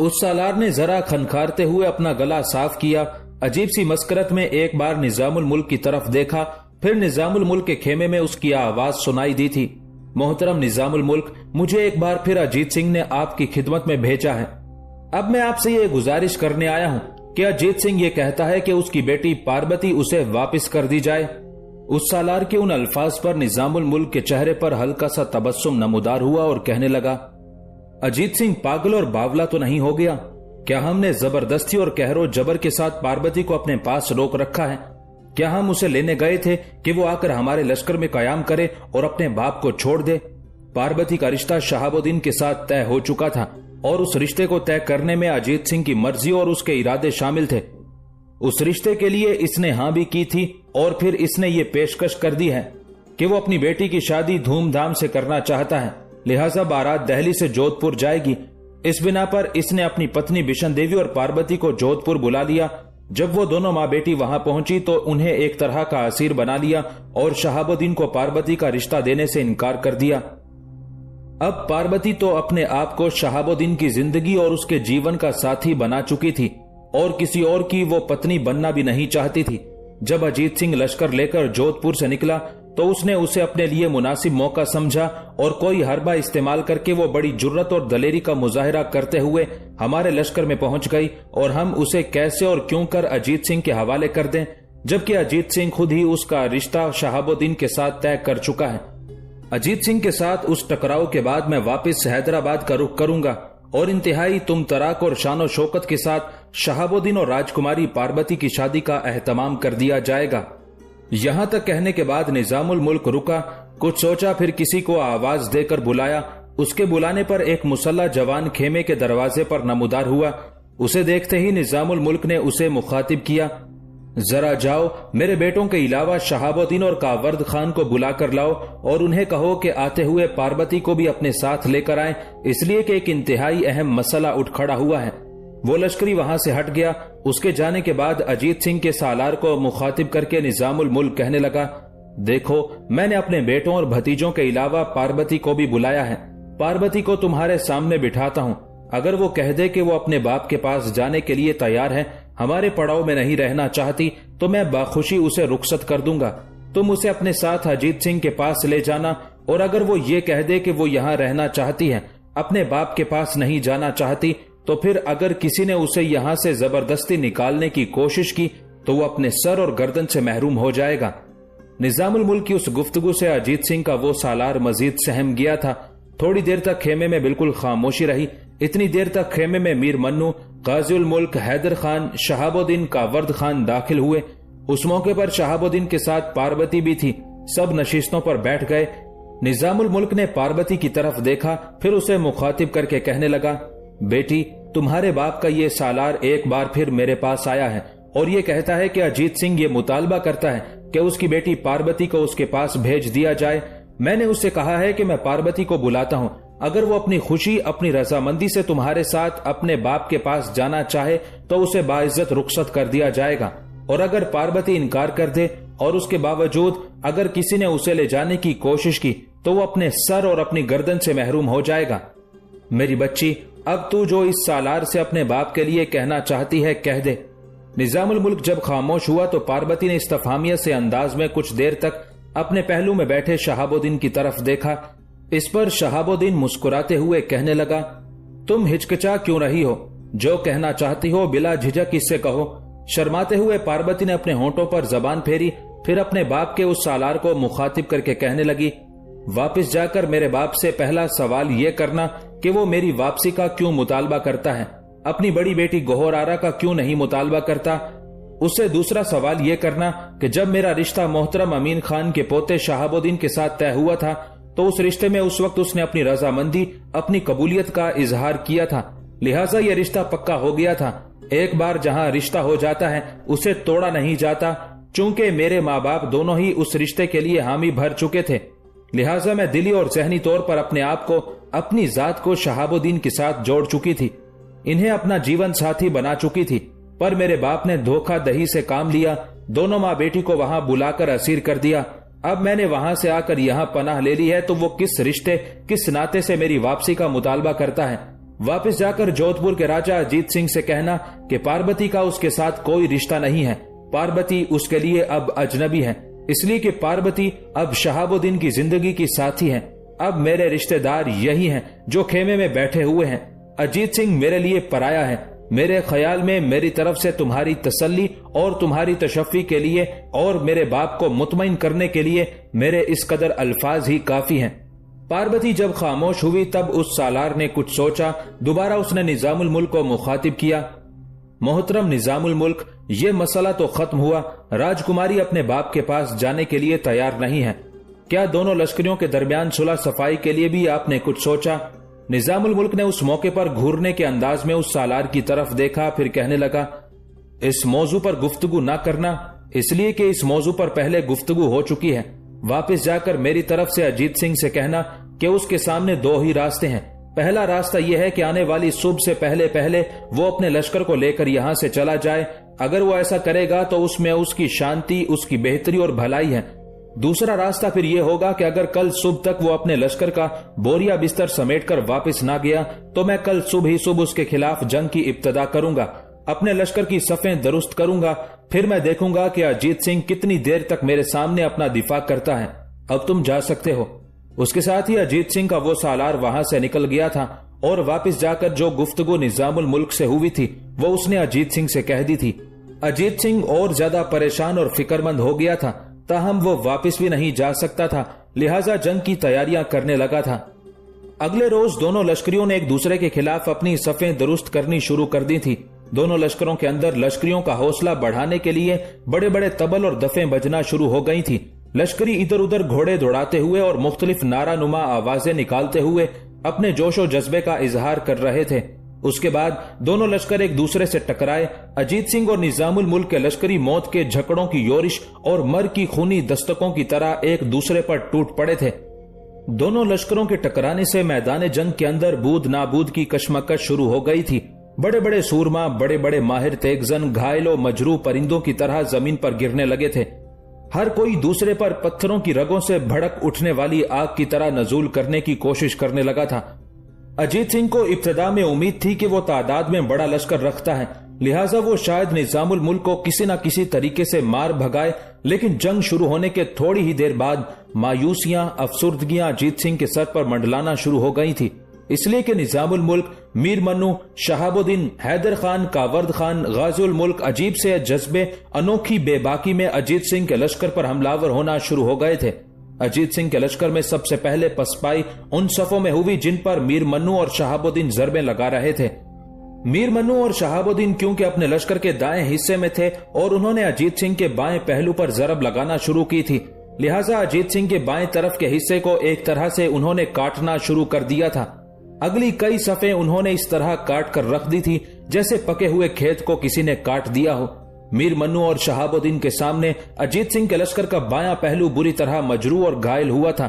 Speaker 1: उस सालार ने जरा खनखारते हुए अपना गला साफ किया, अजीब सी मस्करत में एक बार निजामुल मुल्क की तरफ देखा, फिर निजामुल मुल्क के खेमे में उसकी आवाज सुनाई दी थी, मोहतरम निजामुल मुल्क, मुझे एक बार फिर अजीत सिंह ने आपकी खिदमत में भेजा है। अब मैं आपसे ये गुजारिश करने आया हूँ कि अजीत सिंह ये कहता है कि उसकी बेटी पार्वती उसे वापस कर दी जाए। उस सालार के उन अल्फाज पर निजामुल मुल्क के चेहरे पर हल्का सा तबस्सुम नमूदार हुआ और कहने लगा, अजीत सिंह पागल और बावला तो नहीं हो गया? क्या हमने जबरदस्ती और कहरो जबर के साथ पार्वती को अपने पास रोक रखा है? क्या हम उसे लेने गए थे कि वो आकर हमारे लश्कर में कयाम करे और अपने बाप को छोड़ दे? पार्वती का रिश्ता शहाबुद्दीन के साथ तय हो चुका था और उस रिश्ते को तय करने में अजीत सिंह की मर्जी और उसके इरादे शामिल थे। उस रिश्ते के लिए इसने हां भी की थी और फिर इसने ये पेशकश कर दी है कि वो अपनी बेटी की शादी धूमधाम से करना चाहता है, लिहाजा बारात दिल्ली से जोधपुर जाएगी। इस बिना पर इसने अपनी पत्नी बिशन देवी और पार्वती को जोधपुर बुला लिया। जब वो दोनों माँ बेटी वहां पहुंची तो उन्हें एक तरह का असीर बना लिया और शहाबुद्दीन को पार्वती का रिश्ता देने से इनकार कर दिया। अब पार्वती तो अपने आप को शहाबुद्दीन की जिंदगी और उसके जीवन का साथी बना चुकी थी और किसी और की वो पत्नी बनना भी नहीं चाहती थी। जब अजीत सिंह लश्कर लेकर जोधपुर से निकला तो उसने उसे अपने लिए मुनासिब मौका समझा और कोई हरबा इस्तेमाल करके वो बड़ी जुर्रत और दलेरी का मुजाहिरा करते हुए हमारे लश्कर में पहुंच गई और हम उसे कैसे और क्यों कर अजीत सिंह के हवाले कर दें, जबकि अजीत सिंह खुद ही उसका रिश्ता शहाबुद्दीन के साथ तय कर चुका है। अजीत सिंह के साथ उस टकराव के बाद मैं वापस हैदराबाद का रुख करूंगा और इंतहाई तुम तराक और शानो शौकत के साथ शहाबुद्दीन और राजकुमारी पार्वती की शादी का एहतमाम कर दिया जाएगा। यहां तक कहने के बाद निजामुल मुल्क रुका, कुछ सोचा, फिर किसी को आवाज देकर बुलाया। उसके बुलाने पर एक मुसल्ला जवान खेमे के दरवाजे पर नमूदार हुआ। उसे देखते ही निजामुल मुल्क ने उसे मुखातिब किया, जरा जाओ, मेरे बेटों के अलावा शहाबुद्दीन और कावर्द खान को बुलाकर लाओ और उन्हें कहो कि आते हुए पार्वती को भी अपने साथ लेकर आए, इसलिए कि एक इंतहाई अहम मसला उठ खड़ा हुआ है। वो लश्करी वहां से हट गया। उसके जाने के बाद अजीत सिंह के सालार को मुखातिब करके निजामुल मुल्क कहने लगा, देखो, मैंने अपने बेटों और भतीजों के अलावा पार्वती को भी बुलाया है। पार्वती को तुम्हारे सामने बिठाता हूँ। अगर वो कह दे कि वो अपने बाप के पास जाने के लिए तैयार है, हमारे पड़ाव में नहीं रहना चाहती, तो मैं बाखुशी उसे रुखसत कर दूंगा। तुम उसे अपने साथ अजीत सिंह के पास ले जाना और अगर वो ये कह दे कि वो यहाँ रहना चाहती है, अपने बाप के पास नहीं जाना चाहती, तो फिर अगर किसी ने उसे यहाँ से जबरदस्ती निकालने की कोशिश की तो वो अपने सर और गर्दन से महरूम हो जाएगा। निजामुल मुल्क की उस गुफ्तगू से अजीत सिंह का वो सालार मजीद सहम गया था। थोड़ी देर तक खेमे में बिल्कुल खामोशी रही। इतनी देर तक खेमे में मीर मन्नू, गाजिउल मुल्क, हैदर खान, शहाबुद्दीन, कावर्द खान दाखिल हुए। उस मौके पर शहाबुद्दीन के साथ पार्वती भी थी। सब नशिस्तों पर बैठ गए। निजामुल मुल्क ने पार्वती की तरफ देखा, फिर उसे मुखातिब करके कहने लगा, बेटी, तुम्हारे बाप का ये सालार एक बार फिर मेरे पास आया है और ये कहता है कि अजीत सिंह ये मुतालबा करता है कि उसकी बेटी पार्वती को उसके पास भेज दिया जाए। मैंने उससे कहा है कि मैं पार्वती को बुलाता हूँ। अगर वो अपनी खुशी, अपनी रजामंदी से तुम्हारे साथ अपने बाप के पास जाना चाहे तो उसे बाइज्जत रुखसत कर दिया जाएगा, और अगर पार्वती इनकार कर दे और उसके बावजूद अगर किसी ने उसे ले जाने की कोशिश की तो वो अपने सर और अपनी गर्दन से महरूम हो जाएगा। मेरी बच्ची, अब तू जो इस सालार से अपने बाप के लिए कहना चाहती है कह दे। निजामुल मुल्क जब खामोश हुआ तो पार्वती ने इस्तफामियत से अंदाज में कुछ देर तक अपने पहलू में बैठे शहाबुद्दीन की तरफ देखा। इस पर शहाबुद्दीन मुस्कुराते हुए कहने लगा, तुम हिचकिचा क्यों रही हो? जो कहना चाहती हो बिला झिझक इससे कहो। शर्माते हुए पार्वती ने अपने होंठों पर जबान फेरी, फिर अपने बाप के उस सालार को मुखातिब करके कहने लगी, वापिस जाकर मेरे बाप से पहला सवाल यह करना कि वो मेरी वापसी का क्यों मुतालबा करता है, अपनी बड़ी बेटी गौहर आरा का क्यों नहीं मुतालबा करता। उससे दूसरा सवाल यह करना कि जब मेरा रिश्ता मोहतरम अमीन खान के पोते शहाबुद्दीन के साथ तय हुआ था तो उस रिश्ते में उस वक्त उसने अपनी रजामंदी, अपनी कबूलियत का इजहार किया था, लिहाजा यह रिश्ता पक्का हो गया था। एक बार जहां रिश्ता हो जाता है उसे तोड़ा नहीं जाता। चूंकि मेरे माँ बाप दोनों ही उस रिश्ते के लिए हामी भर चुके थे, लिहाजा मैं दिली और जहनी तौर पर अपने आप को, अपनी जात को शहाबुद्दीन के साथ जोड़ चुकी थी, इन्हें अपना जीवन साथी बना चुकी थी। पर मेरे बाप ने धोखा दही से काम लिया, दोनों माँ बेटी को वहां बुलाकर असीर कर दिया। अब मैंने वहां से आकर यहाँ पनाह ले ली है तो वो किस रिश्ते, किस नाते से मेरी वापसी का मुतालबा करता है। वापस जाकर जोधपुर के राजा अजीत सिंह से कहना कि पार्वती का उसके साथ कोई रिश्ता नहीं है, पार्वती उसके लिए अब अजनबी है, इसलिए कि पार्वती अब शहाबुद्दीन की जिंदगी की साथी है। अब मेरे रिश्तेदार यही हैं जो खेमे में बैठे हुए हैं। अजीत सिंह मेरे लिए पराया है, मेरे ख्याल में मेरी तरफ से तुम्हारी तसल्ली और तुम्हारी तशफ़ी के लिए और मेरे बाप को मुतमईन करने के लिए मेरे इस कदर अल्फाज ही काफी हैं। पार्वती जब खामोश हुई तब उस सालार ने कुछ सोचा। दोबारा उसने निजामुल मुल्क को मुखातिब किया। मोहतरम निजामुल मुल्क, ये मसला तो खत्म हुआ। राजकुमारी अपने बाप के पास जाने के लिए तैयार नहीं है। क्या दोनों लश्करियों के दरमियान सुलह सफाई के लिए भी आपने कुछ सोचा? निजामुल मुल्क ने उस मौके पर घूरने के अंदाज में उस सालार की तरफ देखा, फिर कहने लगा, इस मौजू पर गुफ्तगू ना करना, इसलिए कि इस मौजू पर पहले गुफ्तगू हो चुकी है। वापस जाकर मेरी तरफ से अजीत सिंह से कहना कि उसके सामने दो ही रास्ते हैं। पहला रास्ता यह है कि आने वाली सुबह से पहले पहले वो अपने लश्कर को लेकर यहां से चला जाए। अगर वो ऐसा करेगा तो उसमें उसकी शांति, उसकी बेहतरी और भलाई है। दूसरा रास्ता फिर यह होगा कि अगर कल सुबह तक वो अपने लश्कर का बोरिया बिस्तर समेटकर वापस ना गया तो मैं कल सुबह ही सुबह उसके खिलाफ जंग की इब्तदा करूंगा, अपने लश्कर की सफ़ें दुरुस्त करूंगा। फिर मैं देखूंगा कि अजीत सिंह कितनी देर तक मेरे सामने अपना दिफा करता है। अब तुम जा सकते हो। उसके साथ ही अजीत सिंह का वो सालार वहां से निकल गया था और वापस जाकर जो गुफ्तगू निजामुल मुल्क से हुई थी वो उसने अजीत सिंह से कह दी थी। अजीत सिंह और ज्यादा परेशान और फिक्रमंद हो गया था, ताहम वो वापस भी नहीं जा सकता था, लिहाजा जंग की तैयारियां करने लगा था। अगले रोज दोनों लश्करियों ने एक दूसरे के खिलाफ अपनी सफ़ें दुरुस्त करनी शुरू कर दी थी। दोनों लश्करों के अंदर लश्करियों का हौसला बढ़ाने के लिए बड़े बड़े तबल और दफें बजना शुरू हो गई थी। लश्करी इधर उधर घोड़े दौड़ाते हुए और मुख्तलिफ नारानुमा आवाजें निकालते हुए अपने जोशो जज्बे का इजहार कर रहे थे। उसके बाद दोनों लश्कर एक दूसरे से टकराए। अजीत सिंह और निजामुल मुल्क के लश्करी मौत के झकड़ों की योरिश और मर की खूनी दस्तकों की तरह एक दूसरे पर टूट पड़े थे। दोनों लश्करों के टकराने से मैदान जंग के अंदर बूद नाबूद की कशमकश शुरू हो गई थी। बड़े बड़े सूरमा, बड़े बड़े माहिर तेगजन घायलों मजरू परिंदों की तरह जमीन पर गिरने लगे थे। हर कोई दूसरे पर पत्थरों की रगों से भड़क उठने वाली आग की तरह नजूल करने की कोशिश करने लगा था। अजीत सिंह को इब्तिदा में उम्मीद थी कि वो तादाद में बड़ा लश्कर रखता है, लिहाजा वो शायद निजामुल मुल्क को किसी न किसी तरीके से मार भगाए। लेकिन जंग शुरू होने के थोड़ी ही देर बाद मायूसियां, अफसुर्दगियां अजीत सिंह के सर पर मंडलाना शुरू हो गई थी, इसलिए कि निजामुल मुल्क, मीर मन्नू, शहाबुद्दीन, हैदर खान, कावर्द खान, गाजुल मुल्क अजीब से जज्बे, अनोखी बेबाकी में अजीत सिंह के लश्कर पर हमलावर होना शुरू हो गए थे। अजीत सिंह के लश्कर में सबसे पहले पसपाई उन सफों में हुई जिन पर मीर मन्नू और शहाबुद्दीन जरबे लगा रहे थे। मीर मन्नू और शहाबुद्दीन क्योंकि अपने लश्कर के दाएं हिस्से में थे और उन्होंने अजीत सिंह के बाएं पहलू पर जरब लगाना शुरू की थी, लिहाजा अजीत सिंह के बाएं तरफ के हिस्से को एक तरह से उन्होंने काटना शुरू कर दिया था। अगली कई सफ़ें उन्होंने इस तरह काट कर रख दी थी जैसे पके हुए खेत को किसी ने काट दिया हो। मीर मन्नू और शहाबुद्दीन के सामने अजीत सिंह के लश्कर का बायां पहलू बुरी तरह मजरू और घायल हुआ था।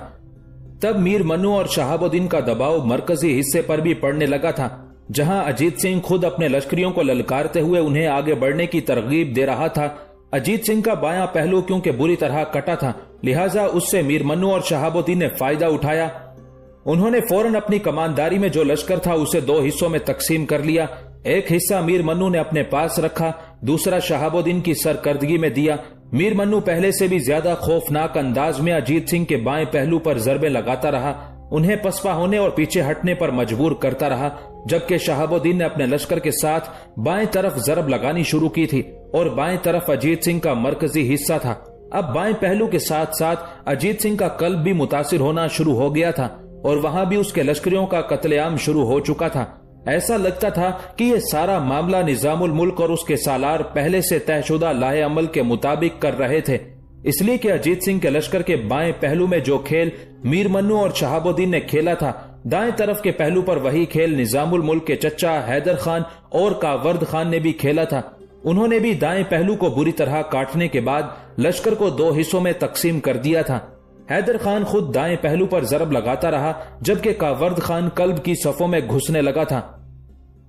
Speaker 1: तब मीर मन्नू और शहाबुद्दीन का दबाव मरकजी हिस्से पर भी पड़ने लगा था, जहां अजीत सिंह खुद अपने लश्करियों को ललकारते हुए उन्हें आगे बढ़ने की तरगीब दे रहा था। अजीत सिंह का बायां पहलू क्योंकि बुरी तरह कटा था, लिहाजा उससे मीर मन्नू और शहाबुद्दीन ने फायदा उठाया। उन्होंने फौरन अपनी कमानदारी में जो लश्कर था उसे दो हिस्सों में तकसीम कर लिया। एक हिस्सा मीर मन्नू ने अपने पास रखा, दूसरा शहाबुद्दीन की सरकर्दगी में दिया। मीर मन्नू पहले से भी ज्यादा खौफनाक अंदाज में अजीत सिंह के बाएं पहलू पर जरबे लगाता रहा, उन्हें पसपा होने और पीछे हटने पर मजबूर करता रहा, जबकि शहाबुद्दीन ने अपने लश्कर के साथ बाएं तरफ जरब लगानी शुरू की थी और बाएं तरफ अजीत सिंह का मरकजी हिस्सा था। अब बाएं पहलू के साथ साथ अजीत सिंह का कल्ब भी मुतासिर होना शुरू हो गया था और वहां भी उसके लश्करियों का कत्लेआम शुरू हो चुका था। ऐसा लगता था कि यह सारा मामला निजामुल मुल्क और उसके सालार पहले से तयशुदा लाहे अमल के मुताबिक कर रहे थे, इसलिए कि अजीत सिंह के लश्कर के बाएं पहलू में जो खेल मीर मन्नू और शहाबुद्दीन ने खेला था, दाएं तरफ के पहलू पर वही खेल निजामुल मुल्क के चचा हैदर खान और कावर्द खान ने भी खेला था। उन्होंने भी दाएं पहलू को बुरी तरह काटने के बाद लश्कर को दो हिस्सों में तकसीम कर दिया था। हैदर खान खुद दाएं पहलू पर जरब लगाता रहा, जबकि कावर्द खान कल्ब की सफों में घुसने लगा था।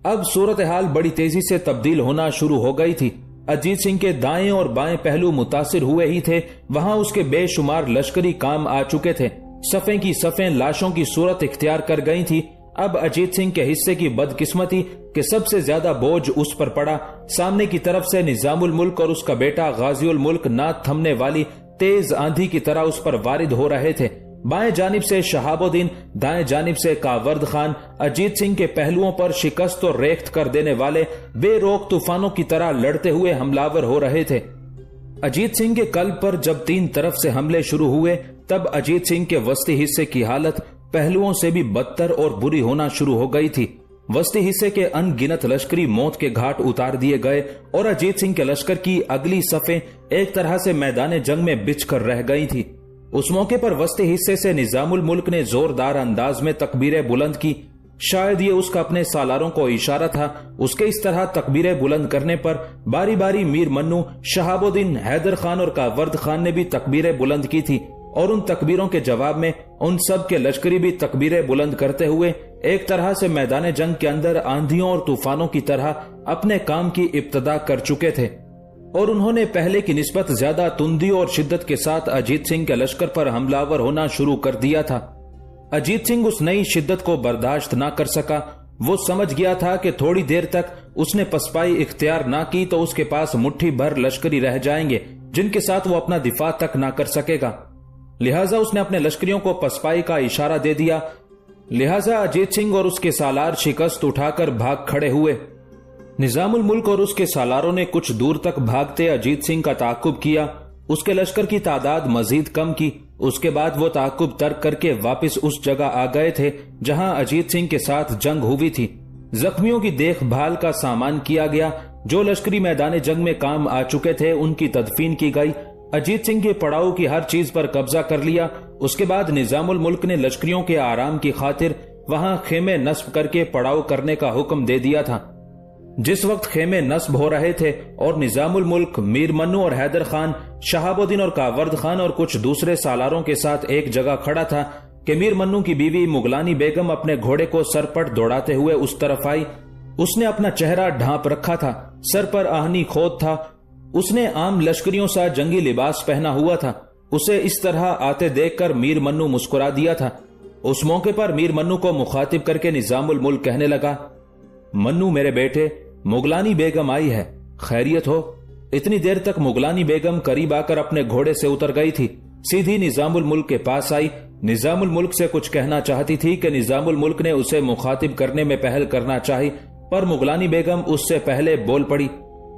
Speaker 1: अब सूरत हाल बड़ी तेजी से तब्दील होना शुरू हो गई थी। अजीत सिंह के दाएं और बाएं पहलू मुतासिर हुए ही थे, वहां उसके बेशुमार लश्करी काम आ चुके थे। सफ़ें की सफ़ें लाशों की सूरत इख्तियार कर गई थी। अब अजीत सिंह के हिस्से की बदकिस्मती कि सबसे ज्यादा बोझ उस पर पड़ा। सामने की तरफ से निजामुल मुल्क और उसका बेटा गाजियुल मुल्क ना थमने वाली तेज आंधी की तरह उस पर वारिद हो रहे थे। बाएं जानिब से शहाबुद्दीन, दाएं जानिब से कावर्द खान अजीत सिंह के पहलुओं पर शिकस्त और रेख्त कर देने वाले बेरोक तूफानों की तरह लड़ते हुए हमलावर हो रहे थे। अजीत सिंह के कल्ब पर जब तीन तरफ से हमले शुरू हुए तब अजीत सिंह के वस्ती हिस्से की हालत पहलुओं से भी बदतर और बुरी होना शुरू हो गई थी। वस्ती हिस्से के अनगिनत लश्करी मौत के घाट उतार दिए गए और अजीत सिंह के लश्कर की अगली सफें एक तरह से मैदान जंग में बिछ कर रह गई थी। उस मौके पर वस्ती हिस्से से निजामुल मुल्क ने जोरदार अंदाज में तकबीरें बुलंद की। शायद ये उसका अपने सालारों को इशारा था। उसके इस तरह तकबीरें बुलंद करने पर बारी बारी मीर मन्नू, शहाबुद्दीन, हैदर खान और कावर्द खान ने भी तकबीरें बुलंद की थी और उन तकबीरों के जवाब में उन सब के लश्करी भी तकबीरें बुलंद करते हुए एक तरह से मैदान जंग के अंदर आंधियों और तूफानों की तरह अपने काम की इब्तदा कर चुके थे और उन्होंने पहले की निस्बत ज्यादा तुंदी और शिद्दत के साथ अजीत सिंह के लश्कर पर हमलावर होना शुरू कर दिया था। अजीत सिंह उस नई शिद्दत को बर्दाश्त ना कर सका। वो समझ गया था कि थोड़ी देर तक उसने पसपाई इख्तियार ना की तो उसके पास मुट्ठी भर लश्करी रह जाएंगे जिनके साथ वो अपना दिफा तक ना कर सकेगा। लिहाजा उसने अपने लश्करियों को पसपाई का इशारा दे दिया। लिहाजा अजीत सिंह और उसके सालार शिकस्त उठाकर भाग खड़े हुए। निजामुल मुल्क और उसके सालारों ने कुछ दूर तक भागते अजीत सिंह का ताकुब किया। उसके लश्कर की तादाद मजीद कम की। उसके बाद वो ताकुब तर्क करके वापस उस जगह आ गए थे जहां अजीत सिंह के साथ जंग हुई थी। जख्मियों की देखभाल का सामान किया गया। जो लश्करी मैदान जंग में काम आ चुके थे उनकी तदफीन की गई। अजीत सिंह के पड़ाव की हर चीज पर कब्जा कर लिया। उसके बाद निजामुल मुल्क ने लश्करियों के आराम की खातिर वहां खेमे नस्ब करके पड़ाव करने का हुक्म दे दिया था। जिस वक्त खेमे नस्ब हो रहे थे और निजामुल मुल्क, मीर मन्नू और हैदर खान, शहाबुद्दीन और कावर्द खान और कुछ दूसरे सालारों के साथ एक जगह खड़ा था कि मीर मन्नू की बीवी मुगलानी बेगम अपने घोड़े को सरपट दौड़ाते हुए उस तरफ आई। उसने अपना चेहरा ढांप रखा था, सर पर आहनी खोद था। उसने आम लश्करियों सा जंगी लिबास पहना हुआ था। उसे इस तरह आते देखकर मीर मन्नू मुस्कुरा दिया था। उस मौके पर मीर मन्नू को मुखातिब करके निजामुल मुल्क कहने लगा, मन्नू मेरे बेटे, मुगलानी बेगम आई है, खैरियत हो? इतनी देर तक मुगलानी बेगम करीब आकर अपने घोड़े से उतर गई थी। सीधी निजामुल मुल्क के पास आई। निजामुल मुल्क से कुछ कहना चाहती थी कि निजामुल मुल्क ने उसे मुखातिब करने में पहल करना चाही, पर मुगलानी बेगम उससे पहले बोल पड़ी,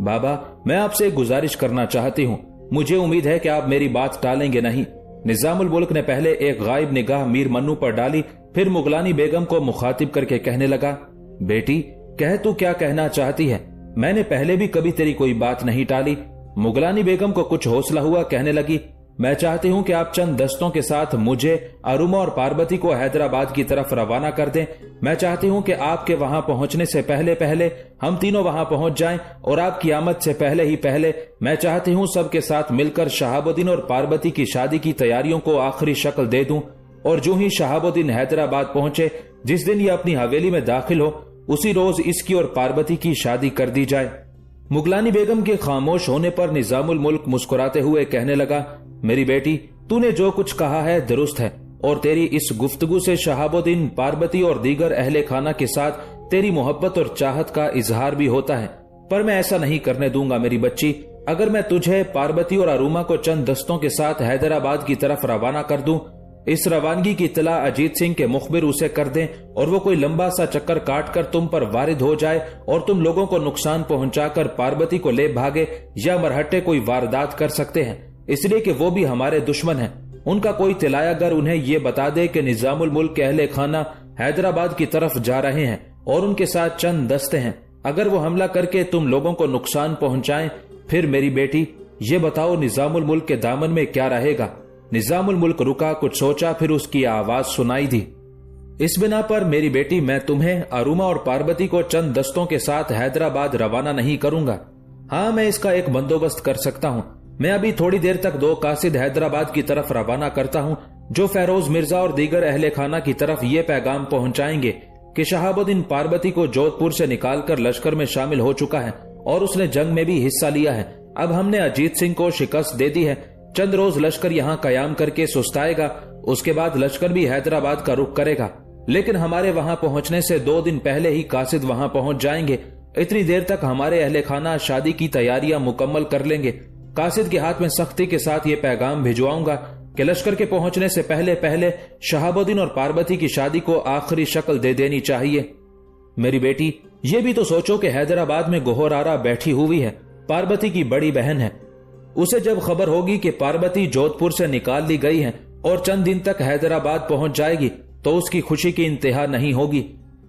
Speaker 1: बाबा मैं आपसे गुजारिश करना चाहती हूँ, मुझे उम्मीद है कि आप मेरी बात टालेंगे नहीं। निजामुल मुल्क ने पहले एक गायब निगाह मीर मन्नू पर डाली, फिर मुगलानी बेगम को मुखातिब करके कहने लगा, बेटी कह तू क्या कहना चाहती है? मैंने पहले भी कभी तेरी कोई बात नहीं टाली। मुगलानी बेगम को कुछ हौसला हुआ, कहने लगी, मैं चाहती हूं कि आप चंद दस्तों के साथ मुझे, अरुमा और पार्वती को हैदराबाद की तरफ रवाना कर दें। मैं चाहती हूं कि आपके वहां पहुंचने से पहले पहले हम तीनों वहां पहुंच जाएं और आपकी आमद से पहले ही पहले मैं चाहती हूं सबके साथ मिलकर शहाबुद्दीन और पार्वती की शादी की तैयारियों को आखिरी शक्ल दे दूं और जो ही शहाबुद्दीन हैदराबाद पहुंचे, जिस दिन ये अपनी हवेली में दाखिल हो, उसी रोज इसकी और पार्वती की शादी कर दी जाए। मुगलानी बेगम के खामोश होने पर निजामुल मुल्क मुस्कुराते हुए कहने लगा, मेरी बेटी तूने जो कुछ कहा है दुरुस्त है और तेरी इस गुफ्तगू से शहाबुद्दीन, पार्वती और दीगर अहले खाना के साथ तेरी मोहब्बत और चाहत का इजहार भी होता है, पर मैं ऐसा नहीं करने दूंगा मेरी बच्ची। अगर मैं तुझे, पार्वती और अरुमा को चंद दस्तों के साथ हैदराबाद की तरफ रवाना कर दूं, इस रवानगी की इत्तला अजीत सिंह के मुखबिर उसे कर दें और वो कोई लंबा सा चक्कर काट कर तुम पर वारिद हो जाए और तुम लोगों को नुकसान पहुंचाकर पार्वती को ले भागे या मरहट्टे कोई वारदात कर सकते हैं, इसलिए कि वो भी हमारे दुश्मन हैं। उनका कोई तिलायागर उन्हें ये बता दे कि निजामुल मुल्क के अहले खाना हैदराबाद की तरफ जा रहे हैं और उनके साथ चंद दस्ते हैं। अगर वो हमला करके तुम लोगों को नुकसान पहुंचाएं, फिर मेरी बेटी ये बताओ निजामुल मुल्क के दामन में क्या रहेगा? निजामुल मुल्क रुका, कुछ सोचा, फिर उसकी आवाज सुनाई दी, इस बिना पर मेरी बेटी मैं तुम्हें, अरुमा और पार्वती को चंद दस्तों के साथ हैदराबाद रवाना नहीं करूंगा। हाँ, मैं इसका एक बंदोबस्त कर सकता हूँ। मैं अभी थोड़ी देर तक 2 कासिद हैदराबाद की तरफ रवाना करता हूँ जो फेरोज मिर्जा और दीगर अहले खाना की तरफ ये पैगाम पहुंचाएंगे कि शहाबुद्दीन पार्वती को जोधपुर से निकालकर लश्कर में शामिल हो चुका है और उसने जंग में भी हिस्सा लिया है। अब हमने अजीत सिंह को शिकस्त दे दी है। चंद रोज लश्कर यहाँ कयाम करके सुस्ताएगा, उसके बाद लश्कर भी हैदराबाद का रुख करेगा, लेकिन हमारे वहां पहुंचने से 2 दिन पहले ही कासिद वहां पहुंच जाएंगे। इतनी देर तक हमारे अहले खाना शादी की तैयारियां मुकम्मल कर लेंगे। कासिद के हाथ में सख्ती के साथ ये पैगाम भिजवाऊंगा कि लश्कर के पहुंचने से पहले पहले शहाबुद्दीन और पार्वती की शादी को आखिरी शक्ल दे देनी चाहिए। मेरी बेटी, ये भी तो सोचो कि हैदराबाद में गोहर आरा बैठी हुई है, पार्वती की बड़ी बहन है। उसे जब खबर होगी कि पार्वती जोधपुर से निकाल ली गई है और चंद दिन तक हैदराबाद पहुंच जाएगी तो उसकी खुशी की इंतहा नहीं होगी।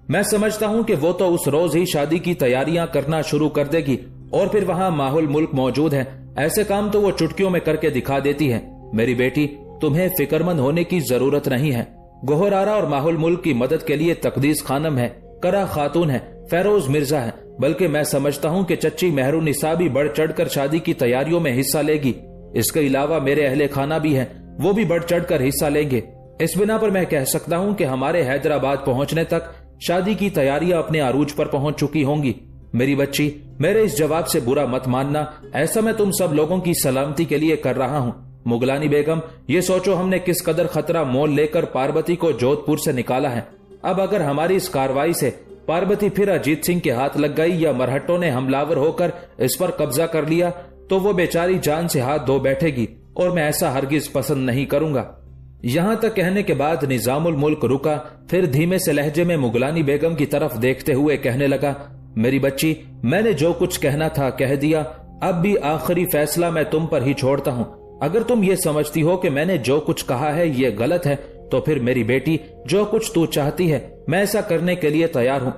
Speaker 1: मैं समझता हूं कि वो तो उस रोज ही शादी की तैयारियां करना शुरू कर देगी और फिर वहां माहुल मुल्क मौजूद है, ऐसे काम तो वो चुटकियों में करके दिखा देती है। मेरी बेटी, तुम्हें फिक्रमंद होने की जरूरत नहीं है। गोहर आरा और माहुल मुल्क की मदद के लिए तकदीस खानम है, करा खातून है, फेरोज मिर्जा है, बल्कि मैं समझता हूं कि चच्ची मेहरू निसा भी बढ़ चढ़कर शादी की तैयारियों में हिस्सा लेगी। इसके अलावा मेरे अहले खाना भी हैं, वो भी बढ़ चढ़कर हिस्सा लेंगे। इस बिना पर मैं कह सकता हूं कि हमारे हैदराबाद पहुंचने तक शादी की तैयारियां अपने आरूज पर पहुंच चुकी होंगी। मेरी बच्ची, मेरे इस जवाब से बुरा मत मानना, ऐसा मैं तुम सब लोगों की सलामती के लिए कर रहा हूं। मुगलानी बेगम, ये सोचो हमने किस कदर खतरा मोल लेकर पार्वती को जोधपुर से निकाला है। अब अगर हमारी इस कार्रवाई से पार्वती फिर अजीत सिंह के हाथ लग गई या मरहट्टों ने हमलावर होकर इस पर कब्जा कर लिया तो वो बेचारी जान से हाथ धो बैठेगी और मैं ऐसा हरगिज पसंद नहीं करूंगा। यहां तक कहने के बाद निजामुल मुल्क रुका, फिर धीमे से लहजे में मुगलानी बेगम की तरफ देखते हुए कहने लगा, मेरी बच्ची, मैंने जो कुछ कहना था कह दिया। अब भी आखिरी फैसला मैं तुम पर ही छोड़ता हूं। अगर तुम ये समझती हो कि मैंने जो कुछ कहा है ये गलत है तो फिर मेरी बेटी, जो कुछ तू चाहती है मैं ऐसा करने के लिए तैयार हूं।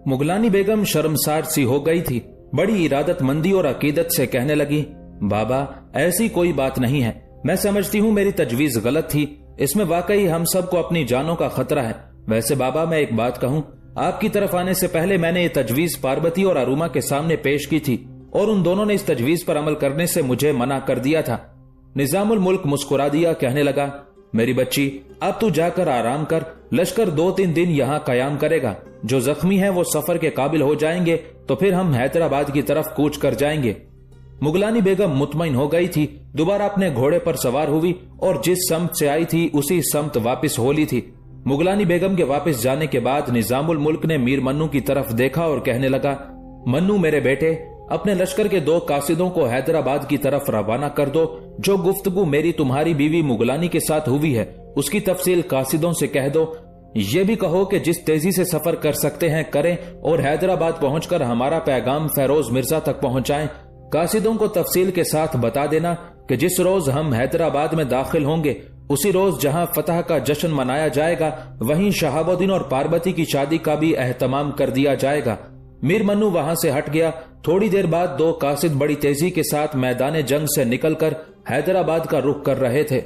Speaker 1: मुगलानी बेगम शर्मसार सी हो गई थी, बड़ी इरादतमंदी और अकीदत से कहने लगी, बाबा ऐसी कोई बात नहीं है। मैं समझती हूँ मेरी तजवीज गलत थी, इसमें वाकई हम सबको अपनी जानों का खतरा है। वैसे बाबा, मैं एक बात कहूँ, आपकी तरफ आने से पहले मैंने ये तजवीज पार्वती और अरुमा के सामने पेश की थी और उन दोनों ने इस तजवीज पर अमल करने से मुझे मना कर दिया था। निजामुल मुल्क मुस्कुरा दिया, कहने लगा, मेरी बच्ची, अब तू जाकर आराम कर। लश्कर 2-3 दिन यहाँ कयाम करेगा। जो जख्मी है वो सफर के काबिल हो जाएंगे तो फिर हम हैदराबाद की तरफ कूच कर जाएंगे। मुगलानी बेगम मुतमईन हो गई थी, दोबारा अपने घोड़े पर सवार हुई और जिस समत से आई थी उसी समत वापस हो ली थी। मुगलानी बेगम के वापस जाने के बाद निजामुल मुल्क ने मीर मन्नू की तरफ देखा और कहने लगा, मन्नू मेरे बेटे, अपने लश्कर के 2 कासिदों को हैदराबाद की तरफ रवाना कर दो। जो गुफ्तगू मेरी तुम्हारी बीवी मुगलानी के साथ हुई है उसकी तफसील कासिदों से कह दो। ये भी कहो कि जिस तेजी से सफर कर सकते हैं करें और हैदराबाद पहुंचकर हमारा पैगाम फेरोज मिर्जा तक पहुंचाएं। कासिदों को तफसील के साथ बता देना कि जिस रोज हम हैदराबाद में दाखिल होंगे उसी रोज जहां फतह का जश्न मनाया जाएगा वहीं शहाबुद्दीन और पार्वती की शादी का भी एहतमाम कर दिया जाएगा। मीर मन्नू वहां से हट गया। थोड़ी देर बाद 2 कासिद बड़ी तेजी के साथ मैदान जंग से निकलकर हैदराबाद का रुख कर रहे थे।